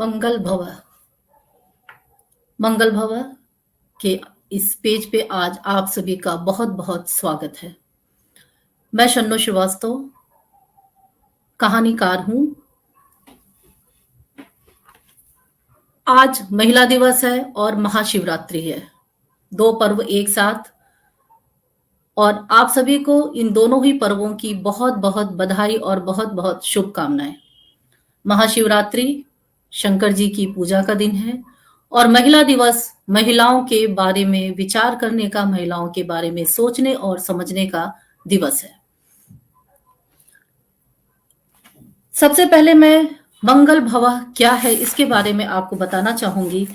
मंगल भव मंगल भव के इस पेज पे आज आप सभी का बहुत बहुत स्वागत है। मैं शन्नो श्रीवास्तव कहानीकार हूं। आज महिला दिवस है और महाशिवरात्रि है, दो पर्व एक साथ, और आप सभी को इन दोनों ही पर्वों की बहुत बहुत बधाई और बहुत बहुत शुभकामनाएं। महाशिवरात्रि शंकर जी की पूजा का दिन है और महिला दिवस महिलाओं के बारे में विचार करने का, महिलाओं के बारे में सोचने और समझने का दिवस है। सबसे पहले मैं मंगल भव क्या है इसके बारे में आपको बताना चाहूंगी।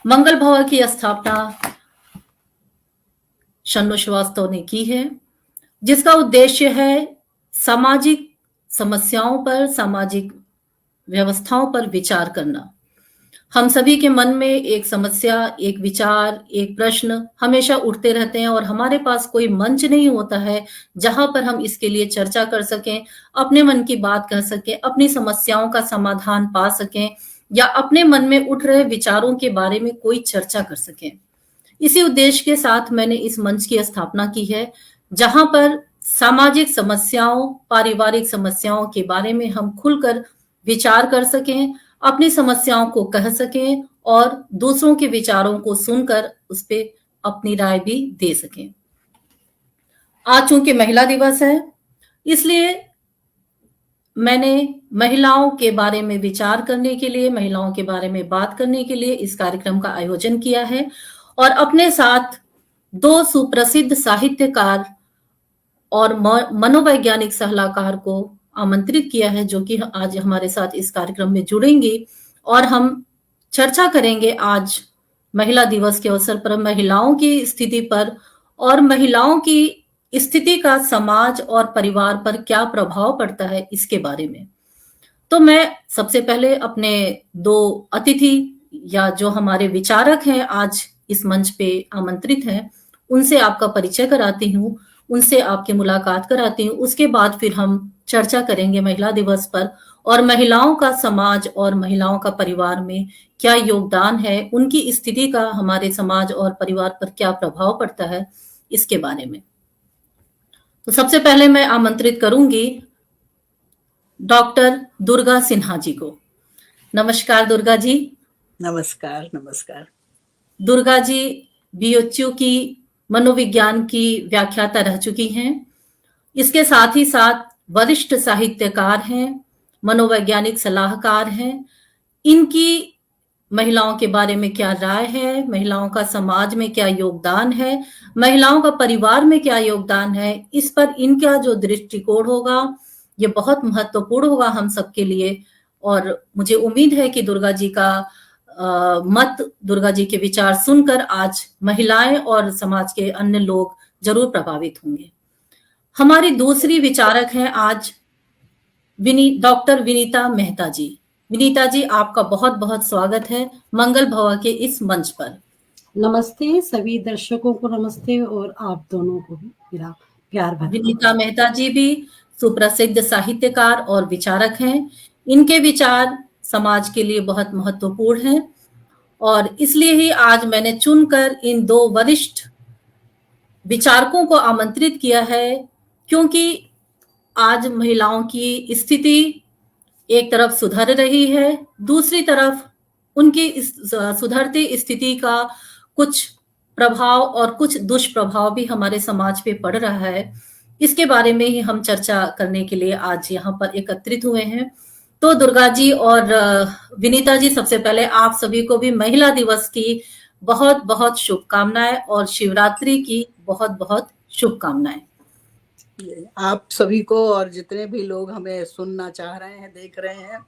मंगल भव की स्थापना शन्नो श्रीवास्तव ने की है, जिसका उद्देश्य है सामाजिक समस्याओं पर, सामाजिक व्यवस्थाओं पर विचार करना। हम सभी के मन में एक समस्या, एक विचार, एक प्रश्न हमेशा उठते रहते हैं और हमारे पास कोई मंच नहीं होता है जहां पर हम इसके लिए चर्चा कर सकें, अपने मन की बात कह सकें, अपनी समस्याओं का समाधान पा सकें या अपने मन में उठ रहे विचारों के बारे में कोई चर्चा कर सकें। इसी उद्देश्य के साथ मैंने इस मंच की स्थापना की है, जहां पर सामाजिक समस्याओं, पारिवारिक समस्याओं के बारे में हम खुलकर विचार कर सकें, अपनी समस्याओं को कह सकें और दूसरों के विचारों को सुनकर उस पर अपनी राय भी दे सकें। आज चूंकि महिला दिवस है, इसलिए मैंने महिलाओं के बारे में विचार करने के लिए, महिलाओं के बारे में बात करने के लिए इस कार्यक्रम का आयोजन किया है और अपने साथ दो सुप्रसिद्ध साहित्यकार और मनोवैज्ञानिक सलाहकार को आमंत्रित किया है, जो कि आज हमारे साथ इस कार्यक्रम में जुड़ेंगे और हम चर्चा करेंगे आज महिला दिवस के अवसर पर महिलाओं की स्थिति पर और महिलाओं की स्थिति का समाज और परिवार पर क्या प्रभाव पड़ता है इसके बारे में। तो मैं सबसे पहले अपने दो अतिथि या जो हमारे विचारक हैं आज इस मंच पे आमंत्रित हैं, उनसे आपका परिचय कराती हूँ, उनसे आपकी मुलाकात कराती हूँ। उसके बाद फिर हम चर्चा करेंगे महिला दिवस पर और महिलाओं का समाज और महिलाओं का परिवार में क्या योगदान है, उनकी स्थिति का हमारे समाज और परिवार पर क्या प्रभाव पड़ता है इसके बारे में। तो सबसे पहले मैं आमंत्रित करूंगी डॉक्टर दुर्गा सिन्हा जी को। नमस्कार दुर्गा जी। नमस्कार। नमस्कार। दुर्गा जी बीएचयू की मनोविज्ञान की व्याख्याता रह चुकी हैं। इसके साथ ही साथ वरिष्ठ साहित्यकार हैं, मनोवैज्ञानिक सलाहकार हैं। इनकी महिलाओं के बारे में क्या राय है, महिलाओं का समाज में क्या योगदान है, महिलाओं का परिवार में क्या योगदान है, इस पर इनका जो दृष्टिकोण होगा ये बहुत महत्वपूर्ण होगा हम सबके लिए। और मुझे उम्मीद है कि दुर्गा जी का मत, दुर्गा जी के विचार सुनकर आज महिलाएं और समाज के अन्य लोग जरूर प्रभावित होंगे। हमारी दूसरी विचारक हैं आज डॉक्टर विनीता मेहता जी। विनीता जी, आपका बहुत बहुत स्वागत है मंगल भव के इस मंच पर। नमस्ते, सभी दर्शकों को नमस्ते और आप दोनों को भी मेरा प्यार भरा। विनीता मेहता जी भी सुप्रसिद्ध साहित्यकार और विचारक हैं। इनके विचार समाज के लिए बहुत महत्वपूर्ण हैं और इसलिए ही आज मैंने चुनकर इन दो वरिष्ठ विचारकों को आमंत्रित किया है, क्योंकि आज महिलाओं की स्थिति एक तरफ सुधर रही है, दूसरी तरफ उनकी सुधरती स्थिति का कुछ प्रभाव और कुछ दुष्प्रभाव भी हमारे समाज पे पड़ रहा है। इसके बारे में ही हम चर्चा करने के लिए आज यहाँ पर एकत्रित हुए हैं। तो दुर्गा जी और विनीता जी, सबसे पहले आप सभी को भी महिला दिवस की बहुत बहुत शुभकामनाएं और शिवरात्रि की बहुत बहुत शुभकामनाएं। आप सभी को और जितने भी लोग हमें सुनना चाह रहे हैं, देख रहे हैं,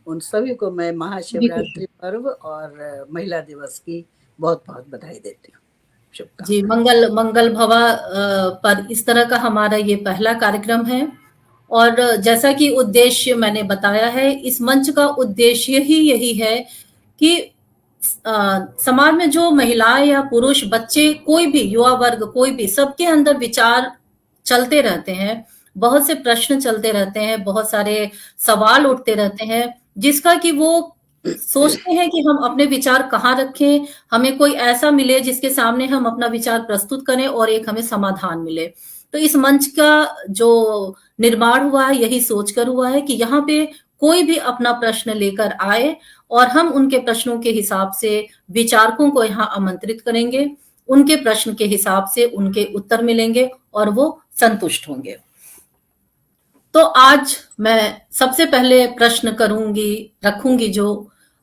उन सभी को मैं महाशिवरात्रि पर्व और महिला दिवस की बहुत बहुत बधाई देती हूँ। जी, मंगल भवा पर इस तरह का हमारा ये पहला कार्यक्रम है और जैसा कि उद्देश्य मैंने बताया है, इस मंच का उद्देश्य ही यही है कि समाज में जो महिलाएं या पुरुष, बच्चे, कोई भी युवा वर्ग, कोई भी, सबके अंदर विचार चलते रहते हैं, बहुत से प्रश्न चलते रहते हैं, बहुत सारे सवाल उठते रहते हैं, जिसका कि वो सोचते हैं कि हम अपने विचार कहाँ रखें, हमें कोई ऐसा मिले जिसके सामने हम अपना विचार प्रस्तुत करें और एक हमें समाधान मिले। तो इस मंच का जो निर्माण हुआ है यही सोचकर हुआ है कि यहाँ पे कोई भी अपना प्रश्न लेकर आए और हम उनके प्रश्नों के हिसाब से विचारकों को यहाँ आमंत्रित करेंगे। उनके प्रश्न के हिसाब से उनके उत्तर मिलेंगे और वो संतुष्ट होंगे। तो आज मैं सबसे पहले प्रश्न रखूंगी जो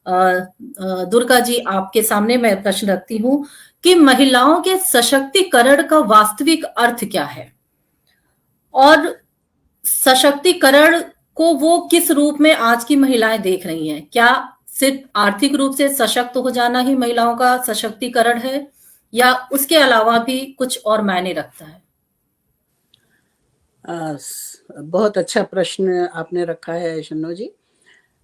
दुर्गा जी आपके सामने मैं प्रश्न रखती हूँ कि महिलाओं के सशक्तिकरण का वास्तविक अर्थ क्या है और सशक्तिकरण को वो किस रूप में आज की महिलाएं देख रही हैं? क्या सिर्फ आर्थिक रूप से सशक्त हो जाना ही महिलाओं का सशक्तिकरण है या उसके अलावा भी कुछ और मायने रखता है? बहुत अच्छा प्रश्न आपने रखा है शन्नो जी,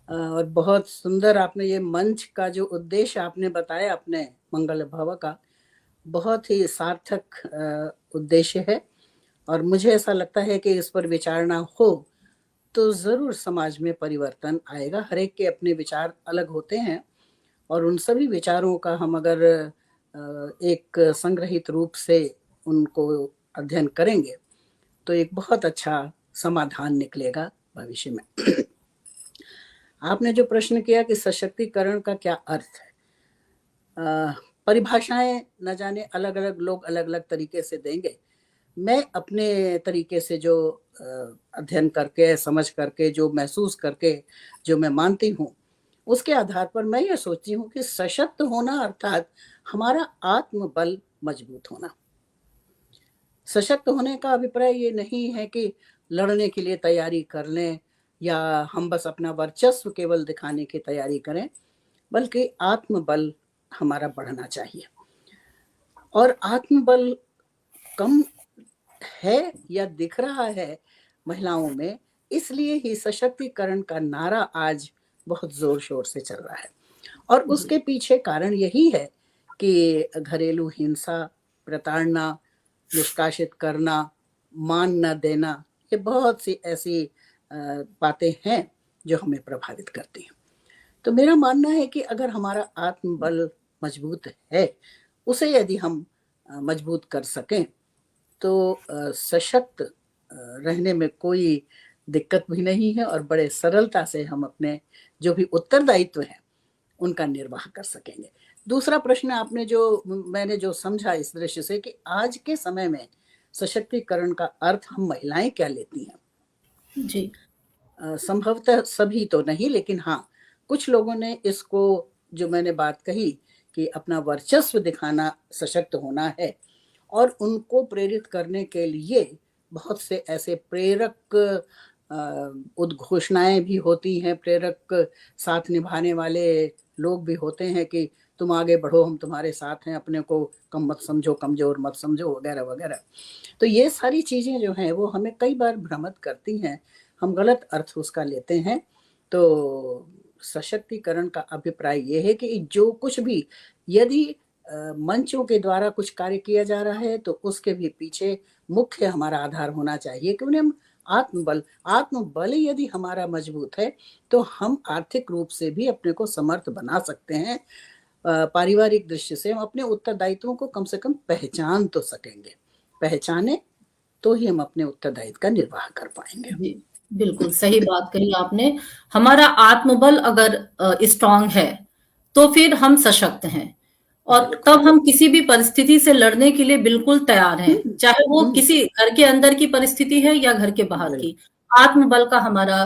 और बहुत सुंदर आपने ये मंच का जो उद्देश्य आपने बताया अपने मंगल भव का, बहुत ही सार्थक उद्देश्य है। और मुझे ऐसा लगता है कि इस पर विचारना हो तो ज़रूर समाज में परिवर्तन आएगा। हर एक के अपने विचार अलग होते हैं और उन सभी विचारों का हम अगर एक संग्रहित रूप से उनको अध्ययन करेंगे तो एक बहुत अच्छा समाधान निकलेगा भविष्य में। आपने जो प्रश्न किया कि सशक्तिकरण का क्या अर्थ है, परिभाषाएं न जाने अलग अलग लोग अलग अलग तरीके से देंगे। मैं अपने तरीके से जो अध्ययन करके, समझ करके, जो महसूस करके, जो मैं मानती हूँ, उसके आधार पर मैं ये सोचती हूँ कि सशक्त होना अर्थात हमारा आत्मबल मजबूत होना। सशक्त होने का अभिप्राय ये नहीं है कि लड़ने के लिए तैयारी कर लें या हम बस अपना वर्चस्व केवल दिखाने की तैयारी करें, बल्कि आत्मबल हमारा बढ़ना चाहिए। और आत्मबल कम है या दिख रहा है महिलाओं में, इसलिए ही सशक्तिकरण का नारा आज बहुत जोर शोर से चल रहा है। और उसके पीछे कारण यही है कि घरेलू हिंसा, प्रताड़ना, निष्कासित करना, मान न देना, ये बहुत सी ऐसी बातें हैं जो हमें प्रभावित करती हैं। तो मेरा मानना है कि अगर हमारा आत्मबल मजबूत है, उसे यदि हम मजबूत कर सकें तो सशक्त रहने में कोई दिक्कत भी नहीं है और बड़े सरलता से हम अपने जो भी उत्तरदायित्व हैं उनका निर्वाह कर सकेंगे। दूसरा प्रश्न आपने जो मैंने जो समझा इस दृश्य से कि आज के समय में सशक्तिकरण का अर्थ हम महिलाएं क्या लेती हैं। जी। संभवतः सभी तो नहीं, लेकिन हाँ, कुछ लोगों ने इसको, जो मैंने बात कही कि अपना वर्चस्व दिखाना सशक्त होना है, और उनको प्रेरित करने के लिए बहुत से ऐसे प्रेरक उद्घोषणाएं भी होती हैं, प्रेरक साथ निभाने वाले लोग भी होते हैं कि तुम आगे बढ़ो, हम तुम्हारे साथ हैं, अपने को कम मत समझो, कमजोर मत समझो, वगैरह वगैरह। तो ये सारी चीजें जो हैं वो हमें कई बार भ्रमित करती हैं, हम गलत अर्थ उसका लेते हैं। तो सशक्तिकरण का अभिप्राय ये है कि जो कुछ भी यदि मंचों के द्वारा कुछ कार्य किया जा रहा है तो उसके भी पीछे मुख्य हमारा आधार होना चाहिए कि उन्हें आत्मबल यदि हमारा मजबूत है तो हम आर्थिक रूप से भी अपने को समर्थ बना सकते हैं। पारिवारिक दृष्टि से हम अपने उत्तरदायित्वों को कम से कम पहचान तो सकेंगे, पहचाने तो ही हम अपने उत्तरदायित्व का निर्वाह कर पाएंगे। जी, बिल्कुल सही बात कही आपने। हमारा आत्मबल अगर स्ट्रांग है तो फिर हम सशक्त हैं और तब हम किसी भी परिस्थिति से लड़ने के लिए बिल्कुल तैयार हैं, चाहे वो किसी घर के अंदर की परिस्थिति है या घर के बाहर की। आत्मबल का हमारा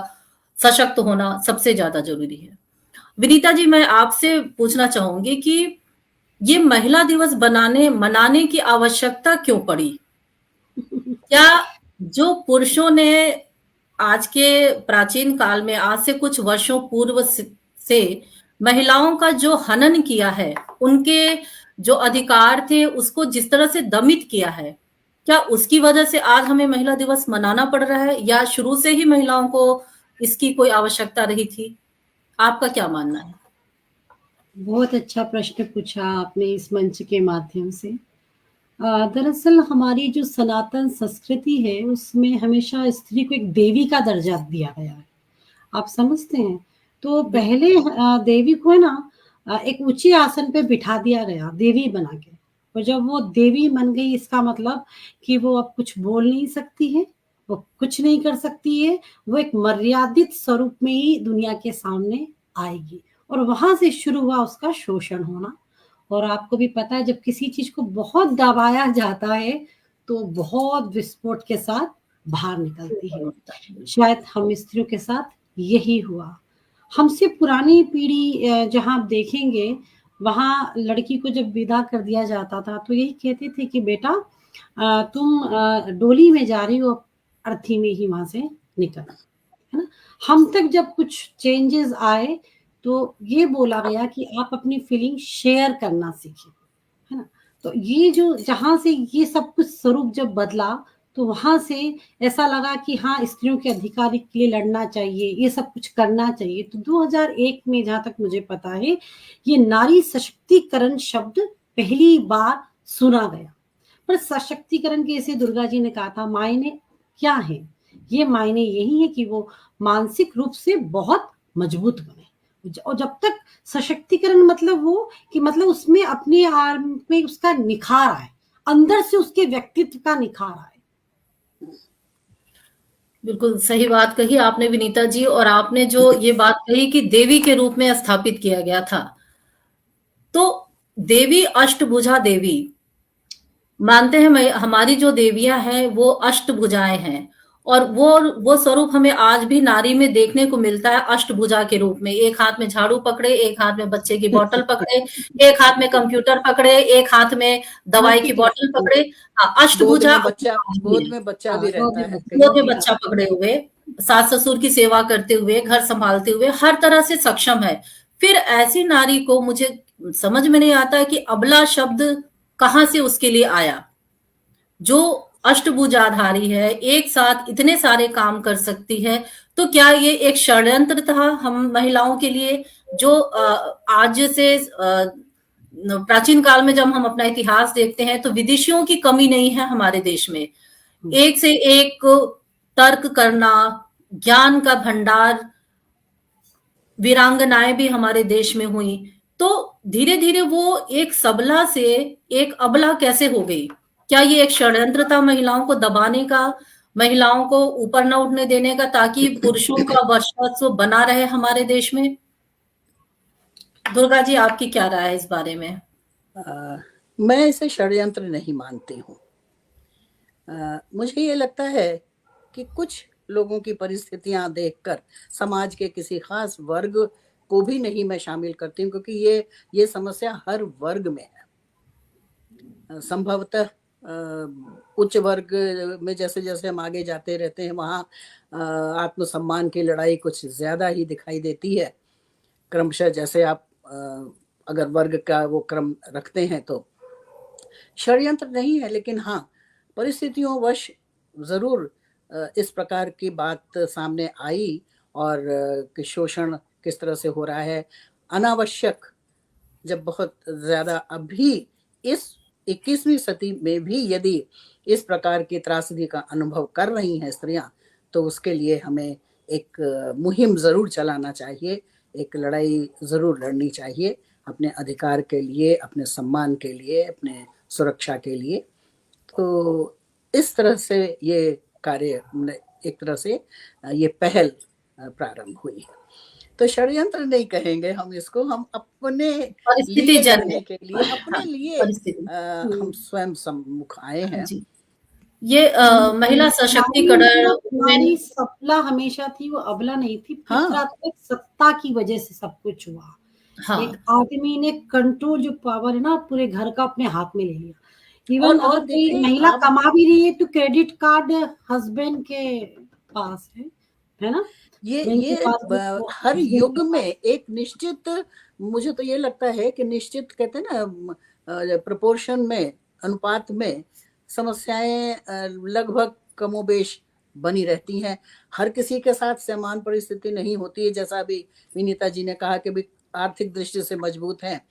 सशक्त होना सबसे ज्यादा जरूरी है। विनीता जी, मैं आपसे पूछना चाहूंगी कि ये महिला दिवस मनाने की आवश्यकता क्यों पड़ी? क्या जो पुरुषों ने आज के प्राचीन काल में, आज से कुछ वर्षों पूर्व से महिलाओं का जो हनन किया है, उनके जो अधिकार थे उसको जिस तरह से दमित किया है, क्या उसकी वजह से आज हमें महिला दिवस मनाना पड़ रहा है या शुरू से ही महिलाओं को इसकी कोई आवश्यकता रही थी? आपका क्या मानना है? बहुत अच्छा प्रश्न पूछा आपने इस मंच के माध्यम से। दरअसल हमारी जो सनातन संस्कृति है उसमें हमेशा स्त्री को एक देवी का दर्जा दिया गया है, आप समझते हैं। तो पहले देवी को है ना एक ऊंचे आसन पे बिठा दिया गया देवी बना के, और जब वो देवी बन गई इसका मतलब कि वो अब कुछ बोल नहीं सकती है, वो कुछ नहीं कर सकती है, वो एक मर्यादित स्वरूप में ही दुनिया के सामने आएगी, और वहां से शुरू हुआ उसका शोषण होना। और आपको भी पता है जब किसी चीज को बहुत दबाया जाता है तो बहुत विस्फोट के साथ बाहर निकलती है। शायद हम स्त्रियों के साथ यही हुआ। हमसे पुरानी पीढ़ी जहाँ आप देखेंगे वहाँ लड़की को जब विदा कर दिया जाता था तो यही कहते थे कि बेटा तुम डोली में जा रही हो, अर्थी में ही वहां से निकल, है ना। हम तक जब कुछ चेंजेस आए तो ये बोला गया कि आप अपनी फीलिंग शेयर करना सीखें, है ना। तो ये जो जहां से ये सब कुछ स्वरूप जब बदला तो वहां से ऐसा लगा कि हाँ स्त्रियों के अधिकार के लिए लड़ना चाहिए, ये सब कुछ करना चाहिए। तो 2001 में जहां तक मुझे पता है ये नारी सशक्तिकरण शब्द पहली बार सुना गया। पर सशक्तिकरण के जैसे दुर्गा जी ने कहा था मायने क्या है, ये मायने यही है कि वो मानसिक रूप से बहुत मजबूत बने। और जब तक सशक्तिकरण मतलब वो कि मतलब उसमें अपने आप में उसका निखार आए, अंदर से उसके व्यक्तित्व का निखार आए। बिल्कुल सही बात कही आपने विनीता जी, और आपने जो ये बात कही कि देवी के रूप में स्थापित किया गया था, तो देवी अष्टभुजा देवी मानते हैं, हमारी जो देवियां हैं वो अष्टभुजाएं हैं, और वो स्वरूप हमें आज भी नारी में देखने को मिलता है अष्टभुजा के रूप में। एक हाथ में झाड़ू पकड़े, एक हाथ में बच्चे की बोतल पकड़े, एक हाथ में कंप्यूटर पकड़े, एक हाथ में दवाई की बोतल पकड़े। हाँ, अष्टभुजा गोद में बच्चा भी रहता है, गोद में बच्चा पकड़े हुए, सास ससुर की सेवा करते हुए, घर संभालते हुए, हर तरह से सक्षम है। फिर ऐसी नारी को मुझे समझ में नहीं आता है कि अबला शब्द कहां से उसके लिए आया, जो अष्टभुजाधारी है, एक साथ इतने सारे काम कर सकती है। तो क्या ये एक षड्यंत्र था हम महिलाओं के लिए, जो आज से प्राचीन काल में जब हम अपना इतिहास देखते हैं तो विदेशियों की कमी नहीं है हमारे देश में, एक से एक तर्क करना, ज्ञान का भंडार, वीरांगनाएं भी हमारे देश में हुई। तो धीरे धीरे वो एक सबला से एक अबला कैसे हो गई? क्या ये एक षड्यंत्र था महिलाओं को दबाने का, महिलाओं को ऊपर न उठने देने का, ताकि पुरुषों का वर्चस्व बना रहे हमारे देश में? दुर्गा जी, आपकी क्या राय है इस बारे में? मैं इसे षड्यंत्र नहीं मानती हूँ। मुझे ये लगता है कि कुछ लोगों की परिस्थितियां देखकर समाज के किसी खास वर्ग को भी नहीं मैं शामिल करती हूँ, क्योंकि ये समस्या हर वर्ग में है। संभवतः उच्च वर्ग में जैसे जैसे हम आगे जाते रहते हैं वहाँ आत्मसम्मान की लड़ाई कुछ ज्यादा ही दिखाई देती है। क्रमशः जैसे आप अगर वर्ग का वो क्रम रखते हैं तो षड्यंत्र नहीं है, लेकिन हाँ परिस्थितियों वश जरूर इस प्रकार की बात सामने आई, और कि शोषण किस तरह से हो रहा है अनावश्यक। जब बहुत ज्यादा अभी इस 21वीं सदी में भी यदि इस प्रकार की त्रासदी का अनुभव कर रही हैं स्त्रियां, तो उसके लिए हमें एक मुहिम जरूर चलाना चाहिए, एक लड़ाई जरूर लड़नी चाहिए अपने अधिकार के लिए, अपने सम्मान के लिए, अपने सुरक्षा के लिए। तो इस तरह से ये कार्य एक तरह से ये पहल प्रारंभ हुई। तो षड्यंत्र नहीं कहेंगे हम इसको, हम अपने लिए लड़ने के लिए, अपने लिए हम स्वयं सम्मुख आए हैं। ये महिला सशक्तिकरण नारी सबला हमेशा थी, वो अबला नहीं थी। पितृत्व सत्ता की वजह से सब कुछ हुआ। हाँ। एक आदमी ने कंट्रोल, जो पावर है ना, पूरे घर का अपने हाथ में ले लिया। इवन अगर कोई महिला कमा भी रही है तो क्रेडिट कार्ड हस्बैंड के पास है ना। ये हर युग में एक निश्चित, मुझे तो ये लगता है कि निश्चित कहते हैं ना प्रोपोर्शन में, अनुपात में समस्याएं लगभग कमोबेश बनी रहती हैं। हर किसी के साथ समान परिस्थिति नहीं होती है। जैसा अभी विनीता जी ने कहा कि भी आर्थिक दृष्टि से मजबूत हैं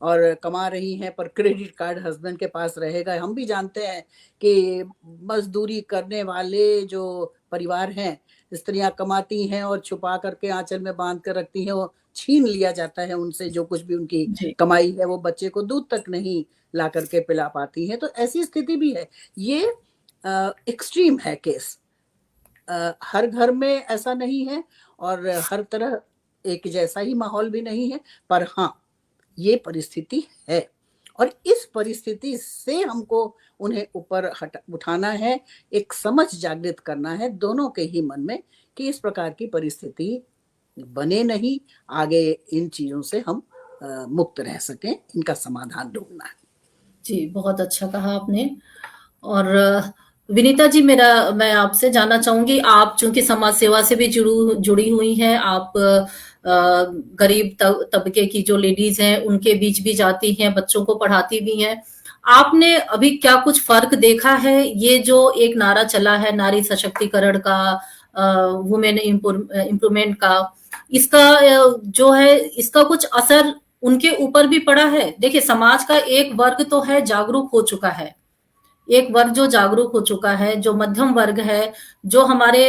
और कमा रही हैं, पर क्रेडिट कार्ड हस्बैंड के पास रहेगा। हम भी जानते हैं कि मजदूरी करने वाले जो परिवार हैं, स्त्रियां कमाती हैं और छुपा करके आंचल में बांध कर रखती हैं, वो छीन लिया जाता है उनसे, जो कुछ भी उनकी जी, कमाई है वो बच्चे को दूध तक नहीं ला करके पिला पाती हैं। तो ऐसी स्थिति भी है। ये एक्सट्रीम है केस। हर घर में ऐसा नहीं है और हर तरह एक जैसा ही माहौल भी नहीं है, पर हाँ, ये परिस्थिति है और इस परिस्थिति से हमको उन्हें ऊपर उठाना है, एक समझ जागृत करना है दोनों के ही मन में कि इस प्रकार की परिस्थिति बने नहीं, आगे इन चीजों से हम मुक्त रह सकें, इनका समाधान ढूंढना है। जी, बहुत अच्छा कहा आपने। और विनीता जी, मैं आपसे जानना चाहूंगी, आप चूंकि समाज सेवा से भी जुड़ी हुई हैं, आप गरीब तबके की जो लेडीज हैं उनके बीच भी जाती हैं, बच्चों को पढ़ाती भी हैं। आपने अभी क्या कुछ फर्क देखा है? ये जो एक नारा चला है नारी सशक्तिकरण का, वुमेन इम्प्रूवमेंट का, इसका जो है इसका कुछ असर उनके ऊपर भी पड़ा है? देखिए, समाज का एक वर्ग तो है जागरूक हो चुका है, एक वर्ग जो जागरूक हो चुका है, जो मध्यम वर्ग है, जो हमारे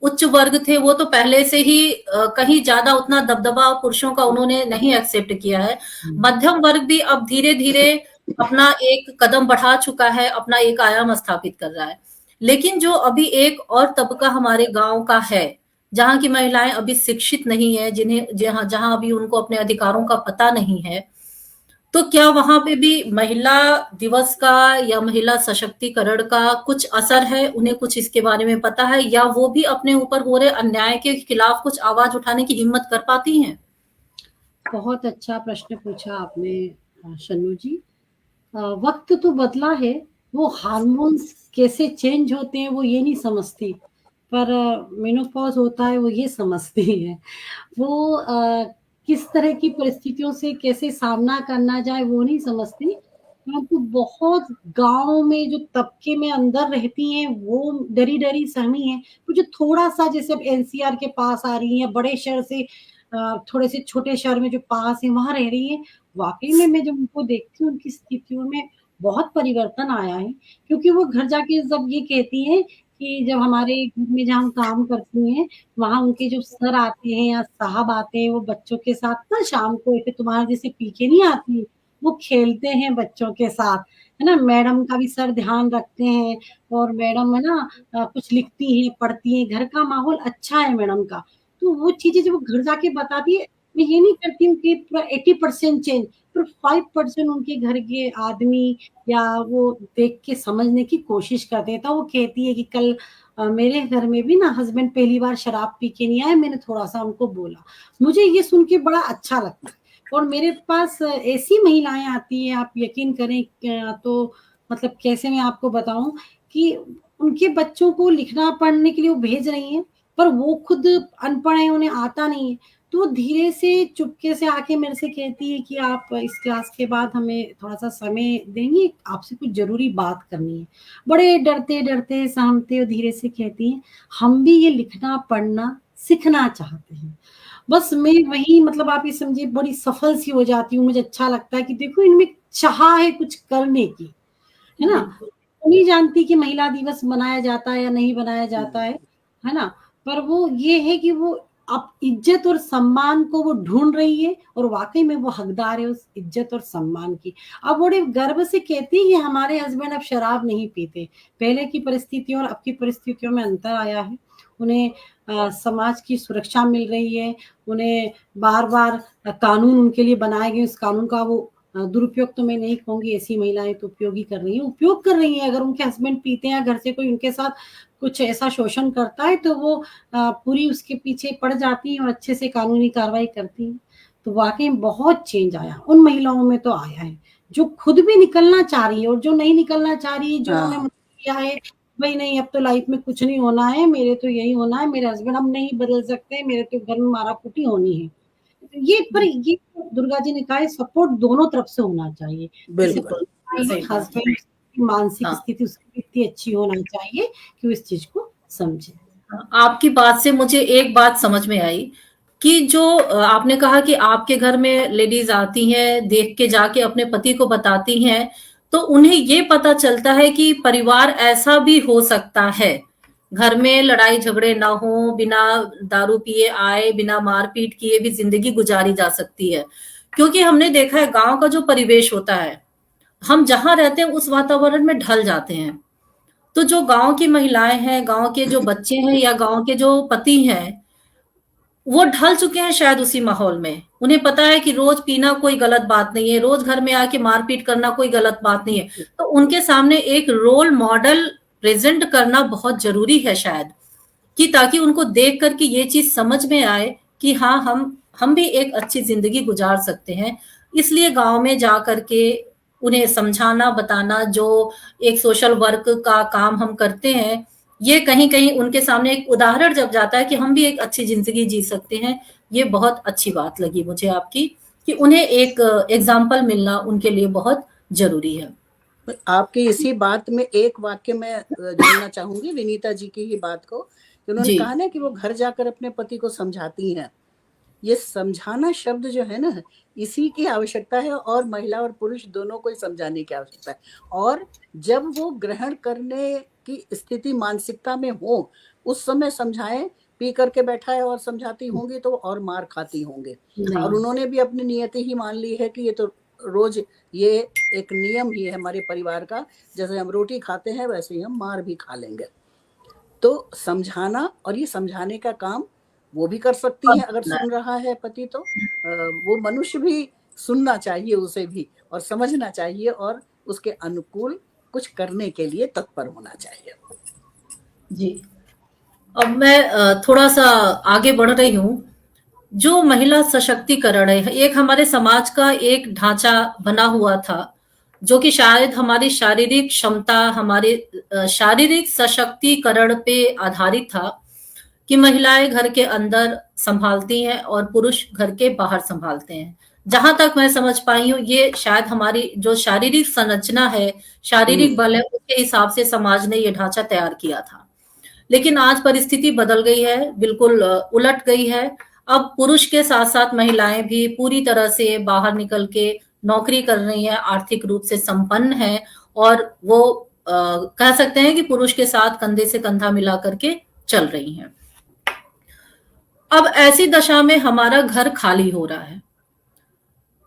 उच्च वर्ग थे वो तो पहले से ही कहीं ज्यादा उतना दबदबा पुरुषों का उन्होंने नहीं एक्सेप्ट किया है। मध्यम वर्ग भी अब धीरे धीरे अपना एक कदम बढ़ा चुका है, अपना एक आयाम स्थापित कर रहा है। लेकिन जो अभी एक और तबका हमारे गांव का है, जहां की महिलाएं अभी शिक्षित नहीं है, जहां अभी उनको अपने अधिकारों का पता नहीं है, तो क्या वहां पे भी महिला दिवस का या महिला सशक्तिकरण का कुछ असर है? उन्हें कुछ इसके बारे में पता है, या वो भी अपने ऊपर हो रहे अन्याय के खिलाफ कुछ आवाज उठाने की हिम्मत कर पाती हैं? बहुत अच्छा प्रश्न पूछा आपने शन्नू जी। वक्त तो बदला है, वो हार्मोन्स कैसे चेंज होते हैं वो ये नहीं समझती, पर मेनोपॉज होता है वो ये समझती है। वो किस तरह की परिस्थितियों से कैसे सामना करना जाए वो नहीं समझती, परंतु बहुत गाँव में जो तबके में अंदर रहती हैं वो डरी-डरी सहमी हैं। वो जो थोड़ा-सा जैसे अब एनसीआर के पास आ रही हैं, बड़े शहर से थोड़े से छोटे शहर में जो पास है वहाँ रह रही हैं, वाक़ई में मैं जब उनको देखती हूँ उनकी स्थितियों में बहुत परिवर्तन आया है। क्योंकि वो घर जाके जब ये कहती हैं कि जब हमारे घर में जहाँ हम काम करती हैं, वहाँ उनके जो सर आते हैं या साहब आते हैं, वो बच्चों के साथ ना शाम को ऐसे तुम्हारे जैसे पी के नहीं आती, वो खेलते हैं बच्चों के साथ, है ना? मैडम का भी सर ध्यान रखते हैं और मैडम है ना कुछ लिखती हैं, पढ़ती हैं, घर का माहौल अच्छा है मैडम का। तो वो चीज़ें जब वो घर जाके बताती है, मैं ये नहीं करती हूँ कि पूरा 80% चेंज, पर 5% उनके घर के आदमी या वो देख के समझने की कोशिश करते हैं। तो वो कहती है कि कल मेरे घर में भी ना हस्बैंड पहली बार शराब पी के नहीं आए, मैंने थोड़ा-सा उनको बोला। मुझे ये सुन के बड़ा अच्छा लगता है और मेरे पास ऐसी महिलाएँ आती हैं, आप यकीन करें तो मतलब कैसे मैं आपको बताऊँ कि उनके बच्चों को लिखना-पढ़ने के लिए वो भेज रही हैं, पर वो खुद अनपढ़ हैं, उन्हें आता नहीं है। तो वो धीरे से चुपके से आके मेरे से कहती है कि आप इस क्लास के बाद हमें थोड़ा-सा समय देंगी? आपसे कुछ ज़रूरी बात करनी है। बड़े डरते-डरते, सहमते और धीरे से कहती हैं, हम भी ये लिखना-पढ़ना सीखना चाहते हैं। बस मैं वही मतलब आप ये समझिए बड़ी सफल-सी हो जाती हूँ, मुझे अच्छा लगता है कि देखो इनमें चाह है कुछ करने की, है ना? बिल्कुल। नहीं जानती कि महिला दिवस मनाया जाता है या नहीं बनाया जाता है ना? पर वो ये है कि वो अब इज़्ज़त और सम्मान को वो ढूँढ रही है और वाक़ई में वो हकदार है उस इज़्ज़त और सम्मान की। अब बड़े गर्व से कहती है कि हमारे हस्बैंड अब शराब नहीं पीते। पहले की परिस्थितियों और अब की परिस्थितियों में अंतर आया है। उन्हें समाज की सुरक्षा मिल रही है, उन्हें बार-बार कानून उनके लिए बनाए गए, उस कानून का वो दुरुपयोग तो मैं नहीं कहूँगी, ऐसी महिलाएँ तो उपयोग ही कर रही हैं, उपयोग कर रही हैं। अगर उनके हस्बैंड पीते हैं, घर से कोई उनके साथ कुछ ऐसा शोषण करता है, तो वो पूरी उसके पीछे पड़ जाती हैं और अच्छे से कानूनी कार्रवाई करती हैं। तो वाक़ई में बहुत चेंज आया, उन महिलाओं में तो आया है, जो खुद भी निकलना चाह रही है और जो नहीं निकलना चाह रही है, जो उन्होंने हाँ, किया है, भई नहीं अब तो लाइफ़ में कुछ नहीं होना है, मेरे तो यही होना है, मेरे हस्बैंड अब नहीं बदल सकते, मेरे तो घर में मारा-कुटी होनी है। ये दुर्गा जी ने कहा है सपोर्ट दोनों तरफ से होना चाहिए। जैसे बिल्कुल। बिल्कुल, सही बात है। हस्बैंड की मानसिक हाँ। स्थिति उसकी भी इतनी अच्छी होना चाहिए कि वो इस चीज़ को समझे। आपकी बात से मुझे एक बात समझ में आई कि जो आपने कहा कि आपके घर में लेडीज आती हैं, देख के जाके अपने पति को बताती हैं, तो उन्हें ये पता चलता है कि परिवार ऐसा भी हो सकता है। घर में लड़ाई झगड़े ना हो, बिना दारू पिए आए, बिना मारपीट किए भी जिंदगी गुजारी जा सकती है। क्योंकि हमने देखा है गांव का जो परिवेश होता है, हम जहां रहते हैं उस वातावरण में ढल जाते हैं। तो जो गांव की महिलाएं हैं, गांव के जो बच्चे हैं या गांव के जो पति हैं, वो ढल चुके हैं शायद उसी माहौल में। उन्हें पता है कि रोज पीना कोई गलत बात नहीं है, रोज घर में आके मारपीट करना कोई गलत बात नहीं है। तो उनके सामने एक रोल मॉडल प्रेजेंट करना बहुत जरूरी है शायद, कि ताकि उनको देख कर के ये चीज समझ में आए कि हाँ, हम भी एक अच्छी जिंदगी गुजार सकते हैं। इसलिए गांव में जा करके उन्हें समझाना, बताना, जो एक सोशल वर्क का काम हम करते हैं, ये कहीं कहीं उनके सामने एक उदाहरण जब जाता है कि हम भी एक अच्छी जिंदगी जी सकते हैं। ये बहुत अच्छी बात लगी मुझे आपकी, कि उन्हें एक एग्जाम्पल मिलना उनके लिए बहुत जरूरी है। आपकी इसी बात में एक वाक्य में जोड़ना चाहूंगी, विनीता जी की ही बात को, कि उन्होंने जी कहा ना कि वो घर जाकर अपने पति को समझाती हैं। ये समझाना शब्द जो है ना, इसी की आवश्यकता है, और महिला और पुरुष दोनों को ही समझाने की आवश्यकता है। और जब वो ग्रहण करने की स्थिति मानसिकता में हो, उस समय समझाएं। पी करके बैठा है और समझाती होंगी तो और मार खाती होंगे। और उन्होंने भी अपनी नियति ही मान ली है कि ये तो रोज, ये एक नियम ही है हमारे परिवार का, जैसे हम रोटी खाते हैं वैसे ही हम मार भी खा लेंगे। तो समझाना, और ये समझाने का काम वो भी कर सकती हैं अगर सुन रहा है पति, तो वो मनुष्य भी सुनना चाहिए उसे भी, और समझना चाहिए, और उसके अनुकूल कुछ करने के लिए तत्पर होना चाहिए। जी, अब मैं थोड़ा सा आगे बढ़ रही हूँ। जो महिला सशक्तिकरण है, एक हमारे समाज का एक ढांचा बना हुआ था, जो कि शायद हमारी शारीरिक क्षमता, हमारे शारीरिक सशक्तिकरण पे आधारित था, कि महिलाएं घर के अंदर संभालती हैं और पुरुष घर के बाहर संभालते हैं। जहां तक मैं समझ पाई हूँ, ये शायद हमारी जो शारीरिक संरचना है, शारीरिक बल है, उसके हिसाब से समाज ने ये ढांचा तैयार किया था। लेकिन आज परिस्थिति बदल गई है, बिल्कुल उलट गई है। अब पुरुष के साथ साथ महिलाएं भी पूरी तरह से बाहर निकल के नौकरी कर रही हैं, आर्थिक रूप से संपन्न है, और वो कह सकते हैं कि पुरुष के साथ कंधे से कंधा मिला करके चल रही हैं। अब ऐसी दशा में हमारा घर खाली हो रहा है।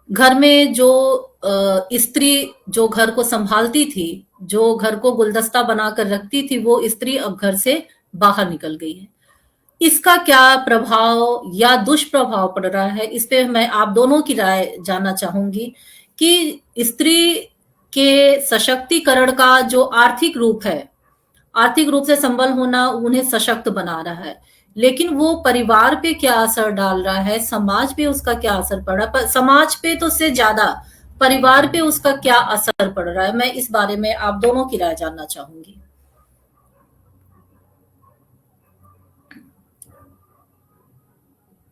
घर में जो स्त्री जो घर को संभालती थी, जो घर को गुलदस्ता बनाकर रखती थी, वो स्त्री अब घर से बाहर निकल गई है। इसका क्या प्रभाव या दुष्प्रभाव पड़ रहा है, इस पे मैं आप दोनों की राय जानना चाहूंगी, कि स्त्री के सशक्तिकरण का जो आर्थिक रूप है, आर्थिक रूप से संबल होना उन्हें सशक्त बना रहा है, लेकिन वो परिवार पे क्या असर डाल रहा है, समाज पे उसका क्या असर पड़ रहा है, समाज पे तो से ज्यादा परिवार पे उसका क्या असर पड़ रहा है, मैं इस बारे में आप दोनों की राय जानना चाहूंगी।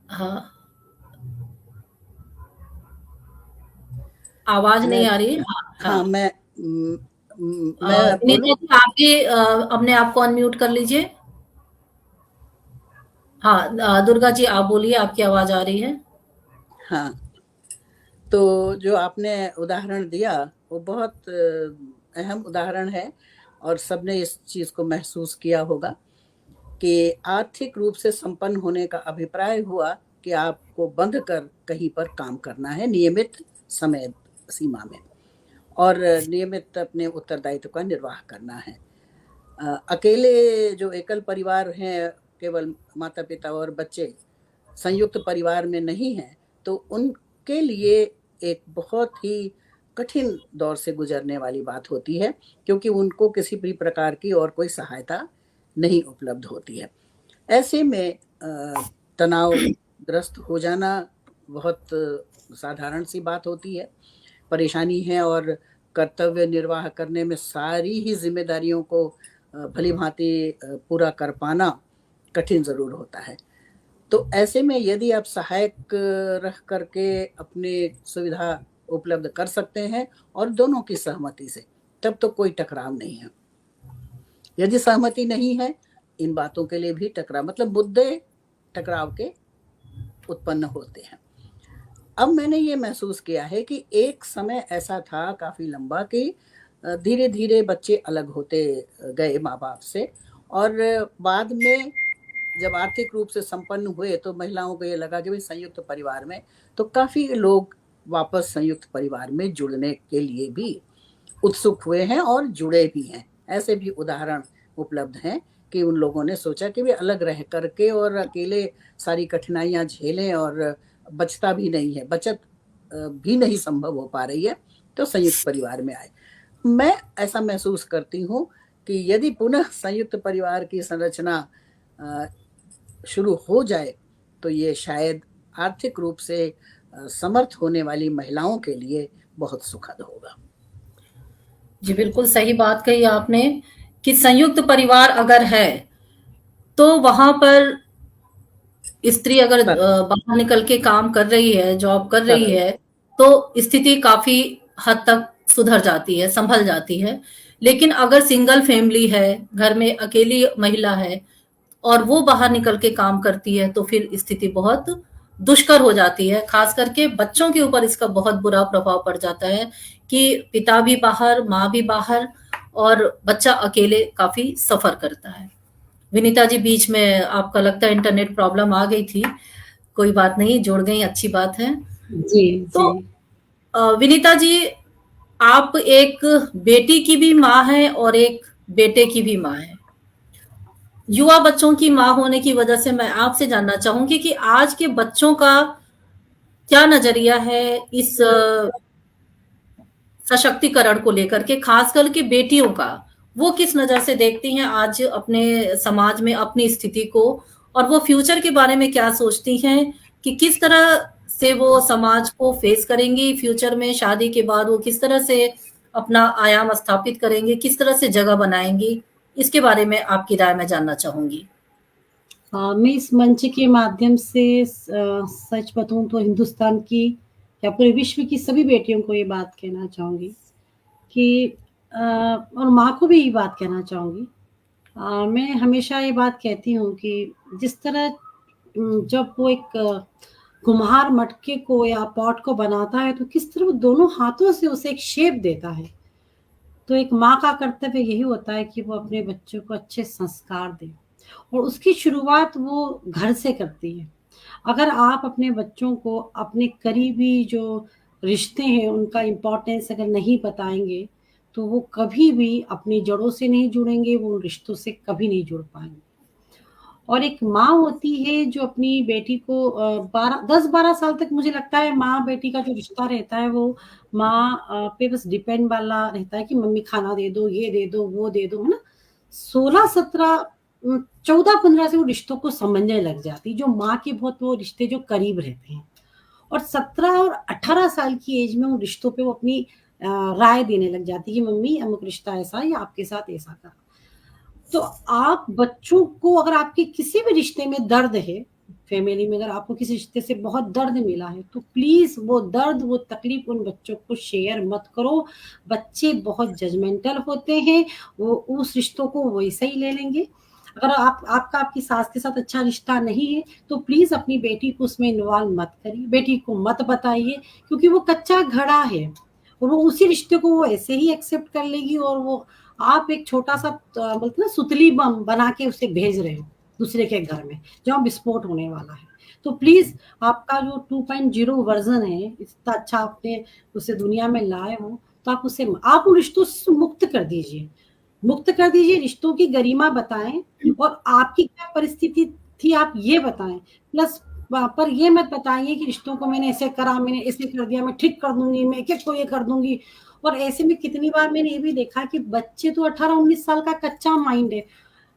हाँ, आवाज नहीं आ रही है। हाँ, मैं विनीता जी, आप भी अपने आप को अनम्यूट कर लीजिए। हाँ, दुर्गा जी आप बोलिए, आपकी आवाज आ रही है। हाँ, तो जो आपने उदाहरण दिया वो बहुत अहम उदाहरण है, और सबने इस चीज को महसूस किया होगा कि आर्थिक रूप से संपन्न होने का अभिप्राय हुआ कि आपको बंध कर कहीं पर काम करना है नियमित समय सीमा में, और नियमित अपने उत्तरदायित्व का निर्वाह करना है। अकेले जो एकल परिवार हैं, केवल माता पिता और बच्चे संयुक्त परिवार में नहीं हैं, तो उनके लिए एक बहुत ही कठिन दौर से गुजरने वाली बात होती है, क्योंकि उनको किसी भी प्रकार की और कोई सहायता नहीं उपलब्ध होती है। ऐसे में तनावग्रस्त हो जाना बहुत साधारण सी बात होती है। परेशानी है, और कर्तव्य निर्वाह करने में सारी ही जिम्मेदारियों को भली भांति पूरा कर पाना कठिन जरूर होता है। तो ऐसे में यदि आप सहायक रह करके अपनी सुविधा उपलब्ध कर सकते हैं, और दोनों की सहमति से, तब तो कोई टकराव नहीं है। यदि सहमति नहीं है, इन बातों के लिए भी टकराव, मतलब मुद्दे टकराव के उत्पन्न होते हैं। अब मैंने ये महसूस किया है कि एक समय ऐसा था काफी लंबा, कि धीरे धीरे बच्चे अलग होते गए माँ बाप से, और बाद में जब आर्थिक रूप से संपन्न हुए तो महिलाओं को ये लगा कि भाई संयुक्त परिवार में, तो काफ़ी लोग वापस संयुक्त परिवार में जुड़ने के लिए भी उत्सुक हुए हैं और जुड़े भी हैं। ऐसे भी उदाहरण उपलब्ध हैं कि उन लोगों ने सोचा कि वे अलग रह करके और अकेले सारी कठिनाइयाँ झेलें और बचता भी नहीं है, बचत भी नहीं संभव हो पा रही है, तो संयुक्त परिवार में आए। मैं ऐसा महसूस करती हूँ कि यदि पुनः संयुक्त परिवार की संरचना शुरू हो जाए तो ये शायद आर्थिक रूप से समर्थ होने वाली महिलाओं के लिए बहुत सुखद होगा। जी, बिल्कुल सही बात कही आपने कि संयुक्त परिवार अगर है, तो वहाँ पर स्त्री अगर बाहर निकल के काम कर रही है, जॉब कर रही है, तो स्थिति काफ़ी हद तक सुधर जाती है, संभल जाती है। लेकिन अगर सिंगल फैमिली है, घर में अकेली महिला है और वो बाहर निकल के काम करती है, तो फिर स्थिति बहुत दुष्कर हो जाती है। खास करके बच्चों के ऊपर इसका बहुत बुरा प्रभाव पड़ जाता है कि पिता भी बाहर, माँ भी बाहर और बच्चा अकेले काफ़ी सफ़र करता है। विनीता जी, बीच में आपका लगता है इंटरनेट प्रॉब्लम आ गई थी। कोई बात नहीं, जुड़ गई, अच्छी बात है। जी, तो जी। विनीता जी, आप एक बेटी की भी माँ हैं और एक बेटे की भी माँ हैं। युवा बच्चों की माँ होने की वजह से मैं आपसे जानना चाहूंगी कि आज के बच्चों का क्या नजरिया है इस सशक्तिकरण को लेकर के, खास करके बेटियों का। वो किस नजर से देखती हैं आज अपने समाज में अपनी स्थिति को, और वो फ्यूचर के बारे में क्या सोचती हैं कि किस तरह से वो समाज को फेस करेंगी फ्यूचर में, शादी के बाद वो किस तरह से अपना आयाम स्थापित करेंगे, किस तरह से जगह बनाएंगी, इसके बारे में आपकी राय मैं जानना चाहूंगी। मैं इस मंच के माध्यम से सच बताऊँ तो हिंदुस्तान की या पूरे विश्व की सभी बेटियों को ये बात कहना चाहूँगी कि और माँ को भी ये बात कहना चाहूँगी। मैं हमेशा ये बात कहती हूँ कि जिस तरह जब वो एक कुम्हार मटके को या पॉट को बनाता है तो किस तरह वो दोनों हाथों से उसे एक शेप देता है। तो एक माँ का कर्तव्य यही होता है कि वो अपने बच्चों को अच्छे संस्कार दे और उसकी शुरुआत वो घर से करती है। अगर आप अपने बच्चों को अपने करीबी जो रिश्ते हैं उनका इम्पोर्टेंस अगर नहीं बताएँगे, तो वो कभी भी अपनी जड़ों से नहीं जुड़ेंगे, वो उन रिश्तों से कभी नहीं जुड़ पाएँगे। और एक माँ होती है जो अपनी बेटी को 10-12 साल तक मुझे लगता है माँ-बेटी का जो रिश्ता रहता है वो माँ पे बस डिपेंड वाला रहता है कि मम्मी खाना दे दो, ये दे दो, वो दे दो, है ना? 16-17 14-15 से वो रिश्तों को समझने लग जाती है, जो माँ के बहुत वो रिश्ते जो करीब रहते हैं। और 17 और 18 साल की एज में उन रिश्तों पे वो अपनी राय देने लग जाती है कि मम्मी अमुक रिश्ता ऐसा है या आपके साथ ऐसा करा। तो आप बच्चों को अगर आपके किसी भी रिश्ते में दर्द है, फैमिली में अगर आपको किसी रिश्ते से बहुत दर्द मिला है, तो प्लीज़ वो दर्द, वो तकलीफ़ उन बच्चों को शेयर मत करो। बच्चे बहुत जजमेंटल होते हैं, वो उस रिश्तों को वैसे ही ले लेंगे। अगर आपका आपकी सास के साथ अच्छा रिश्ता नहीं है, तो प्लीज़ अपनी बेटी को उसमें इन्वॉल्व मत करिए, बेटी को मत बताइए क्योंकि वो कच्चा घड़ा है और वो उसी रिश्ते को वो ऐसे ही एक्सेप्ट कर लेगी और वो आप एक छोटा-सा बोलते हैं ना सुतली बम बना के उसे भेज रहे हो दूसरे के घर में, जहाँ विस्फोट होने वाला है। तो प्लीज़ आपका जो 2.0 वर्ज़न है, इतना अच्छा आपने उसे दुनिया में लाए हो, तो आप उन रिश्तों से मुक्त कर दीजिए। मुक्त कर दीजिए, रिश्तों की गरिमा बताएँ और आपकी क्या परिस्थिति थी आप ये बताएँ। प्लस पर ये मत बताइए कि रिश्तों को मैंने ऐसे करा, मैंने ऐसे कर दिया, मैं ठीक कर दूँगी, मैं एक-एक को ये कर दूँगी। और ऐसे में कितनी बार मैंने ये भी देखा कि बच्चे तो 18-19 साल का कच्चा माइंड है।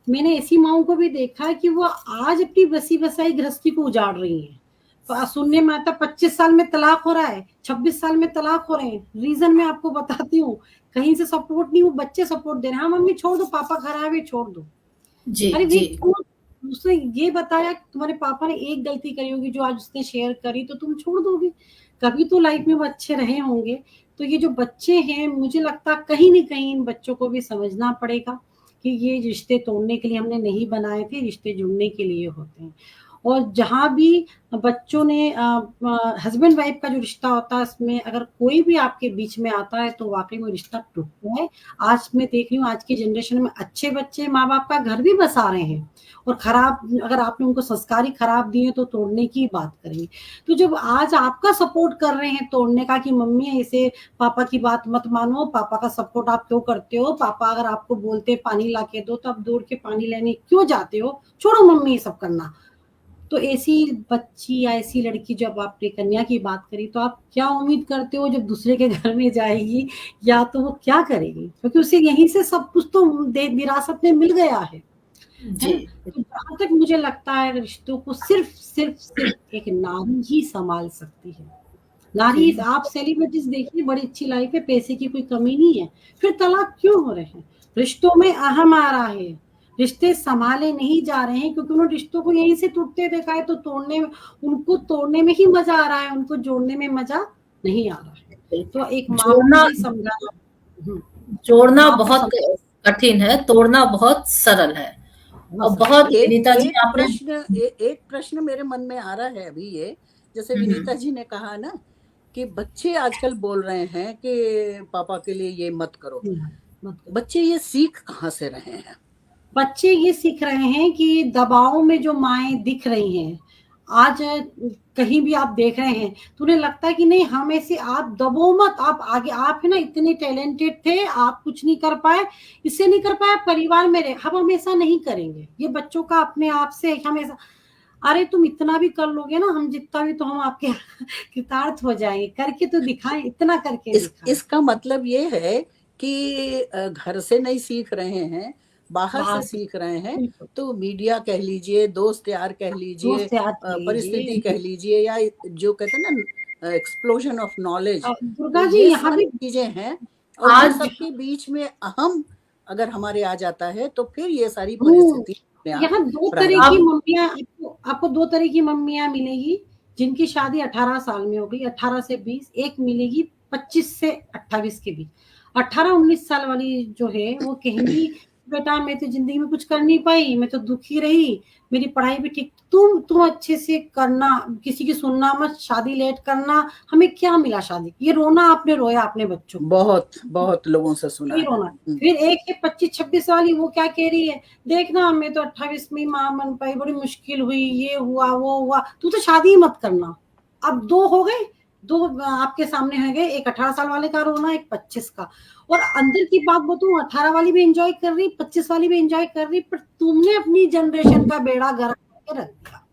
मैंने ऐसी माँओं को भी देखा है कि वो आज अपनी बसी-बसाई गृहस्थी को उजाड़ रही हैं। सुनने में आता है 25 साल में तलाक हो रहा है, 26 साल में तलाक हो रहे हैं। रीज़न मैं आपको बताती हूँ, कहीं से सपोर्ट नहीं, वो बच्चे सपोर्ट दे रहे हैं। हाँ, मम्मी छोड़ दो, पापा घर आए हुए छोड़ दो। जी, अरे जी। भाई क्यों? उसने ये बताया कि तुम्हारे पापा ने एक गलती करी होगी जो आज उसने शेयर करी तो तुम छोड़ दोगे। कभी तो लाइफ में वो अच्छे रहे होंगे। तो ये जो बच्चे हैं मुझे लगता है कहीं न कहीं इन बच्चों को भी समझना पड़ेगा कि ये रिश्ते तोड़ने के लिए हमने नहीं बनाए थे, रिश्ते जुड़ने के लिए होते हैं। और जहाँ भी बच्चों ने हस्बैंड वाइफ का जो रिश्ता होता है उसमें अगर कोई भी आपके बीच में आता है तो वाकई में रिश्ता टूटता है। आज मैं देख रही हूँ आज की जनरेशन में अच्छे बच्चे माँ बाप का घर भी बसा रहे हैं और खराब अगर आपने उनको संस्कार ही खराब दिए तो तोड़ने की बात करेंगे। तो जब आज आपका सपोर्ट कर रहे हैं तोड़ने का कि मम्मी ऐसे पापा की बात मत मानो, पापा का सपोर्ट आप क्यों करते हो, पापा अगर आपको बोलते पानी ला के दो तो आप दौड़ के पानी लेने क्यों जाते हो, छोड़ो मम्मी ये सब करना। तो ऐसी बच्ची या ऐसी लड़की जब आपने कन्या की बात करी तो आप क्या उम्मीद करते हो जब दूसरे के घर में जाएगी या तो वो क्या करेगी, क्योंकि उसे यहीं से सब कुछ तो विरासत में मिल गया है जी। ना। तो जहां तक मुझे लगता है रिश्तों को सिर्फ एक नारी ही संभाल सकती है। नारी, आप सेलिब्रिटीज देखिए बड़ी अच्छी लाइफ है, पैसे की कोई कमी नहीं है, फिर तलाक क्यों हो रहे हैं? रिश्तों में अहम आ रहा है, रिश्ते संभाले नहीं जा रहे हैं क्योंकि उन्होंने रिश्तों को यहीं से टूटते देखा है। तो उनको तोड़ने में ही मजा आ रहा है, उनको जोड़ने में मजा नहीं आ रहा है। तो एक माँ को जोड़ना ये समझाना, जोड़ना माँ को बहुत कठिन है, तोड़ना बहुत सरल है। और बहुत विनीता जी आपने एक प्रश्न मेरे मन में आ रहा है अभी ये, जैसे विनीता जी ने कहा ना कि बच्चे आजकल बोल रहे हैं कि पापा के लिए ये मत करो, बच्चे ये सीख कहाँ से रहे हैं? बच्चे ये सीख रहे हैं कि दबाव में जो माएं दिख रही हैं, आज कहीं भी आप देख रहे हैं तो उन्हें लगता है कि नहीं हमें से आप दबो मत, आप आगे, आप है ना इतने टैलेंटेड थे, आप कुछ नहीं कर पाए, इससे नहीं कर पाए, परिवार में रहे, हम हमेशा नहीं करेंगे। ये बच्चों का अपने आप से हमेशा, अरे तुम इतना भी कर लोगे ना, हम जितना भी, तो हम आपके कृतार्थ हो जाएंगे, करके तो दिखाएं, इतना करके दिखाएं। इसका मतलब ये है कि घर से नहीं सीख रहे हैं, बाहर से सीख रहे हैं। तो मीडिया कह लीजिए, दोस्त यार कह लीजिए, परिस्थिति कह लीजिए, या जो कहते हैं ना explosion of knowledge, Durga ji ये यहाँ भी सारी चीजें हैं। और आज सबके बीच में अहम अगर हमारे आ जाता है तो फिर ये सारी परिस्थिति यहाँ दो तरह की मम्मियाँ, आपको दो तरह की मम्मियाँ मिलेगी जिनकी शादी 18 साल में हो गई, 18 से 20, एक मिलेगी 25 से 28 के बीच। 18-19 साल वाली जो है वो कहेंगी बेटा मैं तो जिंदगी में कुछ कर नहीं पाई, मैं तो दुखी रही, मेरी पढ़ाई भी ठीक, तुम अच्छे से करना, किसी की सुनना मत, शादी लेट करना, हमें क्या मिला शादी, ये रोना आपने रोया अपने बच्चों को। बहुत लोगों से सुना है। रोना। फिर एक है 25-26 वाली, वो क्या कह रही है, देखना मैं तो 28 में माँ बन पाई, बड़ी मुश्किल हुई, ये हुआ वो हुआ, तू तो शादी ही मत करना। अब दो हो गए, दो आपके सामने हो गए, एक 18 साल वाले का रोना, एक 25 का। और अंदर की बात बताऊं, 18 वाली भी एंजॉय कर रही, 25 वाली भी एंजॉय कर रही, पर तुमने अपनी जनरेशन का बेड़ा गर्क करके रख दिया,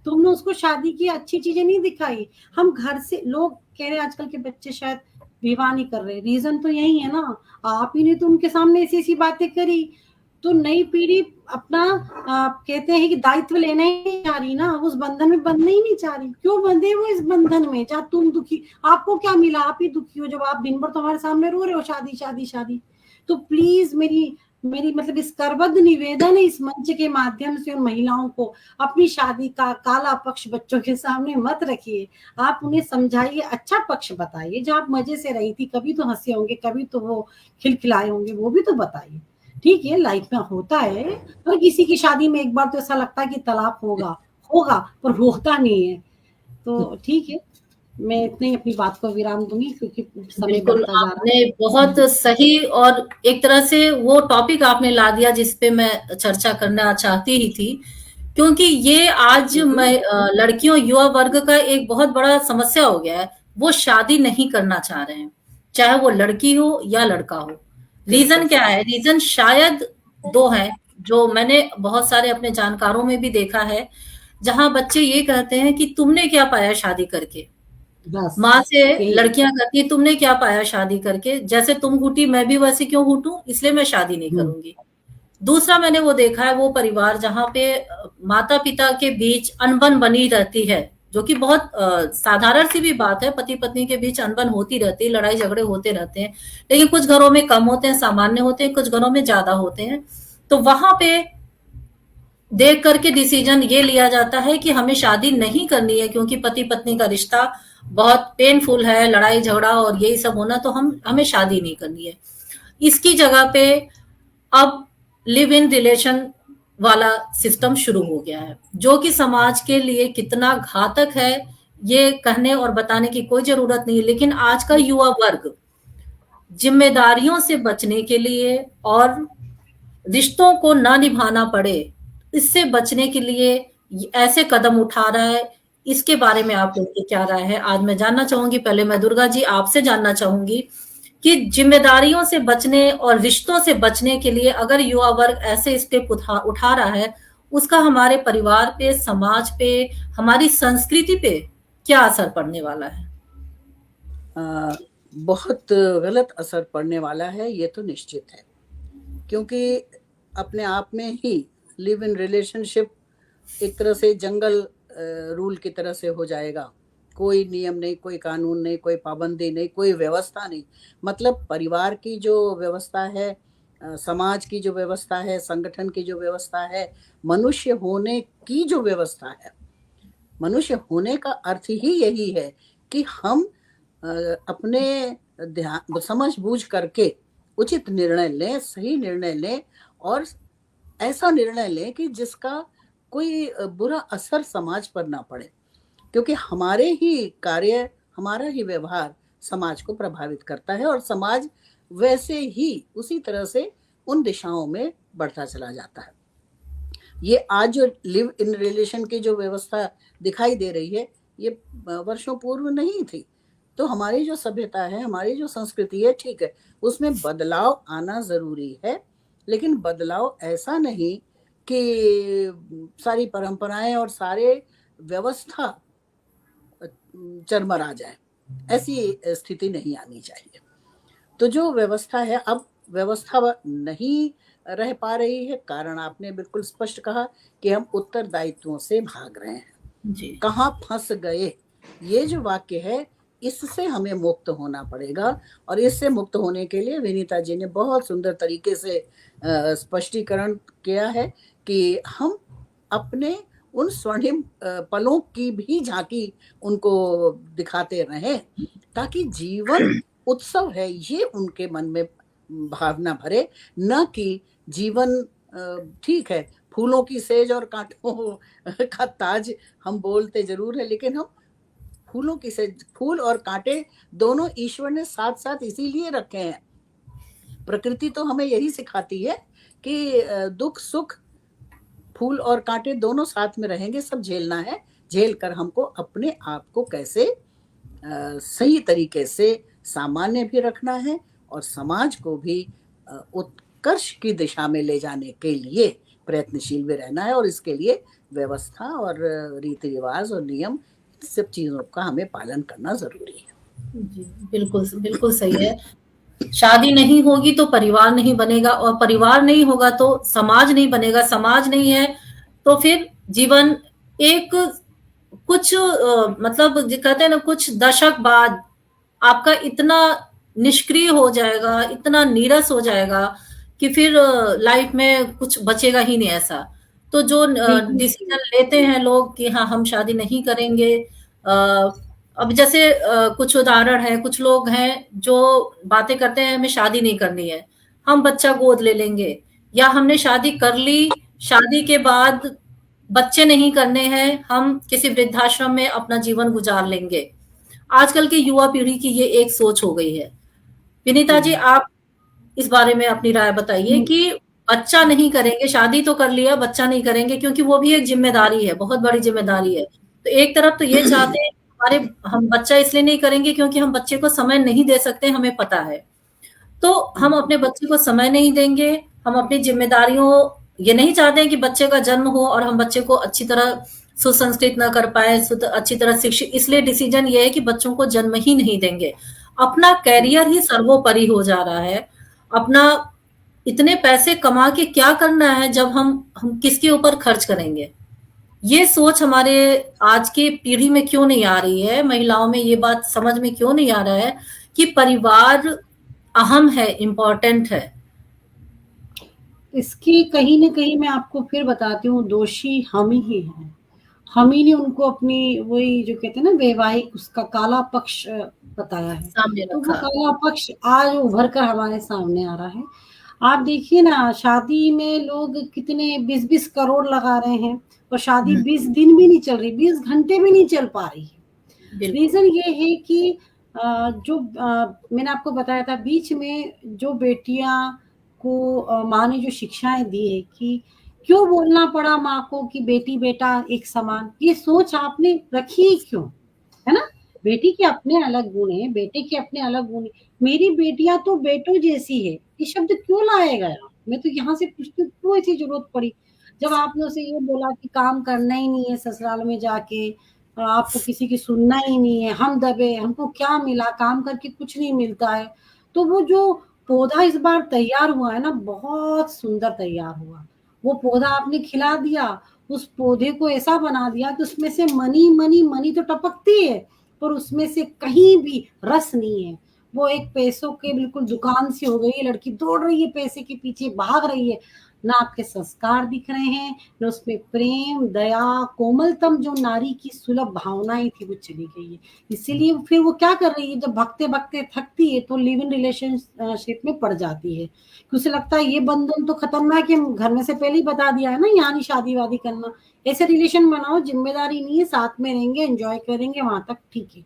तुमने उसको शादी की अच्छी चीजें नहीं दिखाई। हम घर से, लोग कह रहे आजकल के बच्चे शायद विवाह नहीं कर रहे, रीजन तो यही है ना, आप ही ने तो उनके सामने ऐसी ऐसी बातें करी। तो नई पीढ़ी अपना कहते हैं कि दायित्व लेना ही नहीं चाह रही ना, उस बंधन में बंधना ही नहीं चाह रही। क्यों बंधे वो इस बंधन में जहाँ तुम दुखी, आपको क्या मिला, आप ही दुखी हो जब आप दिन भर तुम्हारे सामने रो रहे हो शादी शादी शादी। तो प्लीज मेरी मतलब इस करबद्ध निवेदन है इस मंच के माध्यम से उन महिलाओं को, अपनी शादी का काला पक्ष बच्चों के सामने मत रखिए, आप उन्हें समझाइए, अच्छा पक्ष बताइए, जब आप मजे से रही थी कभी तो हंसे होंगे, कभी तो वो खिलखिलाए होंगे, वो भी तो बताइए। ठीक है लाइफ में होता है, पर किसी की शादी में एक बार तो ऐसा लगता है कि तलाक होगा पर होता नहीं है। तो ठीक है, मैं इतने ही अपनी बात को विराम दूंगी क्योंकि समय बढ़ता जा रहा है। आपने बहुत सही और एक तरह से वो टॉपिक आपने ला दिया जिस पे मैं चर्चा करना चाहती ही थी, क्योंकि ये आज लड़कियों युवा वर्ग का एक बहुत बड़ा समस्या हो गया है, वो शादी नहीं करना चाह रहे हैं, चाहे वो लड़की हो या लड़का हो। रीजन क्या है? रीजन शायद दो है, जो मैंने बहुत सारे अपने जानकारों में भी देखा है, जहां बच्चे ये कहते हैं कि तुमने क्या पाया शादी करके, माँ से लड़कियां कहती है तुमने क्या पाया शादी करके, जैसे तुम घुटी मैं भी वैसे क्यों घुटूं, इसलिए मैं शादी नहीं करूंगी। दूसरा मैंने वो देखा है, वो परिवार जहां पे माता पिता के बीच अनबन बनी रहती है, जो कि बहुत साधारण सी भी बात है, पति पत्नी के बीच अनबन होती रहती है, लड़ाई झगड़े होते रहते हैं, लेकिन कुछ घरों में कम होते हैं, सामान्य होते हैं, कुछ घरों में ज्यादा होते हैं। तो वहां पे देख करके डिसीजन ये लिया जाता है कि हमें शादी नहीं करनी है, क्योंकि पति पत्नी का रिश्ता बहुत पेनफुल है, लड़ाई झगड़ा और यही सब होना, तो हमें शादी नहीं करनी है। इसकी जगह पे अब लिव इन रिलेशन वाला सिस्टम शुरू हो गया है, जो कि समाज के लिए कितना घातक है ये कहने और बताने की कोई जरूरत नहीं है। लेकिन आज का युवा वर्ग जिम्मेदारियों से बचने के लिए और रिश्तों को ना निभाना पड़े, इससे बचने के लिए ऐसे कदम उठा रहा है। इसके बारे में आप लोगों की क्या राय है? आज मैं जानना चाहूंगी, पहले मैं दुर्गा जी आपसे जानना चाहूंगी कि जिम्मेदारियों से बचने और रिश्तों से बचने के लिए अगर युवा वर्ग ऐसे स्टेप उठा रहा है, उसका हमारे परिवार पे, समाज पे, हमारी संस्कृति पे क्या असर पड़ने वाला है? बहुत गलत असर पड़ने वाला है, ये तो निश्चित है, क्योंकि अपने आप में ही लिव इन रिलेशनशिप एक तरह से जंगल रूल की तरह से हो जाएगा। कोई नियम नहीं, कोई कानून नहीं, कोई पाबंदी नहीं, कोई व्यवस्था नहीं। मतलब परिवार की जो व्यवस्था है, समाज की जो व्यवस्था है, संगठन की जो व्यवस्था है, मनुष्य होने की जो व्यवस्था है, मनुष्य होने का अर्थ ही यही है कि हम अपने ध्यान समझ बूझ करके उचित निर्णय लें, सही निर्णय लें और ऐसा निर्णय लें कि जिसका कोई बुरा असर समाज पर ना पड़े, क्योंकि हमारे ही कार्य, हमारा ही व्यवहार समाज को प्रभावित करता है और समाज वैसे ही उसी तरह से उन दिशाओं में बढ़ता चला जाता है। ये आज जो लिव इन रिलेशन की जो व्यवस्था दिखाई दे रही है, ये वर्षों पूर्व नहीं थी। तो हमारी जो सभ्यता है, हमारी जो संस्कृति है, ठीक है, उसमें बदलाव आना जरूरी है, लेकिन बदलाव ऐसा नहीं कि सारी परंपराएं और सारे व्यवस्था चरमरा जाए, ऐसी स्थिति नहीं आनी चाहिए। तो जो व्यवस्था है, अब व्यवस्था नहीं रह पा रही है, कारण आपने बिल्कुल स्पष्ट कहा कि हम उत्तरदायित्वों से भाग रहे हैं। जी। कहाँ फंस गए, ये जो वाक्य है, इससे हमें मुक्त होना पड़ेगा। और इससे मुक्त होने के लिए विनीता जी ने बहुत सुंदर तरीके से स्पष्टीकरण किया है कि हम अपने उन स्वर्णिम पलों की भी झांकी उनको दिखाते रहें, ताकि जीवन उत्सव है ये उनके मन में भावना भरे, न कि जीवन ठीक है, फूलों की सेज और कांटों का ताज हम बोलते जरूर है, लेकिन हम फूलों की सेज, फूल और कांटे दोनों ईश्वर ने साथ साथ इसीलिए रखे हैं। प्रकृति तो हमें यही सिखाती है कि दुख सुख, फूल और कांटे दोनों साथ में रहेंगे, सब झेलना है, झेल कर हमको अपने आप को कैसे सही तरीके से सामान्य भी रखना है और समाज को भी उत्कर्ष की दिशा में ले जाने के लिए प्रयत्नशील भी रहना है। और इसके लिए व्यवस्था और रीति रिवाज और नियम, सब चीजों का हमें पालन करना जरूरी है। जी, बिल्कुल बिल्कुल सही है। शादी नहीं होगी तो परिवार नहीं बनेगा, और परिवार नहीं होगा तो समाज नहीं बनेगा, समाज नहीं है तो फिर जीवन एक कुछ मतलब कहते हैं ना, कुछ दशक बाद आपका इतना निष्क्रिय हो जाएगा, इतना नीरस हो जाएगा कि फिर लाइफ में कुछ बचेगा ही नहीं ऐसा। तो जो डिसीजन लेते हैं लोग कि हाँ हम शादी नहीं करेंगे, अब जैसे कुछ उदाहरण है, कुछ लोग हैं जो बातें करते हैं हमें शादी नहीं करनी है, हम बच्चा गोद ले लेंगे, या हमने शादी कर ली, शादी के बाद बच्चे नहीं करने हैं, हम किसी वृद्धाश्रम में अपना जीवन गुजार लेंगे। आजकल की युवा पीढ़ी की ये एक सोच हो गई है। विनीता जी, आप इस बारे में अपनी राय बताइए कि बच्चा नहीं करेंगे, शादी तो कर लिया, बच्चा नहीं करेंगे, क्योंकि वो भी एक जिम्मेदारी है, बहुत बड़ी जिम्मेदारी है। तो एक तरफ तो ये चाहते हैं हमारे, हम बच्चा इसलिए नहीं करेंगे क्योंकि हम बच्चे को समय नहीं दे सकते, हमें पता है, तो हम अपने बच्चे को समय नहीं देंगे, हम अपनी जिम्मेदारियों, ये नहीं चाहते हैं कि बच्चे का जन्म हो और हम बच्चे को अच्छी तरह सुसंस्कृत न कर पाए, अच्छी तरह शिक्षित, इसलिए डिसीजन ये है कि बच्चों को जन्म ही नहीं देंगे। अपना कैरियर ही सर्वोपरि हो जा रहा है। अपना इतने पैसे कमा के क्या करना है जब हम किसके ऊपर खर्च करेंगे? ये सोच हमारे आज की पीढ़ी में क्यों नहीं आ रही है, महिलाओं में ये बात समझ में क्यों नहीं आ रहा है कि परिवार अहम है, इम्पोर्टेंट है। इसकी कहीं न कहीं मैं आपको फिर बताती हूँ, दोषी हम ही हैं। हम ही ने उनको अपनी वही जो कहते हैं ना वैवाहिक, उसका काला पक्ष बताया है। सामने तो वो रखा। काला पक्ष आज उभर कर हमारे सामने आ रहा है। आप देखिए ना, शादी में लोग कितने 20-20 करोड़ लगा रहे हैं और शादी 20 दिन भी नहीं चल रही, 20 घंटे भी नहीं चल पा रही है। बिल्कुल। रीज़न ये है कि मैंने आपको बताया था बीच में जो बेटियाँ को माँ ने जो शिक्षाएँ दी है कि क्यों बोलना पड़ा माँ को कि बेटी-बेटा एक समान, ये सोच आपने रखी ही क्यों? है ना? बेटी के अपने अलग गुण हैं, बेटे के अपने अलग गुण हैं। मेरी बेटियाँ तो बेटों जैसी है, ये शब्द क्यों लाए गए आप? मैं तो यहाँ से पूछती हूँ क्यों ऐसी ज़रूरत पड़ी? जब आपने उसे ये बोला कि काम करना ही नहीं है ससुराल में जाके, आपको किसी की सुनना ही नहीं है, हम दबे, हमको क्या मिला? काम करके कुछ नहीं मिलता है। तो वो जो पौधा इस बार तैयार हुआ है ना, बहुत सुंदर तैयार हुआ। वो पौधा आपने खिला दिया, उस पौधे को ऐसा बना दिया कि उसमें से मनी, मनी, मनी तो टपकती है, पर उसमें से कहीं भी रस नहीं है। वो एक पैसों के बिल्कुल दुकान सी हो गई है, लड़की दौड़ रही है पैसे के पीछे, भाग रही है। ना आपके संस्कार दिख रहे हैं, ना उसमें प्रेम, दया, कोमलतम जो नारी की सुलभ भावनाएँ थी वो चली गई है। इसीलिए फिर वो क्या कर रही है, जब भागते-भागते थकती है तो लिव इन रिलेशनशिप में पड़ जाती है। कि उसे लगता है ये बंधन तो खतरनाक है, घर में से पहले ही बता दिया है ना, यहाँ नहीं शादी-वादी करना। ऐसे रिलेशन बनाओ, ज़िम्मेदारी नहीं है, साथ में रहेंगे, एन्जॉय करेंगे, वहाँ तक ठीक है।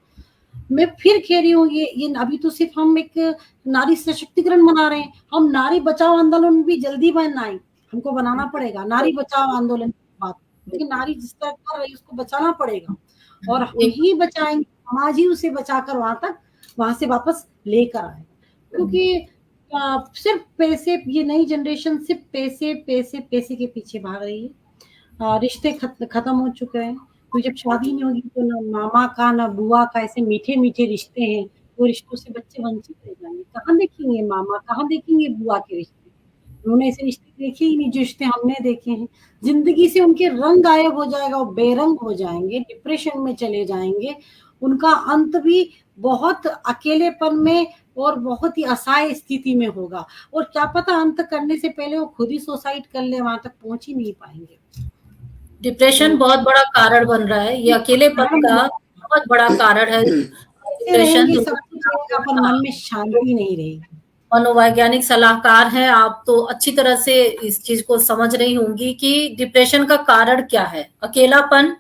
मैं फिर कह रही हूँ ये अभी तो सिर्फ़ हम एक नारी सशक्तिकरण मना रहे हैं, हम नारी बचाओ आंदोलन भी जल्दी बनाएँ, हमको बनाना पड़ेगा। नारी बचाओ आंदोलन की बात, क्योंकि नारी जिस तरह कर रही है उसको बचाना पड़ेगा और हम एक ही बचाएँगे, समाज ही उसे बचाकर वहाँ से वापस लेकर आएगा। क्योंकि सिर्फ़ पैसे, ये नई जनरेशन सिर्फ़ पैसे, पैसे, पैसे के पीछे भाग रही है। रिश्ते खत्म हो चुके हैं। तो जब शादी नहीं होगी तो ना मामा का, ना बुआ का, ऐसे मीठे-मीठे रिश्ते हैं, वो रिश्तों से बच्चे वंचित रह जाएँगे। कहाँ देखेंगे मामा, कहाँ देखेंगे बुआ के रिश्ते? उन्होंने ऐसे रिश्ते देखे ही नहीं जो रिश्ते हमने देखे हैं। ज़िंदगी से उनके रंग गायब हो जाएगा, वो बेरंग हो जाएँगे, डिप्रेशन में चले जाएँगे। उनका अंत भी बहुत अकेलेपन में और बहुत ही असहाय स्थिति में होगा और क्या पता अंत करने से पहले वो खुद ही सुसाइड कर ले, वहाँ तक पहुँच ही नहीं पाएँगे। डिप्रेशन तो बहुत बड़ा कारण बन रहा है, ये अकेलेपन का बहुत बड़ा कारण है। ऐसे डिप्रेशन रहेंगे सब कुछ रहेगा पर मन में शांति नहीं रहेगी। मनोवैज्ञानिक सलाहकार हैं आप, तो अच्छी तरह से इस चीज को समझ रही होंगी कि डिप्रेशन का कारण क्या है। अकेलापन,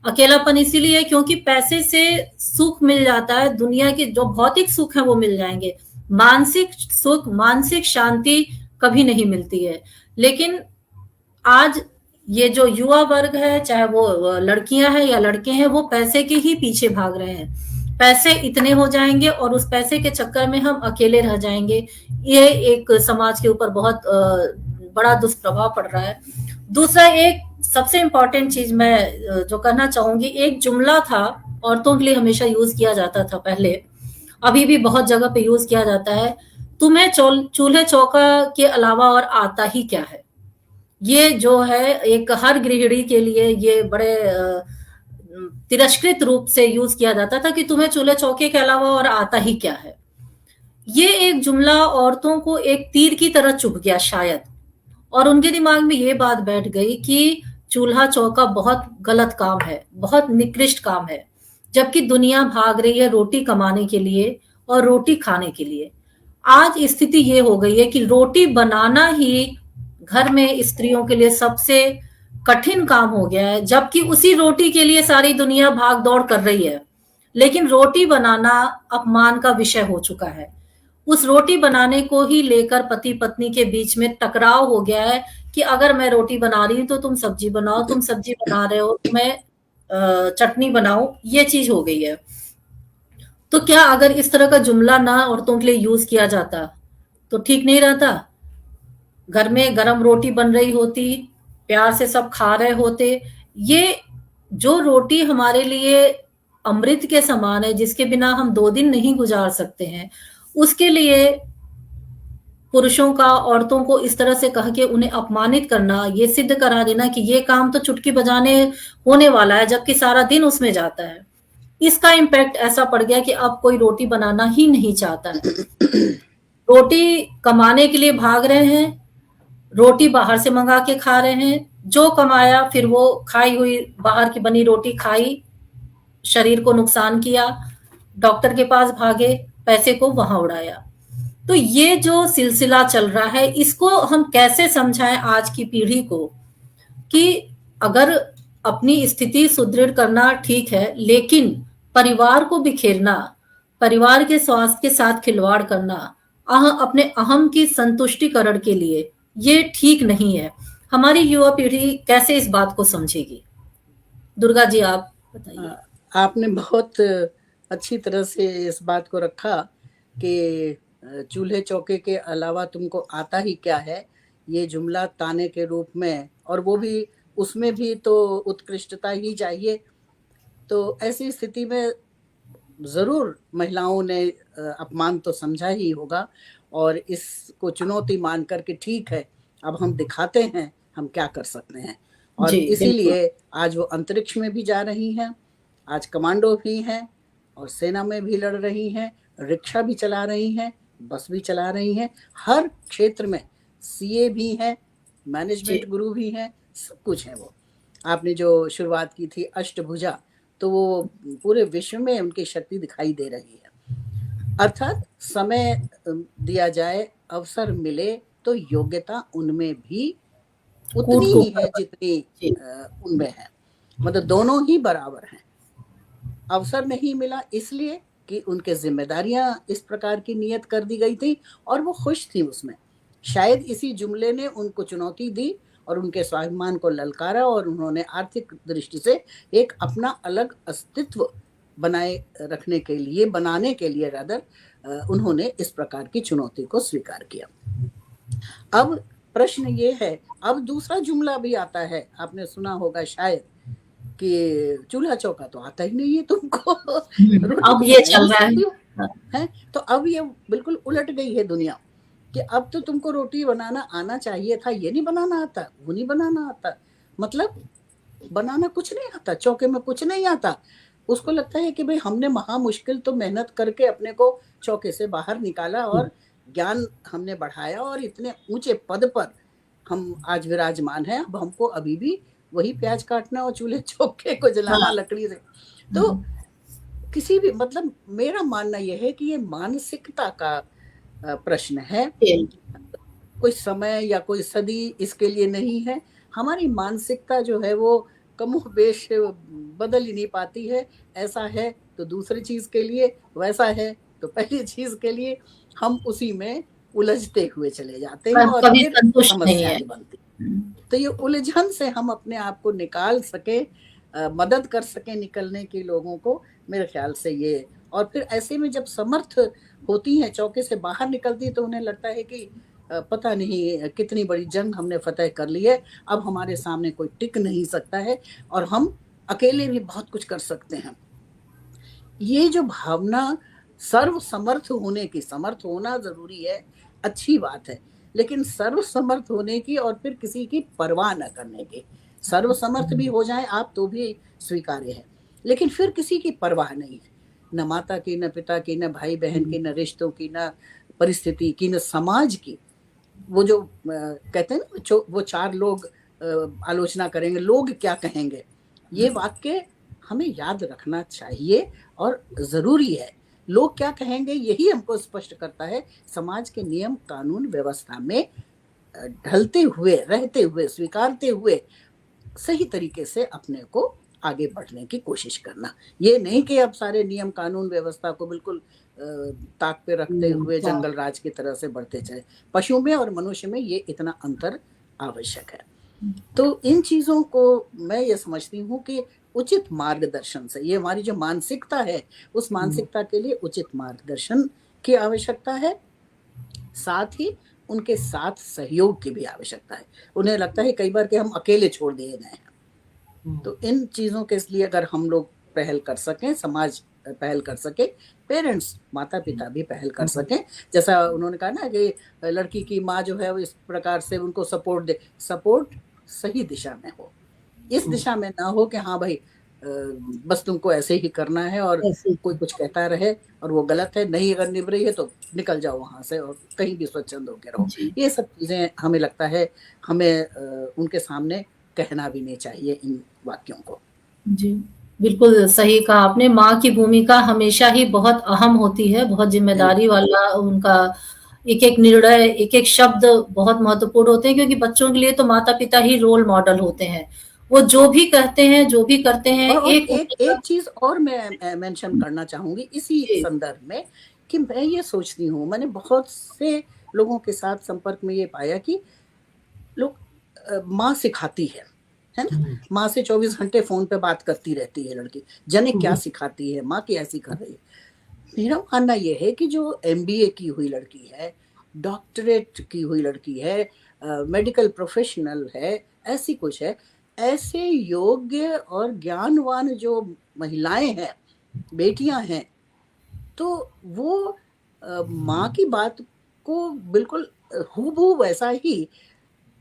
अकेलापन इसीलिए है क्योंकि पैसे से सुख मिल जाता है, दुनिया के जो भौतिक सुख है वो मिल जाएंगे, मानसिक सुख, मानसिक शांति कभी नहीं मिलती है। लेकिन आज ये जो युवा वर्ग है, चाहे वो लड़कियां हैं या लड़के हैं, वो पैसे के ही पीछे भाग रहे हैं। पैसे इतने हो जाएंगे और उस पैसे के चक्कर में हम अकेले रह जाएंगे। ये एक समाज के ऊपर बहुत बड़ा दुष्प्रभाव पड़ रहा है। दूसरा, एक सबसे इम्पोर्टेंट चीज मैं जो कहना चाहूंगी, एक जुमला था औरतों के लिए हमेशा यूज किया जाता था पहले, अभी भी बहुत जगह पे यूज किया जाता है, तुम्हें चूल्हे चौका के अलावा और आता ही क्या है। ये जो है एक हर गृहिणी के लिए ये बड़े तिरस्कृत रूप से यूज किया जाता था कि तुम्हें चूल्हे चौके के अलावा और आता ही क्या है। ये एक जुमला औरतों को एक तीर की तरह चुभ गया शायद, और उनके दिमाग में ये बात बैठ गई कि चूल्हा चौका बहुत गलत काम है, बहुत निकृष्ट काम है, जबकि दुनिया भाग रही है रोटी कमाने के लिए और रोटी खाने के लिए। आज स्थिति ये हो गई है कि रोटी बनाना ही घर में स्त्रियों के लिए सबसे कठिन काम हो गया है, जबकि उसी रोटी के लिए सारी दुनिया भाग दौड़ कर रही है। लेकिन रोटी बनाना अपमान का विषय हो चुका है। उस रोटी बनाने को ही लेकर पति पत्नी के बीच में टकराव हो गया है कि अगर मैं रोटी बना रही हूँ तो तुम सब्जी बनाओ, तुम सब्जी बना रहे हो तो मैं चटनी बनाऊं, ये चीज हो गई है। तो क्या अगर इस तरह का जुमला ना औरतों के लिए यूज किया जाता तो ठीक नहीं रहता? घर में गरम रोटी बन रही होती, प्यार से सब खा रहे होते। ये जो रोटी हमारे लिए अमृत के समान है, जिसके बिना हम 2 दिन नहीं गुजार सकते हैं, उसके लिए पुरुषों का औरतों को इस तरह से कह के उन्हें अपमानित करना, ये सिद्ध करा देना कि ये काम तो चुटकी बजाने होने वाला है, जबकि सारा दिन उसमें जाता है। इसका इम्पैक्ट ऐसा पड़ गया कि अब कोई रोटी बनाना ही नहीं चाहता है। रोटी कमाने के लिए भाग रहे हैं, रोटी बाहर से मंगा के खा रहे हैं, जो कमाया फिर वो खाई हुई बाहर की बनी रोटी खाई, शरीर को नुकसान किया, डॉक्टर के पास भागे, पैसे को वहां उड़ाया। तो ये जो सिलसिला चल रहा है, इसको हम कैसे समझाएं आज की पीढ़ी को कि अगर अपनी स्थिति सुदृढ़ करना ठीक है, लेकिन परिवार को बिखेरना, परिवार के स्वास्थ्य के साथ खिलवाड़ करना, अपने अहम की संतुष्टिकरण के लिए, ये ठीक नहीं है। हमारी युवा पीढ़ी कैसे इस बात को समझेगी? दुर्गा जी, आप बताइए। आपने बहुत अच्छी तरह से इस बात को रखा कि चूल्हे चौके के अलावा तुमको आता ही क्या है, ये जुमला ताने के रूप में, और वो भी उसमें भी तो उत्कृष्टता ही चाहिए। तो ऐसी स्थिति में जरूर महिलाओं ने अपमान तो समझा ही होगा, और इसको चुनौती मान करके ठीक है, अब हम दिखाते हैं हम क्या कर सकते हैं। और इसीलिए आज वो अंतरिक्ष में भी जा रही हैं, आज कमांडो भी हैं, और सेना में भी लड़ रही हैं, रिक्शा भी चला रही हैं, बस भी चला रही हैं, हर क्षेत्र में सीए भी हैं, मैनेजमेंट गुरु भी हैं, सब कुछ है। वो आपने जो शुरुआत की थी अष्टभुजा, तो वो पूरे विश्व में उनकी शक्ति दिखाई दे रही है। अर्थात समय दिया जाए, अवसर मिले, तो योग्यता उनमें भी उतनी ही है जितनी उनमें है, मतलब दोनों ही बराबर हैं। अवसर नहीं मिला इसलिए कि उनके जिम्मेदारियां इस प्रकार की नियत कर दी गई थी, और वो खुश थी उसमें। शायद इसी जुमले ने उनको चुनौती दी और उनके स्वाभिमान को ललकारा, और उन्होंने आर्थिक दृष्टि से एक अपना अलग अस्तित्व बनाने के लिए रादर उन्होंने इस प्रकार की चुनौती को स्वीकार किया। अब प्रश्न ये है, अब दूसरा जुमला भी आता है, आपने सुना होगा शायद, कि चूल्हा चौका तो आता ही नहीं है तुमको, अब ये चल रहा है। तो अब ये बिल्कुल उलट गई है दुनिया, कि अब तो तुमको रोटी बनाना आना चाहिए था, ये नहीं बनाना आता, वो नहीं बनाना आता, मतलब बनाना कुछ नहीं आता, चौके में कुछ नहीं आता। उसको लगता है कि भाई हमने महा मुश्किल तो मेहनत करके अपने को चौके से बाहर निकाला, और ज्ञान हमने बढ़ाया, और इतने ऊंचे पद पर हम आज विराजमान हैं, अब हमको अभी भी वही प्याज काटना और चूल्हे चौके को जलाना लकड़ी से। तो किसी भी, मतलब मेरा मानना यह है कि ये मानसिकता का प्रश्न है, कोई समय या कोई सदी इसके लिए नहीं है। हमारी मानसिकता जो है वो कमोबेश बदल ही नहीं पाती है। ऐसा है तो दूसरी चीज के लिए, वैसा है तो पहली चीज के लिए, हम उसी में उलझते हुए चले जाते हैं, और फिर समस्याएं बनती। तो ये उलझन से हम अपने आप को निकाल सके, मदद कर सके निकलने की लोगों को, मेरे ख्याल से ये। और फिर ऐसे में जब समर्थ होती हैं, चौके से बाहर निकलती है, तो उन्हें लगता है कि पता नहीं कितनी बड़ी जंग हमने फतेह कर ली है, अब हमारे सामने कोई टिक नहीं सकता है, और हम अकेले भी बहुत कुछ कर सकते हैं। ये जो भावना सर्वसमर्थ होने की, समर्थ होना जरूरी है, अच्छी बात है, लेकिन सर्वसमर्थ होने की और फिर किसी की परवाह न करने की, सर्वसमर्थ भी हो जाए आप तो भी स्वीकार्य है, लेकिन फिर किसी की परवाह नहीं है, न माता की, न पिता की, न भाई बहन की, न रिश्तों की, न परिस्थिति की, न समाज की। वो जो कहते हैं ना, वो चार लोग आलोचना करेंगे, लोग क्या कहेंगे, ये वाक्य हमें याद रखना चाहिए और जरूरी है। लोग क्या कहेंगे यही हमको स्पष्ट करता है समाज के नियम कानून व्यवस्था में ढलते हुए, रहते हुए, स्वीकारते हुए सही तरीके से अपने को आगे बढ़ने की कोशिश करना। ये नहीं कि अब सारे नियम कानून व्यवस्था को बिल्कुल ताक पे रखते हुए जंगल राज की तरह से बढ़ते चले। पशु में और मनुष्य में ये इतना अंतर आवश्यक है। तो इन चीजों को मैं ये समझती हूँ कि उचित मार्गदर्शन से, ये हमारी जो मानसिकता है उस मानसिकता के लिए उचित मार्गदर्शन की आवश्यकता है, साथ ही उनके साथ सहयोग की भी आवश्यकता है। उन्हें लगता है कई बार कि हम अकेले छोड़ दिए गए हैं। तो इन चीजों के लिए अगर हम लोग पहल कर सकें, समाज पहल कर सके, पेरेंट्स, माता पिता भी पहल कर सकें, जैसा उन्होंने कहा ना कि लड़की की माँ जो है वो इस प्रकार से उनको सपोर्ट दे, सपोर्ट सही दिशा में हो, इस दिशा में ना हो कि हाँ भाई बस तुमको ऐसे ही करना है और कोई कुछ कहता रहे और वो गलत है, नहीं अगर निभ रही है तो निकल जाओ वहां से और कहीं भी स्वच्छंद होकर रहो। ये सब चीजें हमें लगता है हमें उनके सामने कहना भी नहीं चाहिए इन वाक्यों को। जी बिल्कुल सही कहा आपने। माँ की भूमिका हमेशा ही बहुत अहम होती है, बहुत जिम्मेदारी वाला उनका एक-एक निर्णय, एक-एक शब्द बहुत महत्वपूर्ण होते हैं, क्योंकि बच्चों के लिए तो माता-पिता ही रोल मॉडल होते हैं। वो जो भी कहते हैं, जो भी करते हैं, और एक एक उम्र एक तक। चीज़ और मैं मेंशन करना चाहूँगी इसी जी, संदर्भ में, कि मैं ये सोचती हूँ, मैंने बहुत से लोगों के साथ संपर्क में ये पाया कि लोग माँ सिखाती है ना? माँ से 24 घंटे फ़ोन पे बात करती रहती है लड़की, जाने क्या सिखाती है, माँ कैसी कर रही है। मेरा मानना ये है कि जो एमबीए की हुई लड़की है, डॉक्टरेट की हुई लड़की है, मेडिकल प्रोफ़ेशनल है, ऐसी कुछ है, ऐसे योग्य और ज्ञानवान जो महिलाएँ हैं, बेटियाँ हैं, तो वो माँ की बात को बिल्कुल हूबहू वैसा ही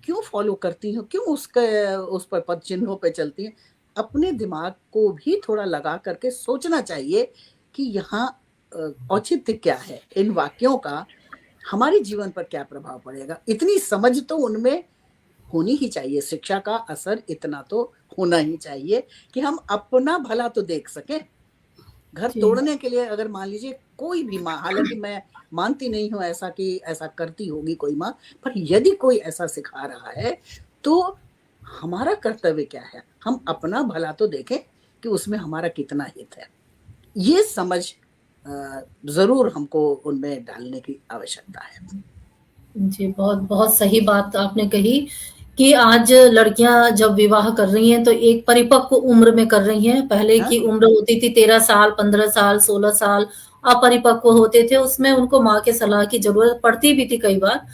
क्यों फ़ॉलो करती हैं? क्यों उस पर पद चिन्हों पे चलती हैं? अपने दिमाग को भी थोड़ा लगा कर के सोचना चाहिए कि यहाँ औचित्य क्या है? इन वाक्यों का हमारे जीवन पर क्या प्रभाव पड़ेगा? इतनी समझ तो उनमें होनी ही चाहिए, शिक्षा का असर इतना तो होना ही चाहिए कि हम अपना भला तो देख सकें। घर जी। तोड़ने के लिए अगर मान लीजिए कोई भी माँ, हालाँकि मैं मानती नहीं हूँ ऐसा कि ऐसा करती होगी कोई माँ, पर यदि कोई ऐसा सिखा रहा है, तो हमारा कर्तव्य क्या है? हम अपना भला तो देखें कि उसमें हमारा कितना हित है। ये समझ ज़रूर हमको उनमें डालने की आवश्यकता है। जी, बहुत सही बात आपने कही कि आज लड़कियाँ जब विवाह कर रही हैं, तो एक परिपक्व उम्र में कर रही हैं। पहले की हाँ, उम्र होती थी 13 साल, 15 साल, 16 साल, अपरिपक्व होते थे, उसमें उनको माँ के सलाह की ज़रूरत पड़ती भी थी कई बार।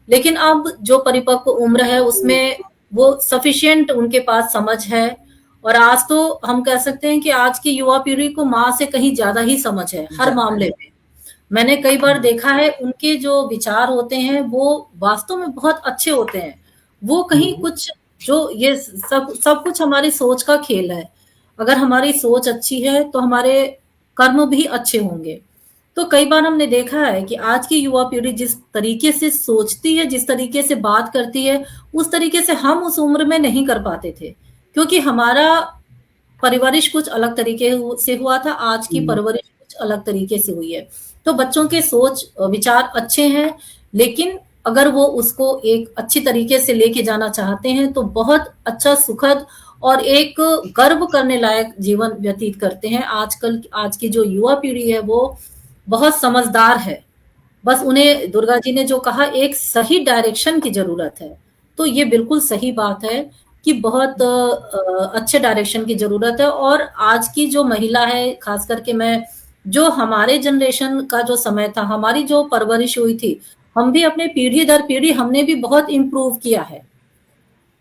लेकिन अब जो परिपक्व उम्र है, उसमें वो सफिशिएंट उनके पास समझ है। और आज तो हम कह सकते हैं कि आज की युवा पीढ़ी को माँ से कहीं ज़्यादा ही समझ है, हर ज़्यादा मामले है। में। मैंने कई बार देखा है, उनके जो विचार होते हैं वो वास्तव में बहुत अच्छे होते हैं। वो कहीं कुछ जो ये सब सब कुछ हमारी सोच का खेल है। अगर हमारी सोच अच्छी है तो हमारे कर्म भी अच्छे होंगे। तो कई बार हमने देखा है कि आज की युवा पीढ़ी जिस तरीके से सोचती है, जिस तरीके से बात करती है, उस तरीके से हम उस उम्र में नहीं कर पाते थे। क्योंकि हमारा परवरिश कुछ अलग तरीके से हुआ था, आज की परवरिश कुछ अलग तरीके से हुई है। तो बच्चों के सोच विचार अच्छे हैं, लेकिन अगर वो उसको एक अच्छी तरीके से लेके जाना चाहते हैं, तो बहुत अच्छा, सुखद और एक गर्व करने लायक जीवन व्यतीत करते हैं। आज की जो युवा पीढ़ी है, वो बहुत समझदार है। बस उन्हें, दुर्गा जी ने जो कहा, एक सही डायरेक्शन की ज़रूरत है। तो ये बिल्कुल सही बात है कि बहुत अच्छे डायरेक्शन की ज़रूरत है। और आज की जो महिला है, ख़ास करके मैं, जो हमारे जनरेशन का जो समय था, हमारी जो परवरिश हुई थी, हम भी अपने पीढ़ी दर पीढ़ी हमने भी बहुत इम्प्रूव किया है।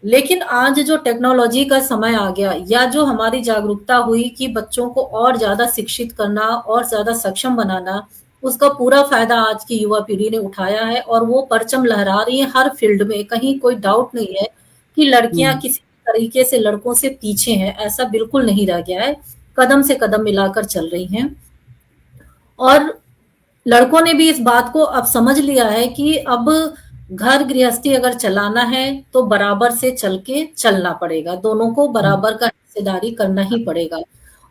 लेकिन आज जो टेक्नोलॉजी का समय आ गया, या जो हमारी जागरूकता हुई कि बच्चों को और ज़्यादा शिक्षित करना और ज़्यादा सक्षम बनाना, उसका पूरा फ़ायदा आज की युवा पीढ़ी ने उठाया है और वो परचम लहरा रही है हर फ़ील्ड में। कहीं कोई डाउट नहीं है कि लड़कियाँ किसी तरीके से लड़कों से पीछे हैं, ऐसा बिल्कुल नहीं रह गया है। कदम से कदम मिलाकर चल रही हैं। और लड़कों ने भी इस बात को अब समझ लिया है कि अब घर गृहस्थी अगर चलाना है तो बराबर से चल के चलना पड़ेगा, दोनों को बराबर का हिस्सेदारी करना ही पड़ेगा।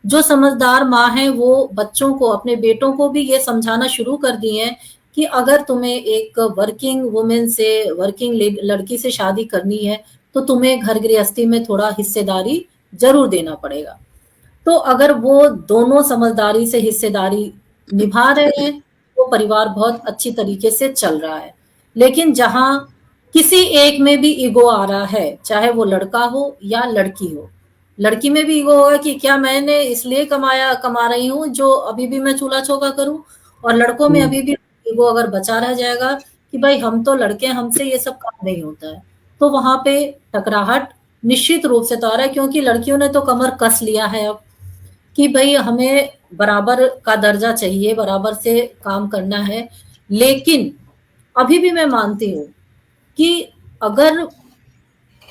जो समझदार माँ है, वो बच्चों को, अपने बेटों को भी ये समझाना शुरू कर दी है कि अगर तुम्हें एक वर्किंग वुमेन से, लड़की से शादी करनी है, तो तुम्हें घर गृहस्थी में थोड़ा हिस्सेदारी जरूर देना पड़ेगा। तो अगर वो दोनों समझदारी से हिस्सेदारी निभा रहे हैं, तो परिवार बहुत अच्छी तरीके से चल रहा है। लेकिन जहाँ किसी एक में भी ईगो आ रहा है, चाहे वो लड़का हो या लड़की हो, लड़की में भी ईगो होगा कि क्या मैंने इसलिए कमा रही हूँ जो अभी भी मैं चूल्हा चौका करूँ, और लड़कों में अभी भी ईगो अगर बचा रह जाएगा कि भाई हम तो लड़के हैं, हमसे ये सब काम नहीं होता है, तो वहां पे टकराहट निश्चित रूप से तो आ रहा है। क्योंकि लड़कियों ने तो कमर कस लिया है अब कि भई हमें बराबर का दर्जा चाहिए, बराबर से काम करना है। लेकिन अभी भी मैं मानती हूँ कि अगर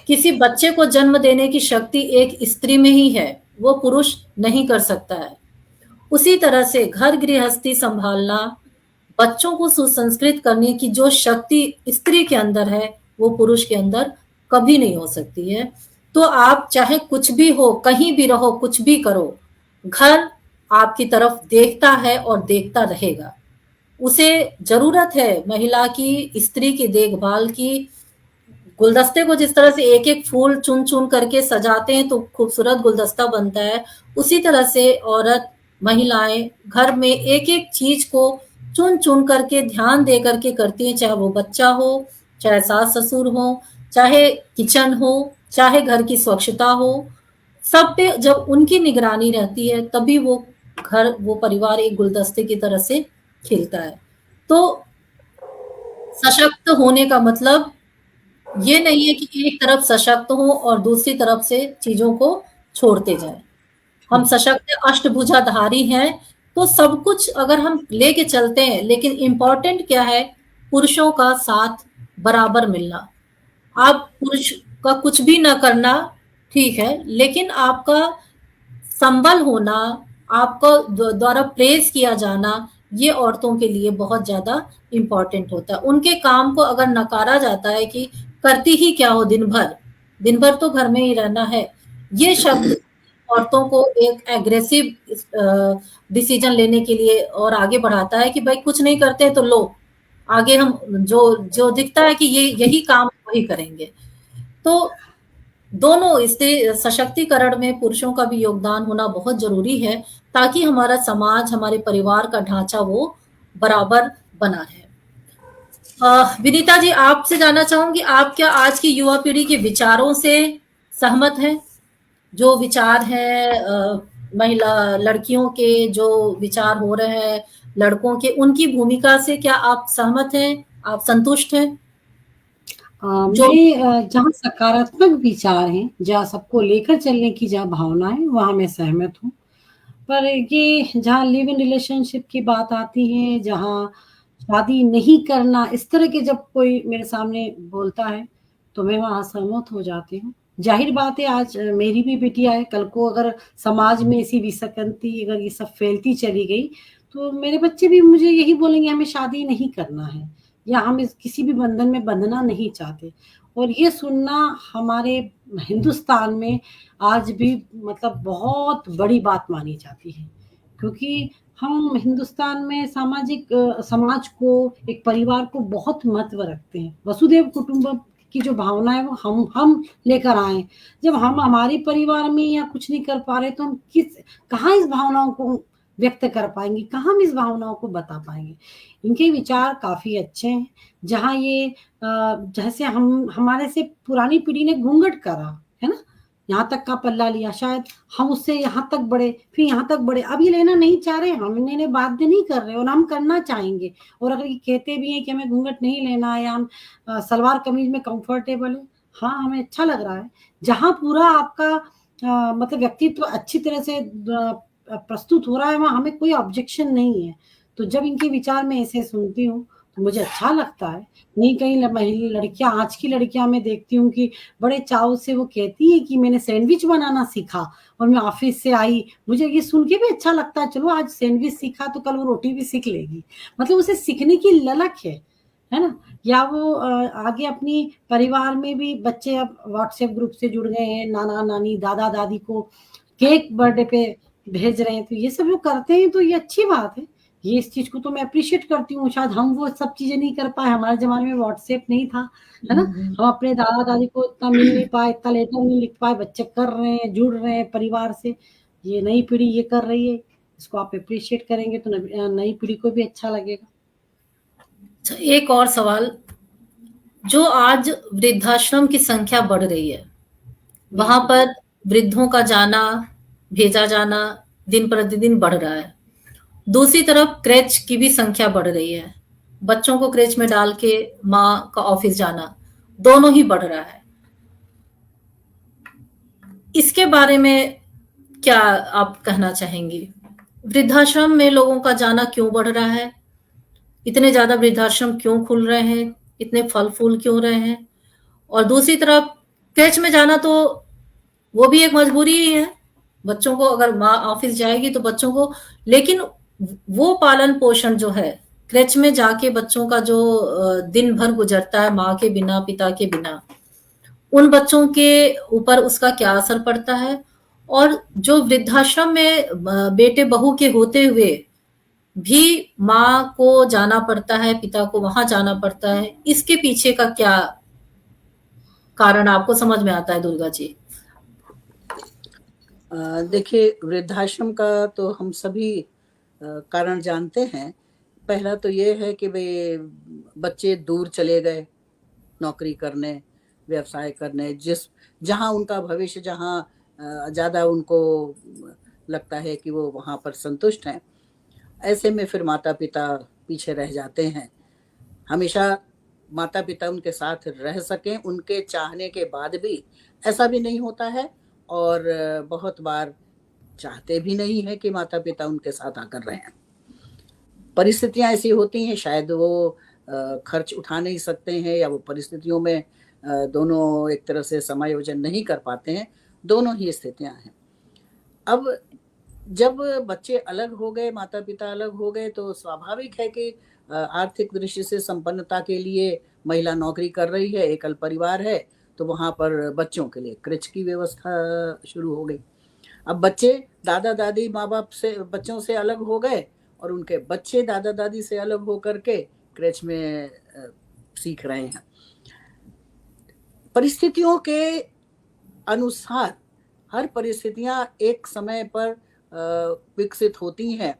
किसी बच्चे को जन्म देने की शक्ति एक स्त्री में ही है, वो पुरुष नहीं कर सकता है। उसी तरह से घर गृहस्थी संभालना, बच्चों को सुसंस्कृत करने की जो शक्ति स्त्री के अंदर है, वो पुरुष के अंदर कभी नहीं हो सकती है। तो आप चाहे कुछ भी हो, कहीं भी रहो, कुछ भी करो, घर आपकी तरफ देखता है और देखता रहेगा। उसे जरूरत है महिला की, स्त्री की देखभाल की। गुलदस्ते को जिस तरह से एक एक फूल चुन चुन करके सजाते हैं तो खूबसूरत गुलदस्ता बनता है, उसी तरह से औरत, महिलाएं घर में एक एक चीज को चुन चुन करके ध्यान दे करके करती हैं, चाहे वो बच्चा हो, चाहे सास ससुर हो, चाहे किचन हो, चाहे घर की स्वच्छता हो। सब पे जब उनकी निगरानी रहती है तभी वो घर, वो परिवार एक गुलदस्ते की तरह से खिलता है। तो सशक्त होने का मतलब ये नहीं है कि एक तरफ सशक्त हो और दूसरी तरफ से चीजों को छोड़ते जाएं। हम सशक्त अष्टभुजाधारी हैं, तो सब कुछ अगर हम लेके चलते हैं, लेकिन इम्पोर्टेंट क्या है, पुरुषों का साथ बराबर मिलना। आप पुरुष का कुछ भी ना करना ठीक है, लेकिन आपका संबल होना, आपका द्वारा प्रेज किया जाना, ये औरतों के लिए बहुत ज्यादा इम्पोर्टेंट होता है। उनके काम को अगर नकारा जाता है कि करती ही क्या हो दिन भर तो घर में ही रहना है, ये शब्द औरतों को एक एग्रेसिव डिसीजन लेने के लिए और आगे बढ़ाता है कि भाई कुछ नहीं करते तो लो, आगे हम जो जो दिखता है कि ये यही काम वही करेंगे। तो दोनों स्त्री सशक्तिकरण में पुरुषों का भी योगदान होना बहुत जरूरी है, ताकि हमारा समाज, हमारे परिवार का ढांचा वो बराबर बना रहे। विनीता जी, आपसे जानना चाहूंगी, आप क्या आज की युवा पीढ़ी के विचारों से सहमत हैं? जो विचार हैं महिला लड़कियों के जो विचार हो रहे हैं, लड़कों के, उनकी भूमिका से क्या आप सहमत हैं, आप संतुष्ट हैं? मैं जहाँ सकारात्मक विचार हैं, जहाँ सबको लेकर चलने की जहाँ भावना है, वहाँ मैं सहमत हूँ। पर ये जहाँ लिव इन रिलेशनशिप की बात आती है, जहाँ शादी नहीं करना, इस तरह के जब कोई मेरे सामने बोलता है, तो मैं वहाँ असहमत हो जाती हूँ। ज़ाहिर बात है, आज मेरी भी बिटिया है, कल को अगर समाज में ऐसी विसंगति अगर ये सब फैलती चली गई, तो मेरे बच्चे भी मुझे यही बोलेंगे, हमें शादी नहीं करना है या हम इस किसी भी बंधन में बंधना नहीं चाहते। और ये सुनना हमारे हिंदुस्तान में आज भी मतलब बहुत बड़ी बात मानी जाती है, क्योंकि हम हिंदुस्तान में समाज को, एक परिवार को बहुत महत्व रखते हैं। वसुधैव कुटुंबकम की जो भावना है वो हम लेकर आए। जब हम हमारे परिवार में या कुछ नहीं कर पा रहे, तो हम कहाँ इस भावनाओं को व्यक्त कर पाएंगे, कहाँ हम इस भावनाओं को बता पाएंगे। इनके विचार काफी अच्छे हैं। जहाँ ये जैसे हमारे से पुरानी पीढ़ी ने घूंघट करा है ना, यहाँ तक का पल्ला लिया, शायद हम उससे यहाँ तक बढ़े, फिर यहाँ तक बढ़े, अब ये लेना नहीं चाह रहे, हम इन्हें बाध्य नहीं कर रहे और हम करना चाहेंगे। और अगर ये कहते भी हैं कि हमें घूंघट नहीं लेना है या हम सलवार कमीज में कंफर्टेबल है, हाँ हमें अच्छा लग रहा है। जहाँ पूरा आपका मतलब व्यक्तित्व अच्छी तरह से प्रस्तुत हो रहा है, वहाँ हमें कोई ऑब्जेक्शन नहीं है। तो जब इनके विचार में ऐसे सुनती हूँ तो मुझे अच्छा लगता है। नहीं कहीं लड़कियां, आज की लड़कियां मैं देखती हूँ कि बड़े चाव से वो कहती है कि मैंने सैंडविच बनाना सीखा और मैं ऑफिस से आई, मुझे ये सुन के भी अच्छा लगता है, चलो आज सैंडविच सीखा तो कल वो रोटी भी सीख लेगी। मतलब उसे सीखने की ललक है ना। या वो आगे अपनी परिवार में भी बच्चे अब व्हाट्सएप ग्रुप से जुड़ गए हैं, नाना नानी दादा दादी को केक बर्थडे पे भेज रहे हैं, तो ये सब जो करते हैं तो ये अच्छी बात है। ये इस चीज को तो मैं अप्रिशिएट करती हूँ। शायद हम वो सब चीजें नहीं कर पाए, हमारे जमाने में व्हाट्सएप नहीं था, है ना। हम अपने दादा दादी को इतना मिल नहीं पाए, इतना लेटर नहीं लिख पाए, बच्चे कर रहे हैं, जुड़ रहे हैं परिवार से। ये नई पीढ़ी ये कर रही है, इसको आप अप्रिशिएट करेंगे तो नई पीढ़ी को भी अच्छा लगेगा। एक और सवाल, जो आज वृद्धाश्रम की संख्या बढ़ रही है, वहां पर वृद्धों का जाना, भेजा जाना दिन प्रतिदिन बढ़ रहा है। दूसरी तरफ क्रेच की भी संख्या बढ़ रही है, बच्चों को क्रेच में डाल के माँ का ऑफिस जाना, दोनों ही बढ़ रहा है। इसके बारे में क्या आप कहना चाहेंगी? वृद्धाश्रम में लोगों का जाना क्यों बढ़ रहा है? इतने ज्यादा वृद्धाश्रम क्यों खुल रहे हैं? इतने फल फूल क्यों रहे हैं? और दूसरी तरफ क्रेच में जाना तो वो भी एक मजबूरी ही है, बच्चों को अगर माँ ऑफिस जाएगी तो बच्चों को, लेकिन वो पालन पोषण जो है क्रेच में जाके बच्चों का जो दिन भर गुजरता है माँ के बिना, पिता के बिना, उन बच्चों के ऊपर उसका क्या असर पड़ता है। और जो वृद्धाश्रम में बेटे बहू के होते हुए भी माँ को जाना पड़ता है, पिता को वहां जाना पड़ता है, इसके पीछे का क्या कारण आपको समझ में आता है दुर्गा जी? देखिए, वृद्धाश्रम का तो हम सभी कारण जानते हैं। पहला तो ये है कि वे बच्चे दूर चले गए नौकरी करने, व्यवसाय करने, जहाँ उनका भविष्य, जहाँ ज़्यादा उनको लगता है कि वो वहाँ पर संतुष्ट हैं। ऐसे में फिर माता-पिता पीछे रह जाते हैं। हमेशा माता-पिता उनके साथ रह सकें, उनके चाहने के बाद भी ऐसा भी नहीं होता है, और बहुत बार चाहते भी नहीं हैं कि माता-पिता उनके साथ आकर रहें। परिस्थितियाँ ऐसी होती हैं, शायद वो खर्च उठा नहीं सकते हैं, या वो परिस्थितियों में दोनों एक तरह से समायोजन नहीं कर पाते हैं, दोनों ही स्थितियाँ हैं। अब जब बच्चे अलग हो गए, माता-पिता अलग हो गए, तो स्वाभाविक है कि आर्थिक दृष्टि से संपन्नता के लिए महिला नौकरी कर रही है, एकल परिवार है, तो वहाँ पर बच्चों के लिए क्रेच की व्यवस्था शुरू हो गई। अब बच्चे दादा-दादी, माँ-बाप से, बच्चों से अलग हो गए, और उनके बच्चे दादा-दादी से अलग होकर के क्रेच में सीख रहे हैं। परिस्थितियों के अनुसार हर परिस्थितियाँ एक समय पर विकसित होती हैं,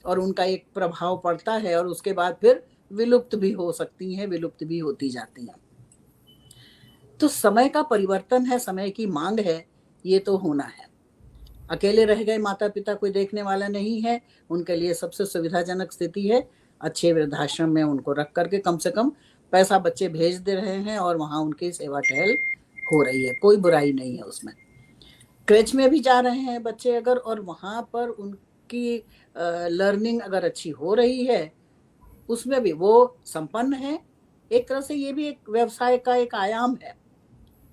और उनका एक प्रभाव पड़ता है, और उसके बाद फिर विलुप्त भी हो सकती हैं, विलुप्त भी होती जाती हैं। तो समय का परिवर्तन है, समय की माँग है, ये तो होना है। अकेले रह गए माता-पिता, कोई देखने वाला नहीं है, उनके लिए सबसे सुविधाजनक स्थिति है अच्छे वृद्धाश्रम में उनको रख कर के, कम से कम पैसा बच्चे भेज दे रहे हैं और वहाँ उनकी सेवा टहल हो रही है, कोई बुराई नहीं है उसमें। क्रेच में भी जा रहे हैं बच्चे अगर, और वहाँ पर उनकी लर्निंग अगर अच्छी हो रही है, उसमें भी वो संपन्न है। एक तरह से ये भी एक व्यवसाय का एक आयाम है।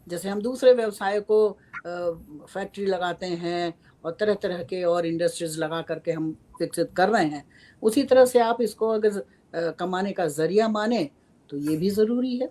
जैसे हम दूसरे व्यवसाय को फैक्ट्री लगाते हैं और तरह-तरह के और इंडस्ट्रीज़ लगा करके हम विकसित कर रहे हैं, उसी तरह से आप इसको अगर कमाने का ज़रिया माने, तो ये भी ज़रूरी है।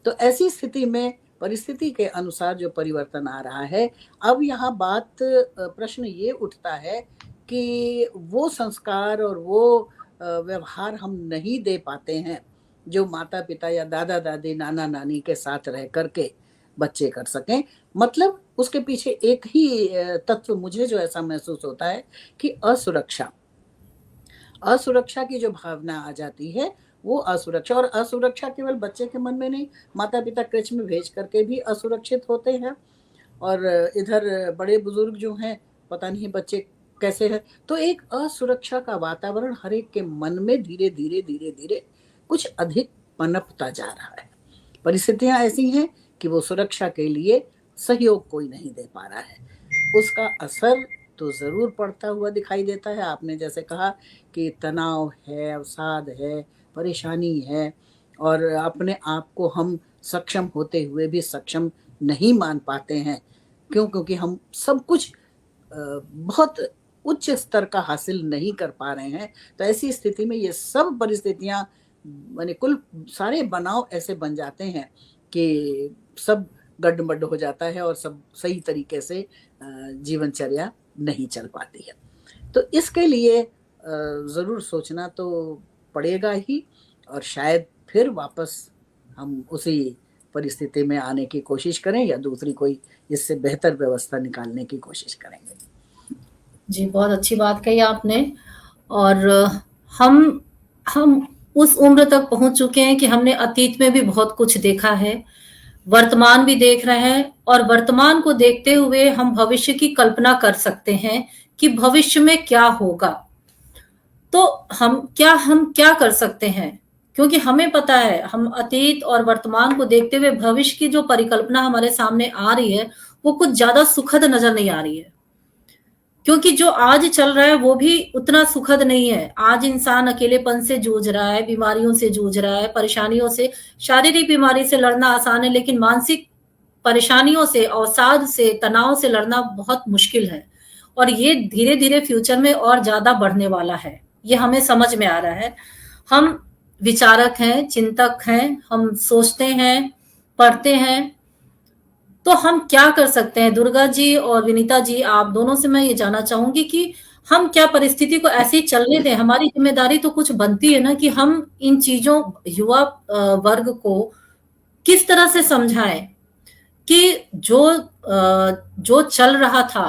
तो ऐसी स्थिति में परिस्थिति के अनुसार जो परिवर्तन आ रहा है, अब यहाँ प्रश्न ये उठता है कि वो संस्कार और वो व्यवहार हम नहीं दे पाते हैं, जो माता-पिता या दादा-दादी, नाना-नानी के साथ रह कर के बच्चे कर सकें। मतलब उसके पीछे एक ही तत्व मुझे जो ऐसा महसूस होता है कि असुरक्षा। असुरक्षा की जो भावना आ जाती है, वो असुरक्षा, और असुरक्षा केवल बच्चे के मन में नहीं, माता-पिता क्रेच में भेज करके भी असुरक्षित होते हैं, और इधर बड़े-बुजुर्ग जो हैं, पता नहीं बच्चे कैसे हैं। तो एक असुरक्षा का वातावरण हर एक के मन में धीरे-धीरे, धीरे-धीरे कुछ अधिक पनपता जा रहा है। परिस्थितियाँ ऐसी हैं कि वो सुरक्षा के लिए सहयोग कोई नहीं दे पा रहा है। उसका असर तो ज़रूर पड़ता हुआ दिखाई देता है। आपने जैसे कहा कि तनाव है, अवसाद है, परेशानी है, और अपने आप को हम सक्षम होते हुए भी सक्षम नहीं मान पाते हैं। क्यों? क्योंकि हम सब कुछ बहुत उच्च स्तर का हासिल नहीं कर पा रहे हैं। तो ऐसी स्थिति में ये सब परिस्थितियाँ, माने कुल सारे बनाव ऐसे बन जाते हैं कि सब गड्ड-मड्ड हो जाता है, और सब सही तरीके से जीवनचर्या नहीं चल पाती है। तो इसके लिए ज़रूर सोचना तो पड़ेगा ही, और शायद फिर वापस हम उसी परिस्थिति में आने की कोशिश करें, या दूसरी कोई इससे बेहतर व्यवस्था निकालने की कोशिश करेंगे। जी, बहुत अच्छी बात कही आपने। और हम उस उम्र तक पहुँच चुके हैं कि हमने अतीत में भी बहुत कुछ देखा है, वर्तमान भी देख रहे हैं, और वर्तमान को देखते हुए हम भविष्य की कल्पना कर सकते हैं कि भविष्य में क्या होगा। तो हम क्या कर सकते हैं? क्योंकि हमें पता है, हम अतीत और वर्तमान को देखते हुए भविष्य की जो परिकल्पना हमारे सामने आ रही है, वो कुछ ज़्यादा सुखद नज़र नहीं आ रही है। क्योंकि जो आज चल रहा है वो भी उतना सुखद नहीं है। आज इंसान अकेलेपन से जूझ रहा है, बीमारियों से जूझ रहा है, परेशानियों से। शारीरिक बीमारी से लड़ना आसान है, लेकिन मानसिक परेशानियों से, अवसाद से, तनाव से लड़ना बहुत मुश्किल है, और ये धीरे-धीरे फ्यूचर में और ज़्यादा बढ़ने वाला है। ये हमें समझ में आ रहा है। हम विचारक हैं, चिंतक हैं, हम सोचते हैं, पढ़ते हैं, तो हम क्या कर सकते हैं? दुर्गा जी और विनीता जी, आप दोनों से मैं ये जानना चाहूँगी कि हम क्या परिस्थिति को ऐसे ही चलने दें? हमारी ज़िम्मेदारी तो कुछ बनती है ना कि हम इन चीज़ों युवा वर्ग को किस तरह से समझाएँ कि जो चल रहा था,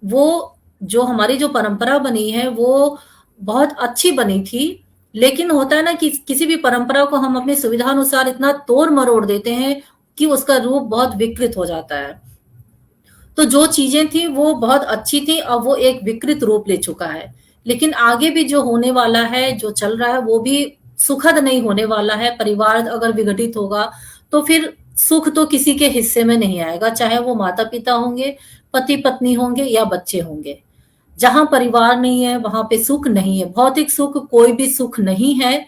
वो जो हमारी जो परंपरा बनी है, वो बहुत अच्छी बनी थी। लेकिन होता है ना कि किसी भी परंपरा को हम अपनी सुविधानुसार इतना तोड़-मरोड़ देते हैं कि उसका रूप बहुत विकृत हो जाता है। तो जो चीज़ें थी वो बहुत अच्छी थी, अब वो एक विकृत रूप ले चुका है। लेकिन आगे भी जो होने वाला है, जो चल रहा है वो भी सुखद नहीं होने वाला है। परिवार अगर विघटित होगा, तो फिर सुख तो किसी के हिस्से में नहीं आएगा, चाहे वो माता-पिता होंगे, पति-पत्नी होंगे या बच्चे होंगे। जहाँ परिवार नहीं है, वहाँ पे सुख नहीं है। भौतिक सुख कोई भी सुख नहीं है।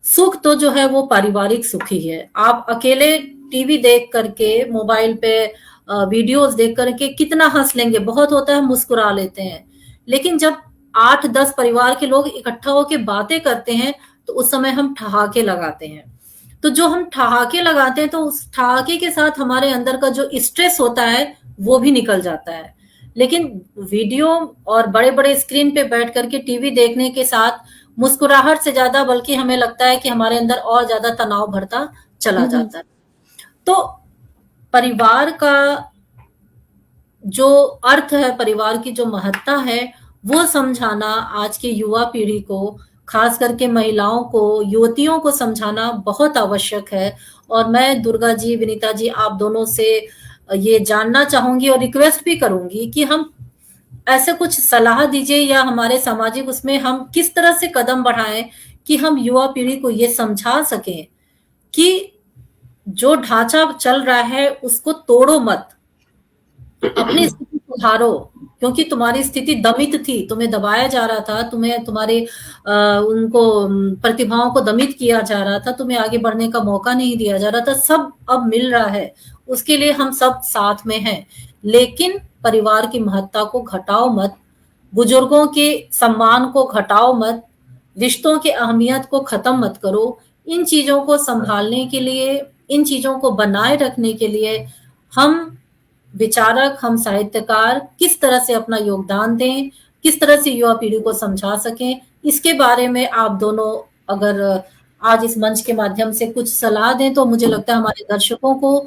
सुख तो जो है वो पारिवारिक सुख ही है। आप अकेले टीवी देख करके, मोबाइल पे वीडियोज़ देख कर के कितना हँस लेंगे, बहुत होता है मुस्कुरा लेते हैं। लेकिन जब 8-10 परिवार के लोग इकट्ठा होके बातें करते हैं, तो उस समय हम ठहाके लगाते हैं। तो जो हम ठहाके लगाते हैं, तो उस ठहाके के साथ हमारे अंदर का जो स्ट्रेस होता है, वो भी निकल जाता है। लेकिन वीडियो और बड़े-बड़े स्क्रीन पे बैठ कर के टीवी देखने के साथ मुस्कुराहट से ज़्यादा बल्कि हमें लगता है कि हमारे अंदर और ज़्यादा तनाव बढ़ता चला जाता है। तो परिवार का जो अर्थ है, परिवार की जो महत्ता है, वो समझाना आज की युवा पीढ़ी को, खास करके महिलाओं को, युवतियों को समझाना बहुत आवश्यक है। और मैं दुर्गा जी, विनीता जी, आप दोनों से ये जानना चाहूँगी और रिक्वेस्ट भी करूँगी कि हम ऐसे कुछ सलाह दीजिए या हमारे सामाजिक उसमें हम किस तरह से कदम बढ़ाएँ कि हम युवा पीढ़ी को ये समझा सकें कि जो ढाँचा चल रहा है उसको तोड़ो मत। अपनी स्थिति सुधारो, क्योंकि तुम्हारी स्थिति दमित थी, तुम्हें दबाया जा रहा था, तुम्हें तुम्हारे उनको प्रतिभाओं को दमित किया जा रहा था, तुम्हें आगे बढ़ने का मौका नहीं दिया जा रहा था, सब अब मिल रहा है, उसके लिए हम सब साथ में हैं। लेकिन परिवार की महत्ता को घटाओ मत, बुजुर्गों के सम्मान को घटाओ मत, रिश्तों की अहमियत को खत्म मत करो। इन चीज़ों को सँभालने के लिए, इन चीज़ों को बनाए रखने के लिए हम विचारक, हम साहित्यकार किस तरह से अपना योगदान दें, किस तरह से युवा पीढ़ी को समझा सकें, इसके बारे में आप दोनों अगर आज इस मंच के माध्यम से कुछ सलाह दें, तो मुझे लगता है हमारे दर्शकों को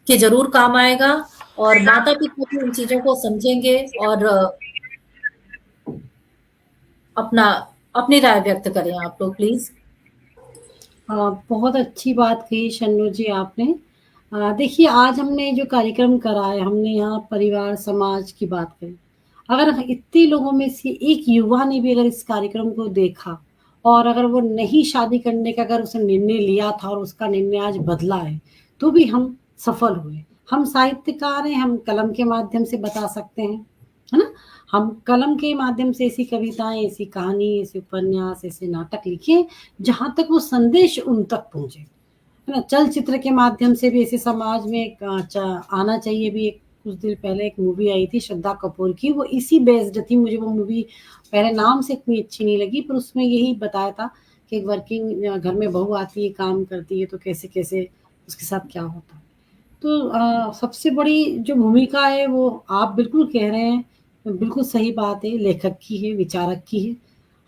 के ज़रूर काम आएगा और माता-पिता भी इन चीज़ों को समझेंगे और अपनी राय व्यक्त करें आप लोग प्लीज़। बहुत अच्छी बात कही शन्नु जी आपने। देखिए आज हमने जो कार्यक्रम करा है, हमने यहाँ परिवार समाज की बात करी। अगर इतने लोगों में से एक युवा ने भी अगर इस कार्यक्रम को देखा और अगर वो नहीं शादी करने का अगर उसने निर्णय लिया था और उसका निर्णय आज बदला है, तो भी हम सफल हुए। हम साहित्यकार हैं, हम कलम के माध्यम से बता सकते हैं, है ना? हम कलम के माध्यम से ऐसी कविताएँ, ऐसी कहानी, ऐसे उपन्यास, ऐसे नाटक लिखे जहाँ तक वो संदेश उन तक पहुँचे, है ना? चलचित्र के माध्यम से भी ऐसे समाज में एक आना चाहिए भी। एक कुछ दिन पहले एक मूवी आई थी श्रद्धा कपूर की, वो इसी बेस्ड थी। मुझे वो मूवी पहले नाम से इतनी अच्छी नहीं लगी, पर उसमें यही बताया था कि एक वर्किंग घर में बहू आती है, काम करती है, तो कैसे-कैसे उसके साथ क्या होता है। तो सबसे बड़ी जो भूमिका है वो आप बिल्कुल कह रहे हैं, बिल्कुल सही बात है, लेखक की है, विचारक की है।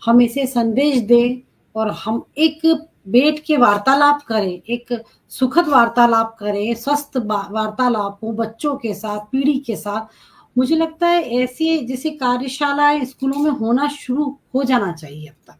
हम इसे संदेश दें और हम एक बैठ के वार्तालाप करें, एक सुखद वार्तालाप करें, स्वस्थ वार्तालाप हो बच्चों के साथ, पीढ़ी के साथ। मुझे लगता है ऐसे जैसे कार्यशालाएँ स्कूलों में होना शुरू हो जाना चाहिए अब तक,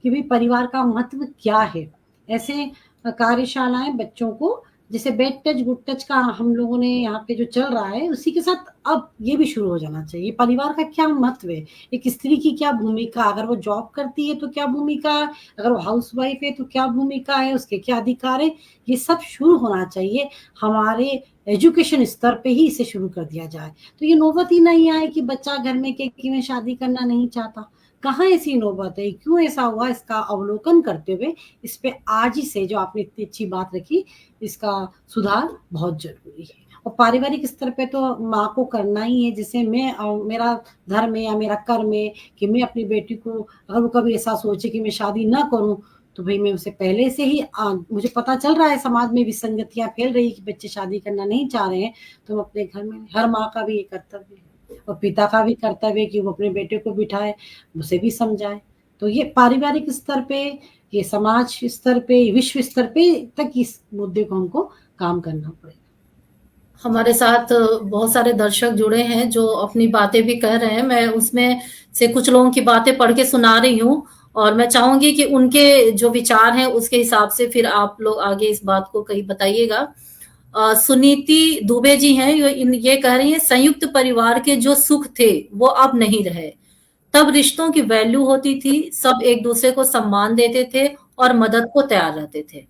कि भई परिवार का महत्व क्या है। ऐसे कार्यशालाएँ बच्चों को जैसे बैड टच, गुड टच का हम लोगों ने यहाँ पे जो चल रहा है, उसी के साथ अब ये भी शुरू हो जाना चाहिए। परिवार का क्या महत्व है? एक स्त्री की क्या भूमिका? अगर वो जॉब करती है तो क्या भूमिका है? अगर वो हाउसवाइफ है तो क्या भूमिका है? उसके क्या अधिकार है? ये सब शुरू होना चाहिए। हमारे एजुकेशन स्तर पे ही इसे शुरू कर दिया जाए। तो ये नौबत ही नहीं आए कि बच्चा घर में कहे कि मैं शादी करना नहीं चाहता। कहाँ ऐसी नौबत है? क्यों ऐसा हुआ? इसका अवलोकन करते हुए इस पे आज ही से जो आपने इतनी अच्छी बात रखी, इसका सुधार बहुत ज़रूरी है। और पारिवारिक स्तर पे तो माँ को करना ही है। जैसे मैं मेरा धर्म है या मेरा कर्म है कि मैं अपनी बेटी को अगर वो कभी ऐसा सोचे कि मैं शादी ना करूँ, तो भई मैं उसे पहले से ही मुझे पता चल रहा है समाज में विसंगतियाँ फैल रही है कि बच्चे शादी करना नहीं चाह रहे हैं, तो हम अपने घर में हर माँ का भी ये कर्तव्य है। और पिता का भी कर्तव्य है कि वो अपने बेटे को बिठाए, उसे भी समझाए। तो ये पारिवारिक स्तर पे, ये समाज स्तर पे, विश्व स्तर पे तक इस मुद्दे को हमको काम करना पड़ेगा। हमारे साथ बहुत सारे दर्शक जुड़े हैं जो अपनी बातें भी कह रहे हैं। मैं उसमें से कुछ लोगों की बातें पढ़ के सुना रही हूँ और मैं चाहूंगी कि उनके जो विचार हैं उसके हिसाब से फिर आप लोग आगे इस बात को कहीं बताइएगा। सुनीति दुबे जी हैं, ये कह रही हैं संयुक्त परिवार के जो सुख थे वो अब नहीं रहे। तब रिश्तों की वैल्यू होती थी, सब एक दूसरे को सम्मान देते थे और मदद को तैयार रहते थे।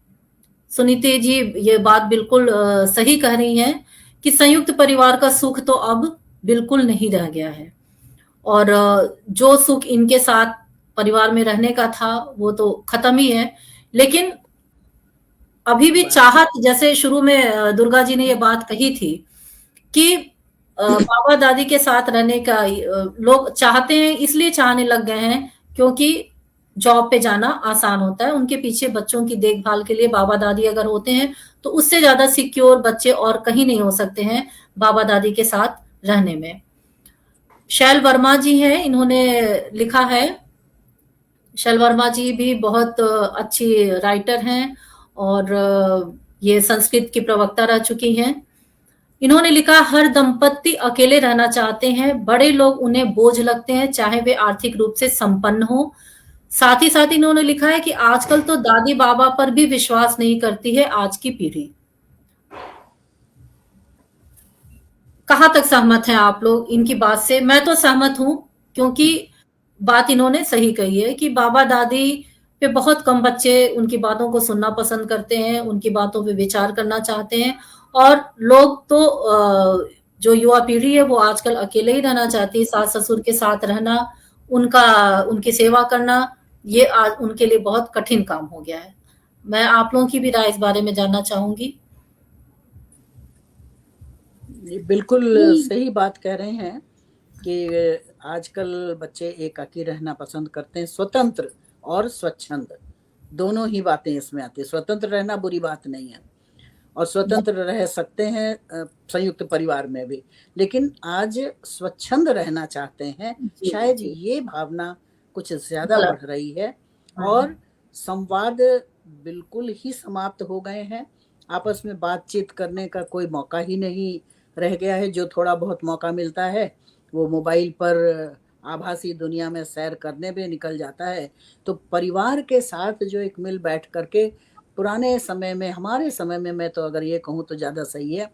सुनीति जी ये बात बिल्कुल सही कह रही हैं कि संयुक्त परिवार का सुख तो अब बिल्कुल नहीं रह गया है और जो सुख इनके साथ परिवार में रहने का था वो तो खत्म ही है। लेकिन अभी भी चाहत, जैसे शुरू में दुर्गा जी ने ये बात कही थी कि बाबा दादी के साथ रहने का लोग चाहते हैं, इसलिए चाहने लग गए हैं क्योंकि जॉब पे जाना आसान होता है। उनके पीछे बच्चों की देखभाल के लिए बाबा दादी अगर होते हैं तो उससे ज्यादा सिक्योर बच्चे और कहीं नहीं हो सकते हैं बाबा दादी के साथ रहने में। शैल वर्मा जी हैं, इन्होंने लिखा है। शैल वर्मा जी भी बहुत अच्छी राइटर हैं और ये संस्कृत की प्रवक्ता रह चुकी हैं। इन्होंने लिखा, हर दंपत्ति अकेले रहना चाहते हैं, बड़े लोग उन्हें बोझ लगते हैं चाहे वे आर्थिक रूप से संपन्न हो। साथ ही साथ इन्होंने लिखा है कि आजकल तो दादी बाबा पर भी विश्वास नहीं करती है आज की पीढ़ी। कहाँ तक सहमत हैं आप लोग इनकी बात से? मैं तो सहमत हूं क्योंकि बात इन्होंने सही कही है कि बाबा दादी पे बहुत कम बच्चे उनकी बातों को सुनना पसंद करते हैं, उनकी बातों पे विचार करना चाहते हैं और लोग तो जो युवा पीढ़ी है वो आजकल अकेले ही रहना चाहती है। सास ससुर के साथ रहना, उनकी सेवा करना, ये आज उनके लिए बहुत कठिन काम हो गया है। मैं आप लोगों की भी राय इस बारे में जानना चाहूंगी। बिल्कुल सही बात कह रहे हैं कि आजकल बच्चे एकाकी रहना पसंद करते हैं। स्वतंत्र और स्वच्छंद दोनों ही बातें इसमें आती है। स्वतंत्र रहना बुरी बात नहीं है और स्वतंत्र रह सकते हैं संयुक्त परिवार में भी, लेकिन आज स्वच्छंद रहना चाहते हैं। शायद ये भावना कुछ ज्यादा बढ़ रही है और संवाद बिल्कुल ही समाप्त हो गए हैं। आपस में बातचीत करने का कोई मौका ही नहीं रह गया है। जो थोड़ा बहुत मौका मिलता है वो मोबाइल पर आभासी दुनिया में सैर करने में निकल जाता है। तो परिवार के साथ जो एक मिल बैठ करके पुराने समय में, हमारे समय में, मैं तो अगर ये कहूँ तो ज़्यादा सही है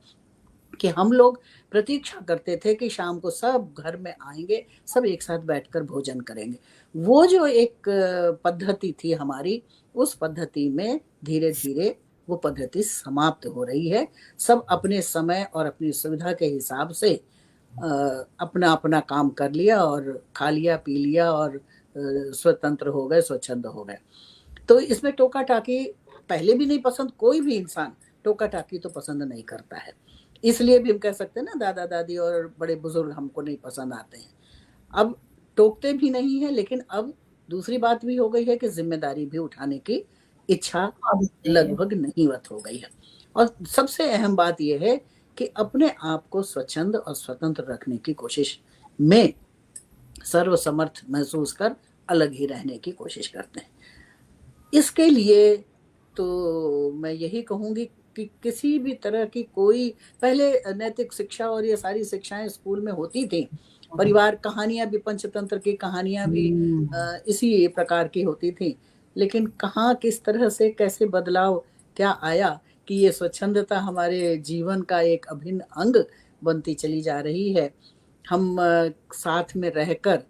कि हम लोग प्रतीक्षा करते थे कि शाम को सब घर में आएंगे, सब एक साथ बैठकर भोजन करेंगे। वो जो एक पद्धति थी हमारी, उस पद्धति में धीरे धीरे वो पद्धति समाप्त हो रही है। सब अपने समय और अपनी सुविधा के हिसाब से अपना अपना काम कर लिया और खा लिया, पी लिया और स्वतंत्र हो गए, स्वच्छंद हो गए। तो इसमें टोका टाकी पहले भी नहीं पसंद, कोई भी इंसान टोका टाकी तो पसंद नहीं करता है। इसलिए भी हम कह सकते हैं ना, दादा दादी और बड़े बुजुर्ग हमको नहीं पसंद आते हैं। अब टोकते भी नहीं है, लेकिन अब दूसरी बात भी हो गई है कि जिम्मेदारी भी उठाने की इच्छा लगभग नहींवत हो गई है। और सबसे अहम बात यह है कि अपने आप को स्वच्छंद और स्वतंत्र रखने की कोशिश में सर्वसमर्थ महसूस कर अलग ही रहने की कोशिश करते हैं। इसके लिए तो मैं यही कहूंगी कि किसी भी तरह की कोई, पहले नैतिक शिक्षा और ये सारी शिक्षाएं स्कूल में होती थी। परिवार कहानियां भी, पंचतंत्र की कहानियां भी इसी प्रकार की होती थी। लेकिन कहाँ किस तरह से कैसे बदलाव क्या आया कि ये स्वच्छंदता हमारे जीवन का एक अभिन्न अंग बनती चली जा रही है। हम साथ में रहकर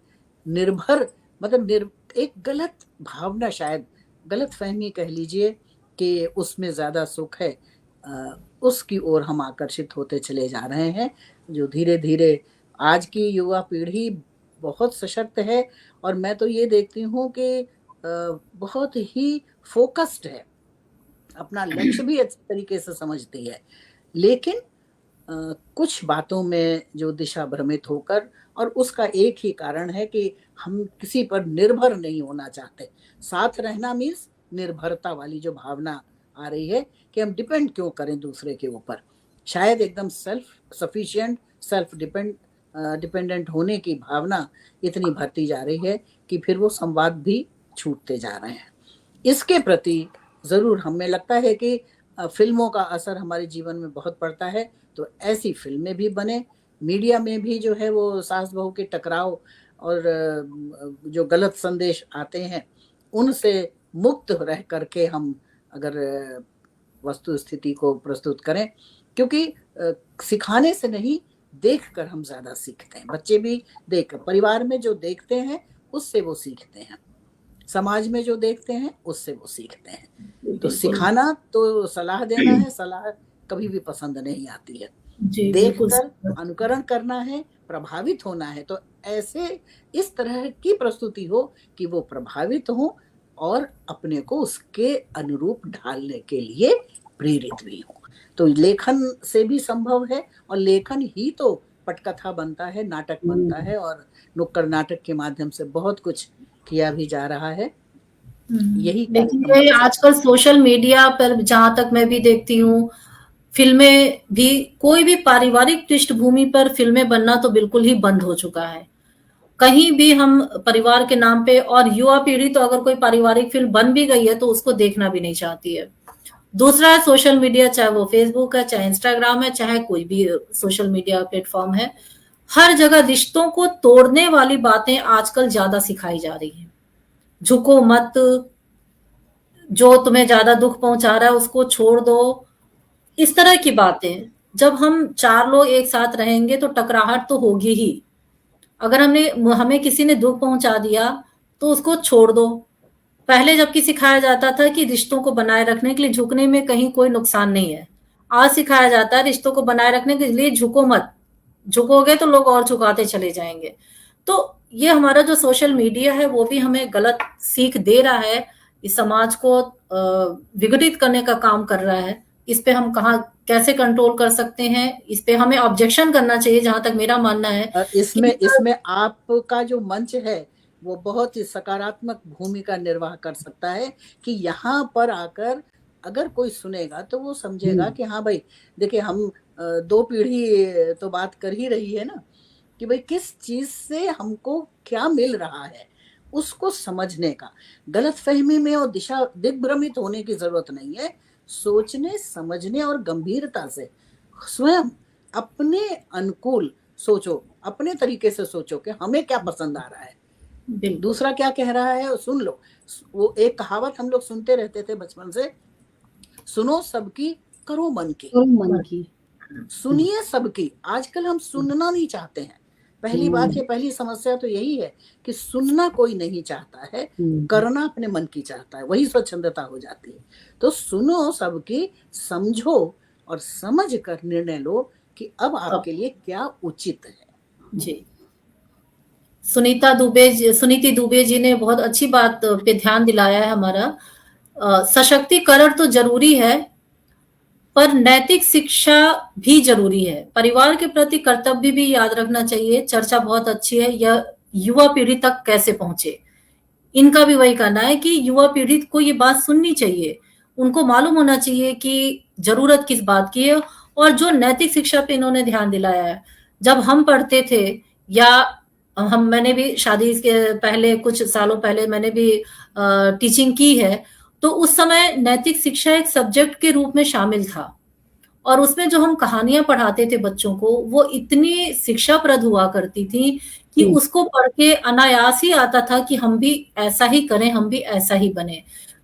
निर्भर, मतलब एक गलत भावना, शायद गलत फहमी कह लीजिए, कि उसमें ज़्यादा सुख है, उसकी ओर हम आकर्षित होते चले जा रहे हैं। जो धीरे धीरे आज की युवा पीढ़ी बहुत सशक्त है और मैं तो ये देखती हूँ कि बहुत ही फोकस्ड है, अपना लक्ष्य भी अच्छी तरीके से समझती है, लेकिन कुछ बातों में जो दिशा भ्रमित होकर, और उसका एक ही कारण है कि हम किसी पर निर्भर नहीं होना चाहते। साथ रहना मीन्स निर्भरता वाली जो भावना आ रही है कि हम डिपेंड क्यों करें दूसरे के ऊपर। शायद एकदम self sufficient, self depend dependent होने की भावना इतनी बढ़ती जा रही है कि फिर वो संवाद भी छूटते जा रहे हैं। इसके प्रति ज़रूर हमें लगता है कि फ़िल्मों का असर हमारे जीवन में बहुत पड़ता है, तो ऐसी फ़िल्में भी बने, मीडिया में भी जो है वो सास-बहू के टकराव और जो गलत संदेश आते हैं, उनसे मुक्त रह कर के हम अगर वस्तु स्थिति को प्रस्तुत करें, क्योंकि सिखाने से नहीं, देखकर हम ज़्यादा सीखते हैं। बच्चे भी देख परिवार में जो देखते हैं, उससे वो सीखते हैं। समाज में जो देखते हैं, उससे वो सीखते हैं। तो बिल्कुल। सिखाना तो सलाह देना है, सलाह कभी भी पसंद नहीं आती है। जी, बिल्कुल देखकर सही। अनुकरण करना है, प्रभावित होना है, तो ऐसे इस तरह की प्रस्तुति हो कि वो प्रभावित हों और अपने को उसके अनुरूप ढालने के लिए प्रेरित भी हों। तो लेखन से भी संभव है और लेखन ही तो पटकथा बनता है, नाटक बनता है और नुक्कड़ नाटक के माध्यम से बहुत कुछ किया भी जा रहा है। यही लेकिन कार्यक्रम ये आजकल सोशल मीडिया पर जहाँ तक मैं भी देखती हूँ, फ़िल्में भी कोई भी पारिवारिक पृष्ठभूमि पर फ़िल्में बनना तो बिल्कुल ही बंद हो चुका है। कहीं भी हम परिवार के नाम पे, और युवा पीढ़ी तो अगर कोई पारिवारिक फ़िल्म बन भी गई है तो उसको देखना भी नहीं चाहती है। दूसरा है सोशल मीडिया, चाहे वो फ़ेसबुक है, चाहे इंस्टाग्राम है, चाहे कोई भी सोशल मीडिया प्लेटफ़ॉर्म है। हर जगह रिश्तों को तोड़ने वाली बातें आजकल ज़्यादा सिखाई जा रही हैं। झुको मत, जो तुम्हें ज़्यादा दुःख पहुँचा रहा है उसको छोड़ दो, इस तरह की बातें। जब हम 4 लोग एक साथ रहेंगे तो टकराहट तो होगी ही। अगर हमें किसी ने दुःख पहुँचा दिया तो उसको छोड़ दो। पहले जबकि सिखाया जाता था कि रिश्तों को बनाए रखने के लिए झुकने में कहीं कोई नुकसान नहीं है। आज सिखाया जाता है रिश्तों को बनाए रखने के लिए झुको मत, झुकोगे तो लोग और झुकाते चले जाएंगे। तो ये हमारा जो सोशल मीडिया है वो भी हमें गलत सीख दे रहा है, इस समाज को विघटित करने का काम कर रहा है। इस पे हम कहाँ कैसे कंट्रोल कर सकते हैं, इस पे हमें ऑब्जेक्शन करना चाहिए, जहां तक मेरा मानना है कि इसमें आपका जो मंच है वो बहुत ही सकारात्मक भूमिका निर्वाह कर सकता है कि यहाँ पर आकर अगर कोई सुनेगा तो वो समझेगा कि हाँ भाई, देखिए हम 2 पीढ़ी तो बात कर ही रही है ना, कि भाई किस चीज से हमको क्या मिल रहा है, उसको समझने का। गलतफहमी में और दिग्भ्रमित होने की जरूरत नहीं है। सोचने, समझने और गंभीरता से स्वयं अपने अनुकूल सोचो, अपने तरीके से सोचो कि हमें क्या पसंद आ रहा है, दूसरा क्या कह रहा है सुन लो। वो एक कहावत हम लोग सुनते रहते थे बचपन से, सुनो सबकी, करो मन की। सुनिए सबकी। आजकल हम सुनना नहीं चाहते हैं। पहली बात है, पहली समस्या तो यही है कि सुनना कोई नहीं चाहता है, करना अपने मन की चाहता है, वही स्वच्छंदता हो जाती है। तो सुनो सबकी, समझो और समझ कर निर्णय लो कि अब आपके लिए क्या उचित है। जी, सुनीति दुबे जी ने बहुत अच्छी बात पे ध्यान दिलाया है हमारा। सशक्तिकरण तो जरूरी है, पर नैतिक शिक्षा भी जरूरी है। परिवार के प्रति कर्तव्य भी याद रखना चाहिए। चर्चा बहुत अच्छी है, यह युवा पीढ़ी तक कैसे पहुंचे, इनका भी वही कहना है कि युवा पीढ़ी को ये बात सुननी चाहिए। उनको मालूम होना चाहिए कि जरूरत किस बात की है। और जो नैतिक शिक्षा पे इन्होंने ध्यान दिलाया है, जब हम पढ़ते थे, या मैंने भी शादी के पहले कुछ सालों पहले मैंने भी टीचिंग की है, तो उस समय नैतिक शिक्षा एक सब्जेक्ट के रूप में शामिल था। और उसमें जो हम कहानियां पढ़ाते थे बच्चों को, वो इतनी शिक्षाप्रद हुआ करती थी कि उसको पढ़ के अनायास ही आता था कि हम भी ऐसा ही करें, हम भी ऐसा ही बने।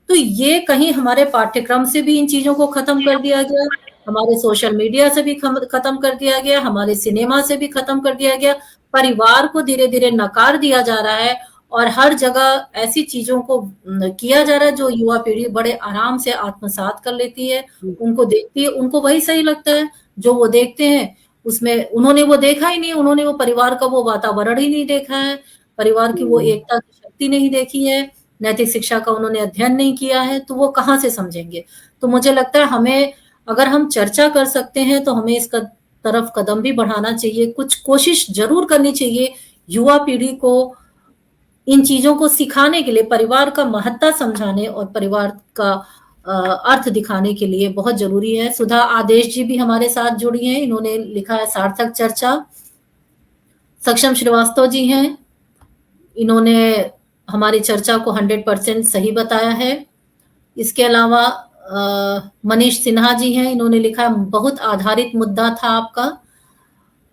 तो ये कहीं हमारे पाठ्यक्रम से भी इन चीजों को खत्म कर दिया गया, हमारे सोशल मीडिया से भी खत्म कर दिया गया, हमारे सिनेमा से भी खत्म कर दिया गया। परिवार को धीरे धीरे नकार दिया जा रहा है और हर जगह ऐसी चीजों को किया जा रहा है जो युवा पीढ़ी बड़े आराम से आत्मसात कर लेती है, उनको देखती है, उनको वही सही लगता है जो वो देखते हैं। उसमें उन्होंने वो देखा ही नहीं, उन्होंने वो परिवार का वो वातावरण ही नहीं देखा है, परिवार की वो एकता की शक्ति नहीं देखी है, नैतिक शिक्षा का उन्होंने अध्ययन नहीं किया है, तो वो कहाँ से समझेंगे। तो मुझे लगता है हमें, अगर हम चर्चा कर सकते हैं तो हमें इसका तरफ कदम भी बढ़ाना चाहिए, कुछ कोशिश जरूर करनी चाहिए युवा पीढ़ी को इन चीजों को सिखाने के लिए, परिवार का महत्ता समझाने और परिवार का अर्थ दिखाने के लिए बहुत जरूरी है। सुधा आदेश जी भी हमारे साथ जुड़ी हैं, इन्होंने लिखा है सार्थक चर्चा। सक्षम श्रीवास्तव जी हैं, इन्होंने हमारी चर्चा को 100% सही बताया है। इसके अलावा मनीष सिन्हा जी हैं, इन्होंने लिखा है बहुत आधारित मुद्दा था आपका।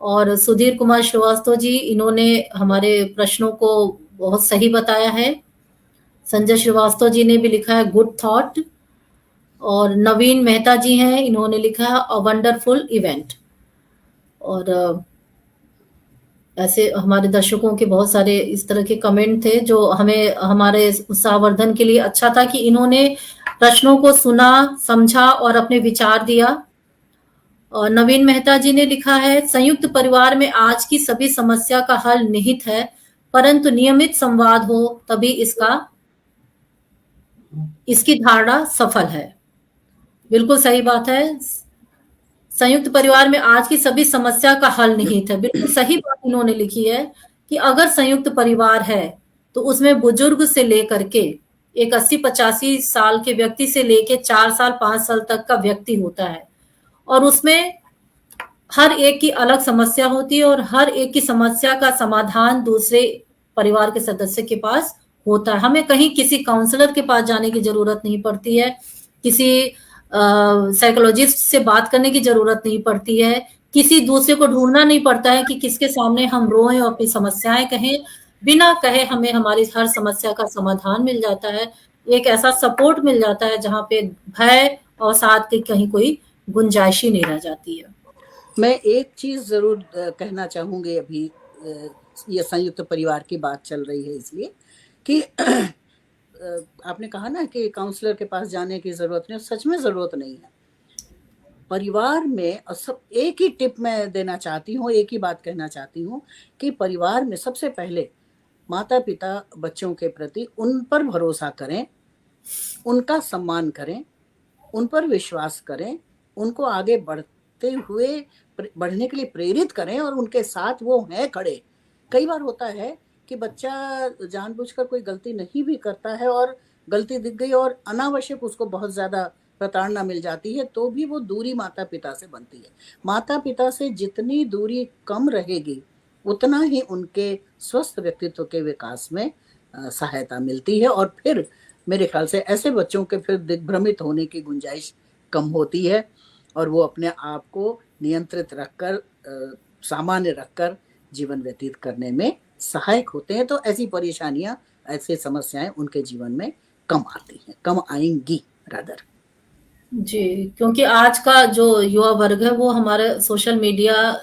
और सुधीर कुमार श्रीवास्तव जी, इन्होंने हमारे प्रश्नों को बहुत सही बताया है। संजय श्रीवास्तव जी ने भी लिखा है गुड थॉट। और नवीन मेहता जी हैं, इन्होंने लिखा है अ वंडरफुल इवेंट। और ऐसे हमारे दर्शकों के बहुत सारे इस तरह के कमेंट थे जो हमें हमारे उत्साहवर्धन के लिए अच्छा था कि इन्होंने प्रश्नों को सुना, समझा और अपने विचार दिया। और नवीन मेहता जी ने लिखा है संयुक्त परिवार में आज की सभी समस्या का हल निहित है, परंतु नियमित संवाद हो तभी इसकी धारणा सफल है। बिल्कुल सही बात है। संयुक्त परिवार में आज की सभी समस्या का हल निहित है, बिल्कुल सही बात इन्होंने लिखी है कि अगर संयुक्त परिवार है तो उसमें बुजुर्ग से लेकर के एक 80-85 साल के व्यक्ति से लेके 4 साल 5 साल तक का व्यक्ति होता है, और उसमें हर एक की अलग समस्या होती है और हर एक की समस्या का समाधान दूसरे परिवार के सदस्य के पास होता है। हमें कहीं किसी काउंसलर के पास जाने की जरूरत नहीं पड़ती है, किसी साइकोलॉजिस्ट से बात करने की जरूरत नहीं पड़ती है, किसी दूसरे को ढूंढना नहीं पड़ता है कि किसके सामने हम रोएं और अपनी समस्याएं कहें। बिना कहे हमें हमारी हर समस्या का समाधान मिल जाता है, एक ऐसा सपोर्ट मिल जाता है जहाँ पे भय और साथ की कहीं कोई गुंजाइश ही नहीं रह जाती है। मैं एक चीज जरूर कहना चाहूंगी। अभी ये संयुक्त परिवार की बात चल रही है इसलिए कि आपने कहा ना कि काउंसलर के पास जाने की जरूरत नहीं, सच में जरूरत नहीं है। परिवार में सब एक ही टिप मैं देना चाहती हूँ, एक ही बात कहना चाहती हूँ कि परिवार में सबसे पहले माता पिता बच्चों के प्रति उन पर भरोसा करें, उनका सम्मान करें, उन पर विश्वास करें, उनको आगे बढ़ने के लिए प्रेरित करें और उनके साथ वो हैं खड़े। कई बार होता है कि बच्चा जानबूझकर कोई गलती नहीं भी करता है और गलती दिख गई और अनावश्यक उसको बहुत ज्यादा प्रताड़ना मिल जाती है, तो भी वो दूरी माता पिता से बनती है। माता पिता से जितनी दूरी कम रहेगी उतना ही उनके स्वस्थ व्यक्तित्व के विकास में सहायता मिलती है, और फिर मेरे ख्याल से ऐसे बच्चों के फिर दिग्भ्रमित होने की गुंजाइश कम होती है और वो अपने आप को नियंत्रित रखकर, सामान्य रखकर जीवन व्यतीत करने में सहायक होते हैं। तो ऐसी परेशानियां, ऐसी समस्याएं उनके जीवन में कम आती हैं, कम आएंगी रादर। जी, क्योंकि आज का जो युवा वर्ग है वो हमारे सोशल मीडिया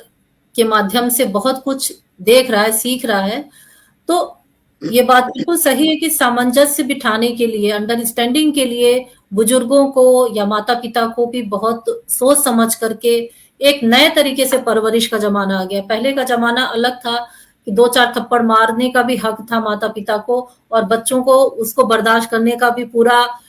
के माध्यम से बहुत कुछ देख रहा है, सीख रहा है। तो ये बात बिल्कुल सही है कि सामंजस्य बिठाने के लिए, अंडरस्टैंडिंग के लिए बुजुर्गों को या माता पिता को भी बहुत सोच समझ करके एक नए तरीके से परवरिश का जमाना आ गया। पहले का जमाना अलग था कि 2-4 थप्पड़ मारने का भी हक था माता पिता को, और बच्चों को उसको बर्दाश्त करने का भी पूरा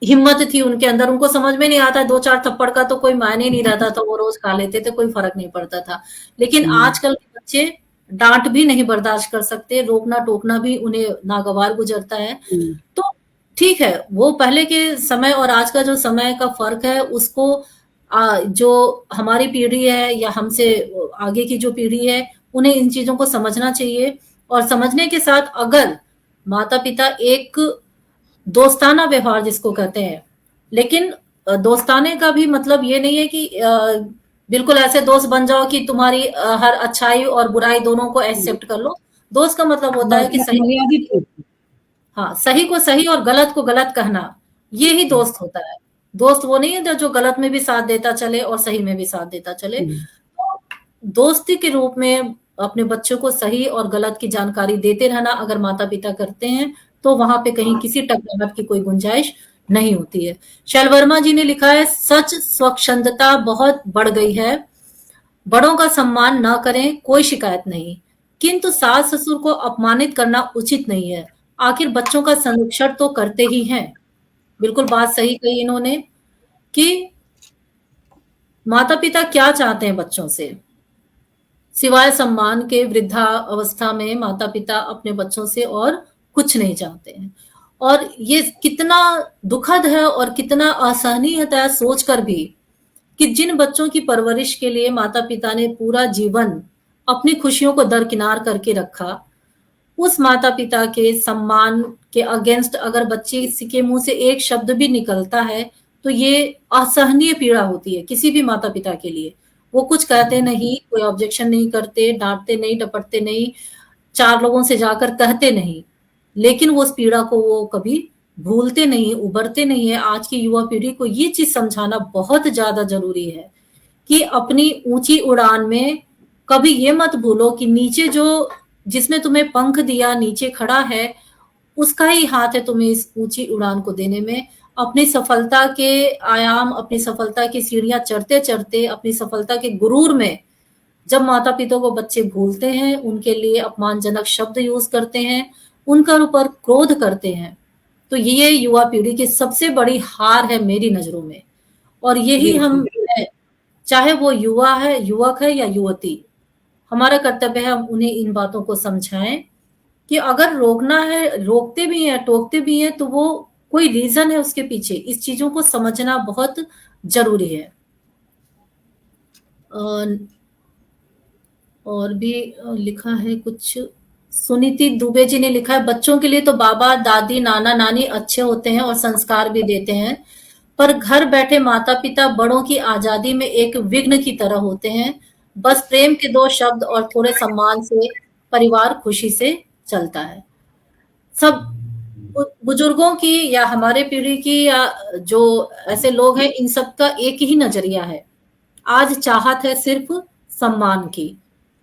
हिम्मत थी उनके अंदर। उनको समझ में नहीं आता 2-4 थप्पड़ का तो कोई मायने नहीं रहता था, वो रोज खा लेते थे, कोई फर्क नहीं पड़ता था। लेकिन आजकल के बच्चे डांट भी नहीं बर्दाश्त कर सकते, रोकना टोकना भी उन्हें नागवार गुजरता है। तो ठीक है, वो पहले के समय और आज का जो समय का फर्क है उसको जो हमारी पीढ़ी है या हमसे आगे की जो पीढ़ी है उन्हें इन चीजों को समझना चाहिए। और समझने के साथ अगर माता पिता एक दोस्ताना व्यवहार जिसको कहते हैं, लेकिन दोस्ताने का भी मतलब ये नहीं है कि बिल्कुल ऐसे दोस्त बन जाओ कि तुम्हारी हर अच्छाई और बुराई दोनों को एक्सेप्ट कर लो। दोस्त का मतलब होता है कि सही, हाँ, सही को सही और गलत को गलत कहना, ये ही दोस्त होता है। दोस्त वो नहीं है जो गलत में भी साथ देता चले और सही में भी साथ देता चले। तो दोस्ती के रूप में अपने बच्चों को सही और गलत की जानकारी देते रहना अगर माता पिता करते हैं तो वहां पे कहीं किसी टकराहट की कोई गुंजाइश नहीं होती है। शैल वर्मा जी ने लिखा है सच स्वच्छंदता बहुत बढ़ गई है, बड़ों का सम्मान न करें कोई शिकायत नहीं, किंतु सास ससुर को अपमानित करना उचित नहीं है, आखिर बच्चों का संरक्षण तो करते ही हैं। बिल्कुल बात सही कही इन्होंने कि माता पिता क्या चाहते हैं बच्चों से, सिवाय सम्मान के वृद्धा अवस्था में माता पिता अपने बच्चों से और कुछ नहीं चाहते हैं। और ये कितना दुखद है और कितना असहनीय है सोचकर भी कि जिन बच्चों की परवरिश के लिए माता पिता ने पूरा जीवन अपनी खुशियों को दरकिनार करके रखा, उस माता-पिता के सम्मान के अगेंस्ट अगर बच्चे के मुँह से एक शब्द भी निकलता है, तो ये असहनीय पीड़ा होती है किसी भी माता-पिता के लिए। वो कुछ कहते नहीं, कोई ऑब्जेक्शन नहीं करते, डाँटते नहीं, डपटते नहीं, 4 लोगों से जाकर कहते नहीं, लेकिन वो उस पीड़ा को वो कभी भूलते नहीं, उबरते नहीं है। आज की युवा पीढ़ी को ये चीज़ समझाना बहुत ज़्यादा ज़रूरी है कि अपनी ऊँची उड़ान में कभी ये मत भूलो कि नीचे जो जिसने तुम्हें पंख दिया, नीचे खड़ा है, उसका ही हाथ है तुम्हें इस ऊँची उड़ान को देने में। अपनी सफलता के आयाम, अपनी सफलता की सीढ़ियाँ चढ़ते-चढ़ते, अपनी सफलता के गुरूर में जब माता-पिता को बच्चे भूलते हैं, उनके लिए अपमानजनक शब्द यूज़ करते हैं, उनका ऊपर क्रोध करते हैं, तो ये युवा पीढ़ी की सबसे बड़ी हार है मेरी नज़रों में। और यही हम है, चाहे वो युवा है, युवक है या युवती, हमारा कर्तव्य है हम उन्हें इन बातों को समझाएँ कि अगर रोकना है, रोकते भी हैं, टोकते भी हैं, तो वो कोई रीज़न है उसके पीछे। इस चीज़ों को समझना बहुत ज़रूरी है। और भी लिखा है कुछ, सुनीति दुबे जी ने लिखा है, बच्चों के लिए तो बाबा, दादी, नाना, नानी अच्छे होते हैं और संस्कार भी देते हैं, पर घर बैठे माता-पिता बड़ों की आज़ादी में एक विघ्न की तरह होते हैं। बस प्रेम के 2 शब्द और थोड़े सम्मान से परिवार खुशी से चलता है। सब बुजुर्गों की या हमारे पीढ़ी की या जो ऐसे लोग हैं, इन सब का एक ही नज़रिया है। आज चाहत है सिर्फ़ सम्मान की।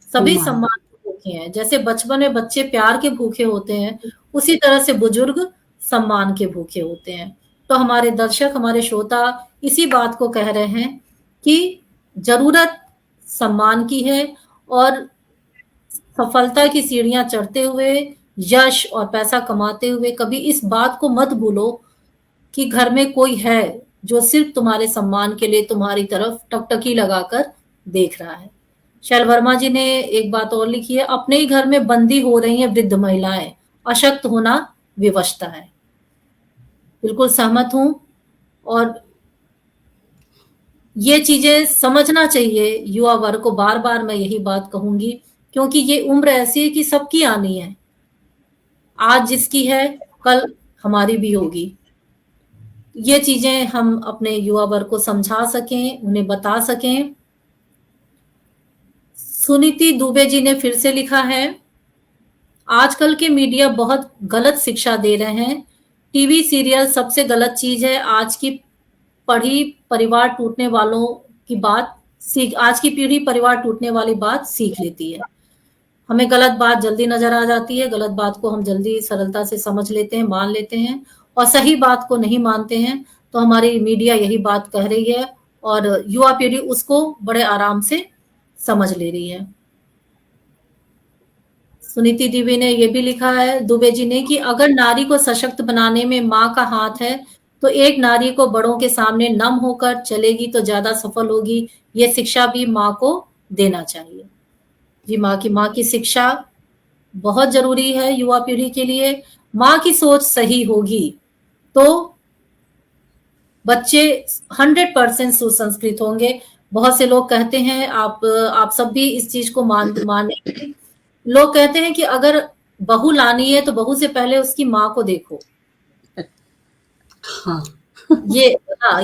सभी सम्मान के भूखे हैं। जैसे बचपन में बच्चे प्यार के भूखे होते हैं, उसी तरह से बुजुर्ग सम्मान के भूखे होते हैं। तो हमारे दर्शक, हमारे श्रोता इसी बात को कह रहे हैं कि ज़रूरत सम्मान की है और सफलता की सीढ़ियाँ चढ़ते हुए, यश और पैसा कमाते हुए कभी इस बात को मत भूलो कि घर में कोई है, जो सिर्फ़ तुम्हारे सम्मान के लिए तुम्हारी तरफ टकटकी लगाकर देख रहा है। शैल वर्मा जी ने एक बात और लिखी है, अपने ही घर में बंदी हो रही हैं वृद्ध महिलाएँ, अशक्त होना विवशता है। बिल्कुल सहमत हूँ और ये चीज़ें समझना चाहिए युवा वर्ग को, बार-बार मैं यही बात कहूँगी, क्योंकि ये उम्र ऐसी है कि सबकी आनी है। आज जिसकी है, कल हमारी भी होगी। ये चीज़ें हम अपने युवा वर्ग को समझा सकें, उन्हें बता सकें। सुनीति दुबे जी ने फिर से लिखा है, आजकल के मीडिया बहुत गलत शिक्षा दे रहे हैं। टीवी सीरियल सबसे गलत चीज़ है। आज की पढ़ी परिवार टूटने वालों की बात सीख आज की पीढ़ी परिवार टूटने वाली बात सीख लेती है। हमें गलत बात जल्दी नज़र आ जाती है, गलत बात को हम जल्दी सरलता से समझ लेते हैं, मान लेते हैं और सही बात को नहीं मानते हैं। तो हमारी मीडिया यही बात कह रही है और युवा पीढ़ी उसको बड़े आराम से समझ ले रही है। सुनीति देवी ने ये भी लिखा है, दुबे जी ने, कि अगर नारी को सशक्त बनाने में माँ का हाथ है, तो एक नारी को बड़ों के सामने नम होकर चलेगी तो ज़्यादा सफल होगी। ये शिक्षा भी माँ को देना चाहिए। जी, माँ की शिक्षा बहुत ज़रूरी है युवा पीढ़ी के लिए। माँ की सोच सही होगी, तो बच्चे 100% सुसंस्कृत होंगे। बहुत से लोग कहते हैं, आप सब भी इस चीज़ को मानेंगे। लोग कहते हैं कि अगर बहू लानी है, तो बहू से पहले उसकी माँ को देखो। हाँ।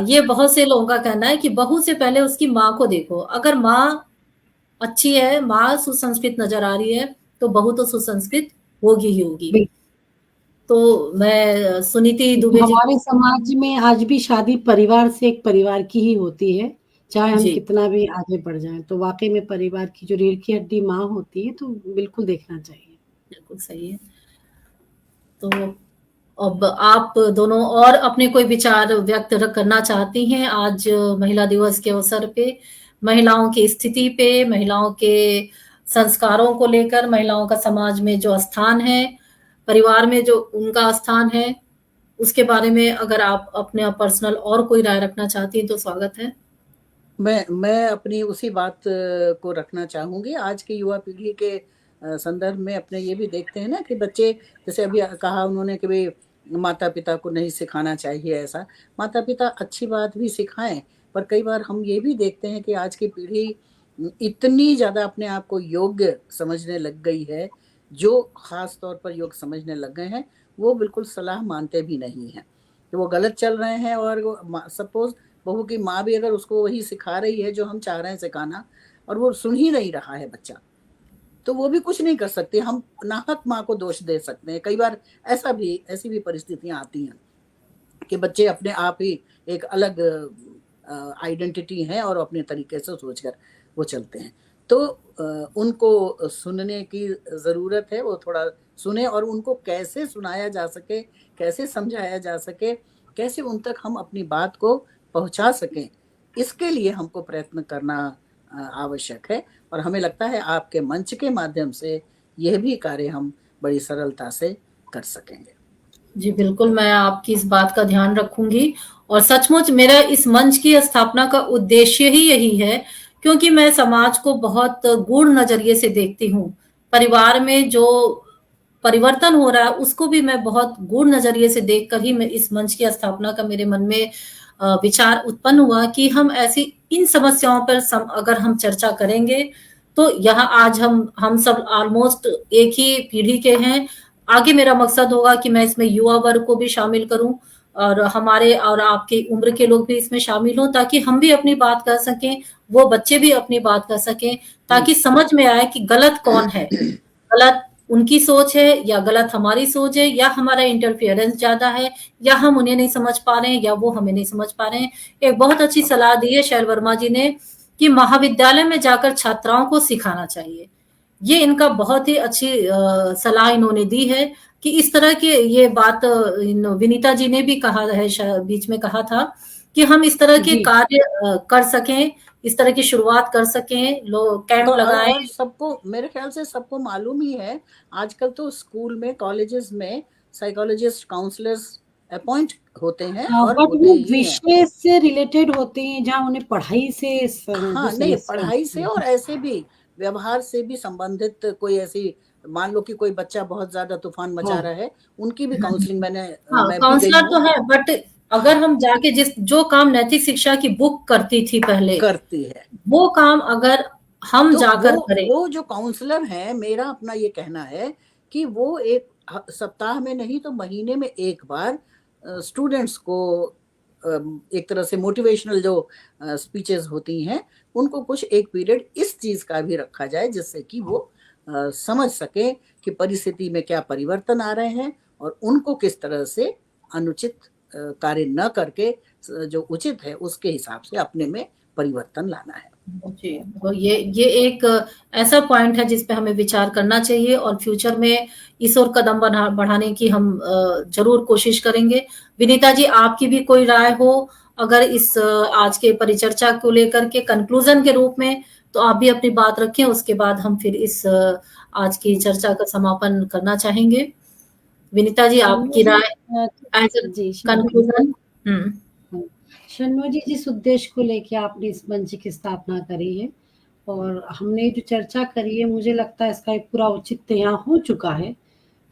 ये बहुत से लोगों का कहना है कि बहू से पहले उसकी माँ को देखो। अगर माँ अच्छी है, माँ सुसंस्कृत नज़र आ रही है, तो बहू तो सुसंस्कृत होगी ही होगी। तो मैं सुनीति दुबे जी, हमारे समाज में आज भी शादी परिवार से एक परिवार की ही होती है, चाहे हम कितना भी आगे बढ़ जाएँ। तो वाक़ई में परिवार की जो रीढ़ की हड्डी माँ होती है, तो बिल्कुल देखना चाहिए। बिल्कुल सही है। तो अब आप दोनों और अपने कोई विचार व्यक्त करना चाहती हैं आज महिला दिवस के अवसर पे, महिलाओं की स्थिति पे, महिलाओं के संस्कारों को लेकर, महिलाओं का समाज में जो स्थान है, परिवार में जो उनका स्थान है, उसके बारे में अगर आप अपने पर्सनल और कोई राय रखना चाहती हैं तो स्वागत है। मैं अपनी उसी बात को रखना चाहूँगी। आज की युवा पीढ़ी के संदर्भ में अपने ये भी देखते हैं ना कि बच्चे, जैसे अभी कहा उन्होंने कि भई माता-पिता को नहीं सिखाना चाहिए ऐसा। माता-पिता अच्छी बात भी सिखाएँ, पर कई बार हम ये भी देखते हैं कि आज की पीढ़ी इतनी ज़्यादा अपने आप को योग्य समझने लग गई है, जो ख़ास तौर पर योग समझने लग गए हैं, वो बिल्कुल सलाह मानते भी नहीं हैं। कि वो गलत चल रहे हैं और वो सपोज़ बहू की माँ भी अगर उसको वही सिखा रही है जो हम चाह रहे हैं सिखाना, और वो सुन ही नहीं रहा है बच्चा, तो वो भी कुछ नहीं कर सकते। हम नाहक माँ को दोष दे सकते हैं। कई बार ऐसी भी परिस्थितियाँ आती हैं कि बच्चे अपने आप ही एक अलग आइडेंटिटी है और अपने तरीके से सोचकर वो चलते हैं। तो उनको सुनने की ज़रूरत है, वो थोड़ा सुने और उनको कैसे सुनाया जा सके, कैसे समझाया जा सके, कैसे उन तक हम अपनी बात को पहुँचा सकें, इसके लिए हमको प्रयत्न करना आवश्यक है। और हमें लगता है आपके मंच के माध्यम से यह भी कार्य हम बड़ी सरलता से कर सकेंगे। जी, बिल्कुल, मैं आपकी इस बात का ध्यान रखूँगी और सचमुच मेरा इस मंच की स्थापना का उद्देश्य ही यही है, क्योंकि मैं समाज को बहुत गूढ़ नज़रिए से देखती हूँ। परिवार में जो परिवर्तन हो रहा है, उसको भी मैं बहुत गूढ़ नज़रिए से देखकर ही मैं इस मंच की स्थापना का मेरे मन में विचार उत्पन्न हुआ कि हम ऐसी इन समस्याओं पर अगर हम चर्चा करेंगे, तो यहाँ आज हम सब ऑलमोस्ट एक ही पीढ़ी के हैं। आगे मेरा मकसद होगा कि मैं इसमें युवा वर्ग को भी शामिल करूं और हमारे और आपके उम्र के लोग भी इसमें शामिल हों, ताकि हम भी अपनी बात कर सकें, वो बच्चे भी अपनी बात कर सकें, ताकि समझ में आए कि गलत कौन है। गलत उनकी सोच है या गलत हमारी सोच है, या हमारा इंटरफेरेंस ज्यादा है, या हम उन्हें नहीं समझ पा रहे हैं या वो हमें नहीं समझ पा रहे हैं। एक बहुत अच्छी सलाह दी है शैल वर्मा जी ने कि महाविद्यालय में जाकर छात्राओं को सिखाना चाहिए। ये इनका बहुत ही अच्छी सलाह इन्होंने दी है कि इस तरह की ये बात विनीता जी ने भी कहा है, बीच में कहा था कि हम इस तरह के जी। कार्य कर सकें, इस तरह की शुरुआत कर सकें, लोग कैंप लगाएं। और सबको, मेरे ख्याल से सबको मालूम ही है, आजकल तो स्कूल में, कॉलेजेस में साइकोलॉजिस्ट, काउंसलर्स अपॉइंट होते हैं और बट होते वो ही हैं। विषय से रिलेटेड होते हैं, जहाँ उन्हें पढ़ाई से जो हाँ, नहीं, समस्या पढ़ाई होती से और है। ऐसे भी व्यवहार से भी संबंधित कोई ऐसी, मान लो कि कोई बच्चा बहुत ज़्यादा तूफ़ान मचा हाँ। रहा है, उनकी भी काउंसलिंग हाँ, मैं भी गई काउंसलर तो हूँ। है, बट अगर हम जाके जो काम नैतिक शिक्षा की बुक करती थी पहले, करती है। वो काम अगर हम तो जाकर करें। वो जो काउंसलर हैं, मेरा अपना ये कहना है कि वो एक सप्ताह में नहीं तो महीने में एक बार स्टूडेंट्स को एक तरह से मोटिवेशनल जो स्पीचेस होती हैं, उनको कुछ एक पीरियड इस चीज़ का भी रखा जाए, जिससे कि वो समझ सकें कि परिस्थिति में क्या परिवर्तन आ रहे हैं और उनको किस तरह से अनुचित कार्य न करके जो उचित है उसके हिसाब से अपने में परिवर्तन लाना है। जी, तो ये एक ऐसा पॉइंट है जिस पे हमें विचार करना चाहिए और फ्यूचर में इस ओर कदम बढ़ाने की हम ज़रूर कोशिश करेंगे। विनीता जी, आपकी भी कोई राय हो अगर इस आज के परिचर्चा को लेकर के कंक्लूजन के रूप में, तो आप भी अपनी बात रखें, उसके बाद हम फिर इस आज की चर्चा का समापन करना चाहेंगे। विनीता जी, आपकी शर्मा राय एज अ जी, कंक्लूजन? हुँ। शर्मा जी, जिस उद्देश्य को लेके आपने इस मंच की स्थापना करी है और हमने जो चर्चा करी है, मुझे लगता है इसका एक पूरा औचित्य यहाँ हो चुका है।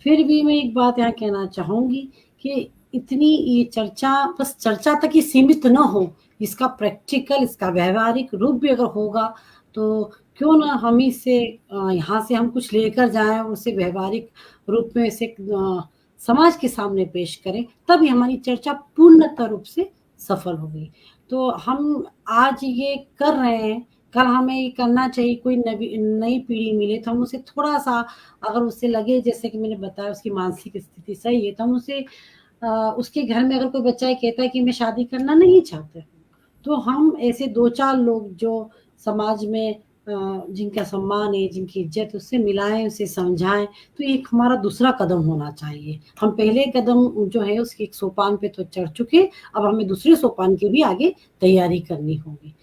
फिर भी मैं एक बात यहाँ कहना चाहूँगी कि इतनी ये चर्चा बस चर्चा तक ही सीमित न हो, इसका प्रैक्टिकल, इसका व्यावहारिक रूप भी अगर होगा, तो क्यों ना हम इससे यहाँ से हम कुछ लेकर जाएँ और उसे व्यावहारिक रूप में इसे समाज के सामने पेश करें, तभी हमारी चर्चा पूर्णतः रूप से सफल होगी। तो हम आज ये कर रहे हैं, कल हमें ये करना चाहिए। कोई नई पीढ़ी मिले तो हम उसे थोड़ा-सा, अगर उसे लगे जैसे कि मैंने बताया उसकी मानसिक स्थिति सही है, तो हम उसे उसके घर में अगर कोई बच्चा ये कहता है कि मैं शादी करना नहीं चाहता हूँ, तो हम ऐसे 2-4 लोग जो समाज में जिनका सम्मान है, जिनकी इज़्ज़त है, उससे मिलाएँ, उसे समझाएँ, तो एक हमारा दूसरा कदम होना चाहिए। हम पहले कदम जो है उसके एक सोपान पे तो चढ़ चुके, अब हमें दूसरे सोपान की भी आगे तैयारी करनी होगी।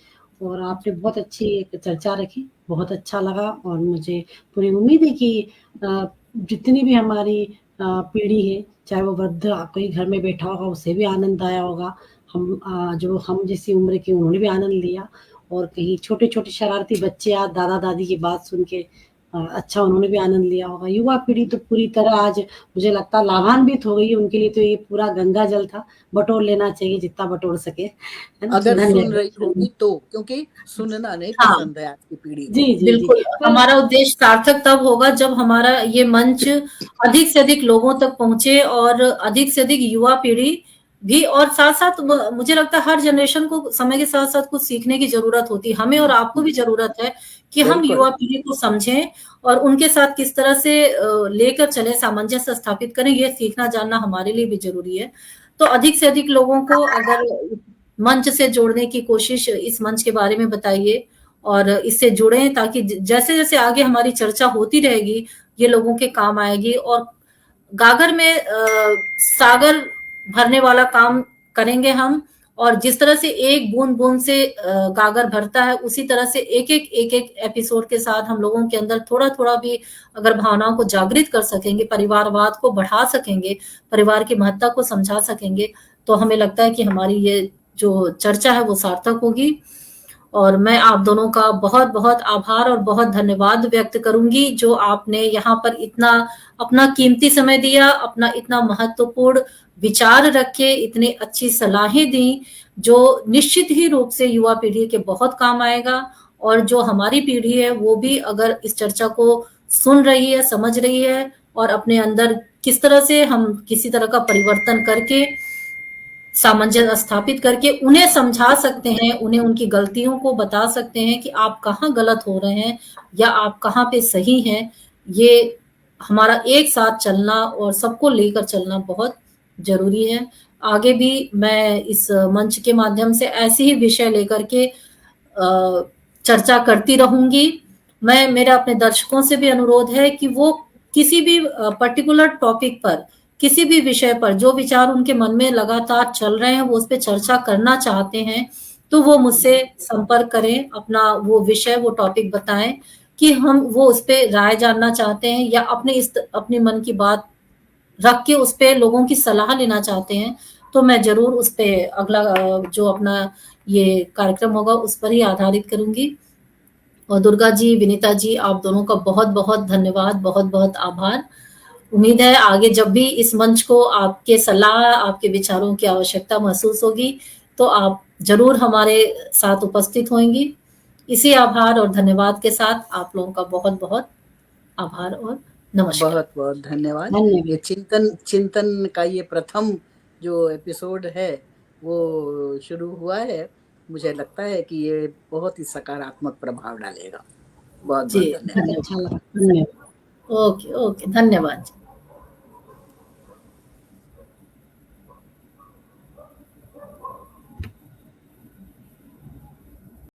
और आपने बहुत अच्छी एक चर्चा रखी, बहुत अच्छा लगा और मुझे पूरी उम्मीद है कि जितनी भी हमारी पीढ़ी है, चाहे वो वृद्ध कोई घर में बैठा होगा, उसे भी आनंद आया होगा। जो हम जैसी उम्र के उन्होंने भी आनंद लिया और कहीं छोटे-छोटे शरारती बच्चे आज दादा-दादी की बात सुन के अच्छा उन्होंने भी आनंद लिया होगा। युवा पीढ़ी तो पूरी तरह आज मुझे लगता है लाभान्वित हो गई है, उनके लिए तो ये पूरा गंगा जल था, बटोर लेना चाहिए जितना बटोर सके, है ना? अगर सुन रही धन्यवाद। होगी तो, क्योंकि सुनना नहीं हाँ, पसंद है आज की पीढ़ी जी, को। जी, जी। बिल्कुल, हमारा उद्देश्य सार्थक तब होगा जब हमारा ये मंच अधिक से अधिक लोगों तक पहुँचे और अधिक से अधिक युवा पीढ़ी भी, और साथ-साथ मुझे लगता है हर जनरेशन को समय के साथ-साथ कुछ सीखने की ज़रूरत होती है। हमें और आपको भी ज़रूरत है कि हम बिल्कुल। युवा पीढ़ी को समझें और उनके साथ किस तरह से लेकर चलें, सामंजस्य स्थापित करें, ये सीखना जानना हमारे लिए भी ज़रूरी है। तो अधिक से अधिक लोगों को अगर मंच से जोड़ने की कोशिश, इस मंच के बारे में बताइए और इससे जुड़ें, ताकि जैसे-जैसे आगे हमारी चर्चा होती रहेगी, ये लोगों के काम आएगी और गागर में सागर भरने वाला काम करेंगे हम। और जिस तरह से एक बूंद-बूंद से गागर भरता है, उसी तरह से एक-एक एपिसोड के साथ हम लोगों के अंदर थोड़ा-थोड़ा भी अगर भावनाओं को जागृत कर सकेंगे, परिवारवाद को बढ़ा सकेंगे, परिवार की महत्ता को समझा सकेंगे, तो हमें लगता है कि हमारी ये जो चर्चा है वो सार्थक होगी। और मैं आप दोनों का बहुत-बहुत आभार और बहुत धन्यवाद व्यक्त करूँगी, जो आपने यहाँ पर इतना अपना कीमती समय दिया, अपना इतना महत्वपूर्ण विचार रखे, इतनी अच्छी सलाहें दी, जो निश्चित ही रूप से युवा पीढ़ी के बहुत काम आएगा। और जो हमारी पीढ़ी है, वो भी अगर इस चर्चा को सुन रही है, समझ रही है और अपने अंदर किस तरह से हम किसी तरह का परिवर्तन करके, सामंजस्य स्थापित करके उन्हें समझा सकते हैं, उन्हें उनकी गलतियों को बता सकते हैं कि आप कहाँ गलत हो रहे हैं या आप कहाँ पे सही हैं। ये हमारा एक साथ चलना और सबको लेकर चलना बहुत ज़रूरी है। आगे भी मैं इस मंच के माध्यम से ऐसे ही विषय लेकर के चर्चा करती रहूँगी। मेरा अपने दर्शकों से भी अनुरोध है कि वो किसी भी पर्टिकुलर टॉपिक पर, किसी भी विषय पर जो विचार उनके मन में लगातार चल रहे हैं, वो उस पे चर्चा करना चाहते हैं, तो वो मुझसे संपर्क करें, अपना वो विषय, वो टॉपिक बताएँ कि हम वो उस पे राय जानना चाहते हैं या अपने मन की बात रख के उस पे लोगों की सलाह लेना चाहते हैं, तो मैं ज़रूर उस पे अगला जो अपना ये कार्यक्रम होगा, उस पर ही आधारित करूँगी। और दुर्गा जी, विनीता जी, आप दोनों का बहुत-बहुत धन्यवाद, बहुत-बहुत आभार। उम्मीद है आगे जब भी इस मंच को आपके सलाह, आपके विचारों की आवश्यकता महसूस होगी, तो आप ज़रूर हमारे साथ उपस्थित होंगी। इसी आभार और धन्यवाद के साथ आप लोगों का बहुत-बहुत आभार और नमस्कार। बहुत-बहुत धन्यवाद। धन्यवाद। ये चिंतन का ये प्रथम जो एपिसोड है, वो शुरू हुआ है। मुझे लगता है कि ये बहुत ही सकारात्मक प्रभाव डालेगा। जी, बहुत-बहुत धन्यवाद। धन्यवाद। अच्छा लगा। धन्यवाद। ओके, ओके, धन्यवाद।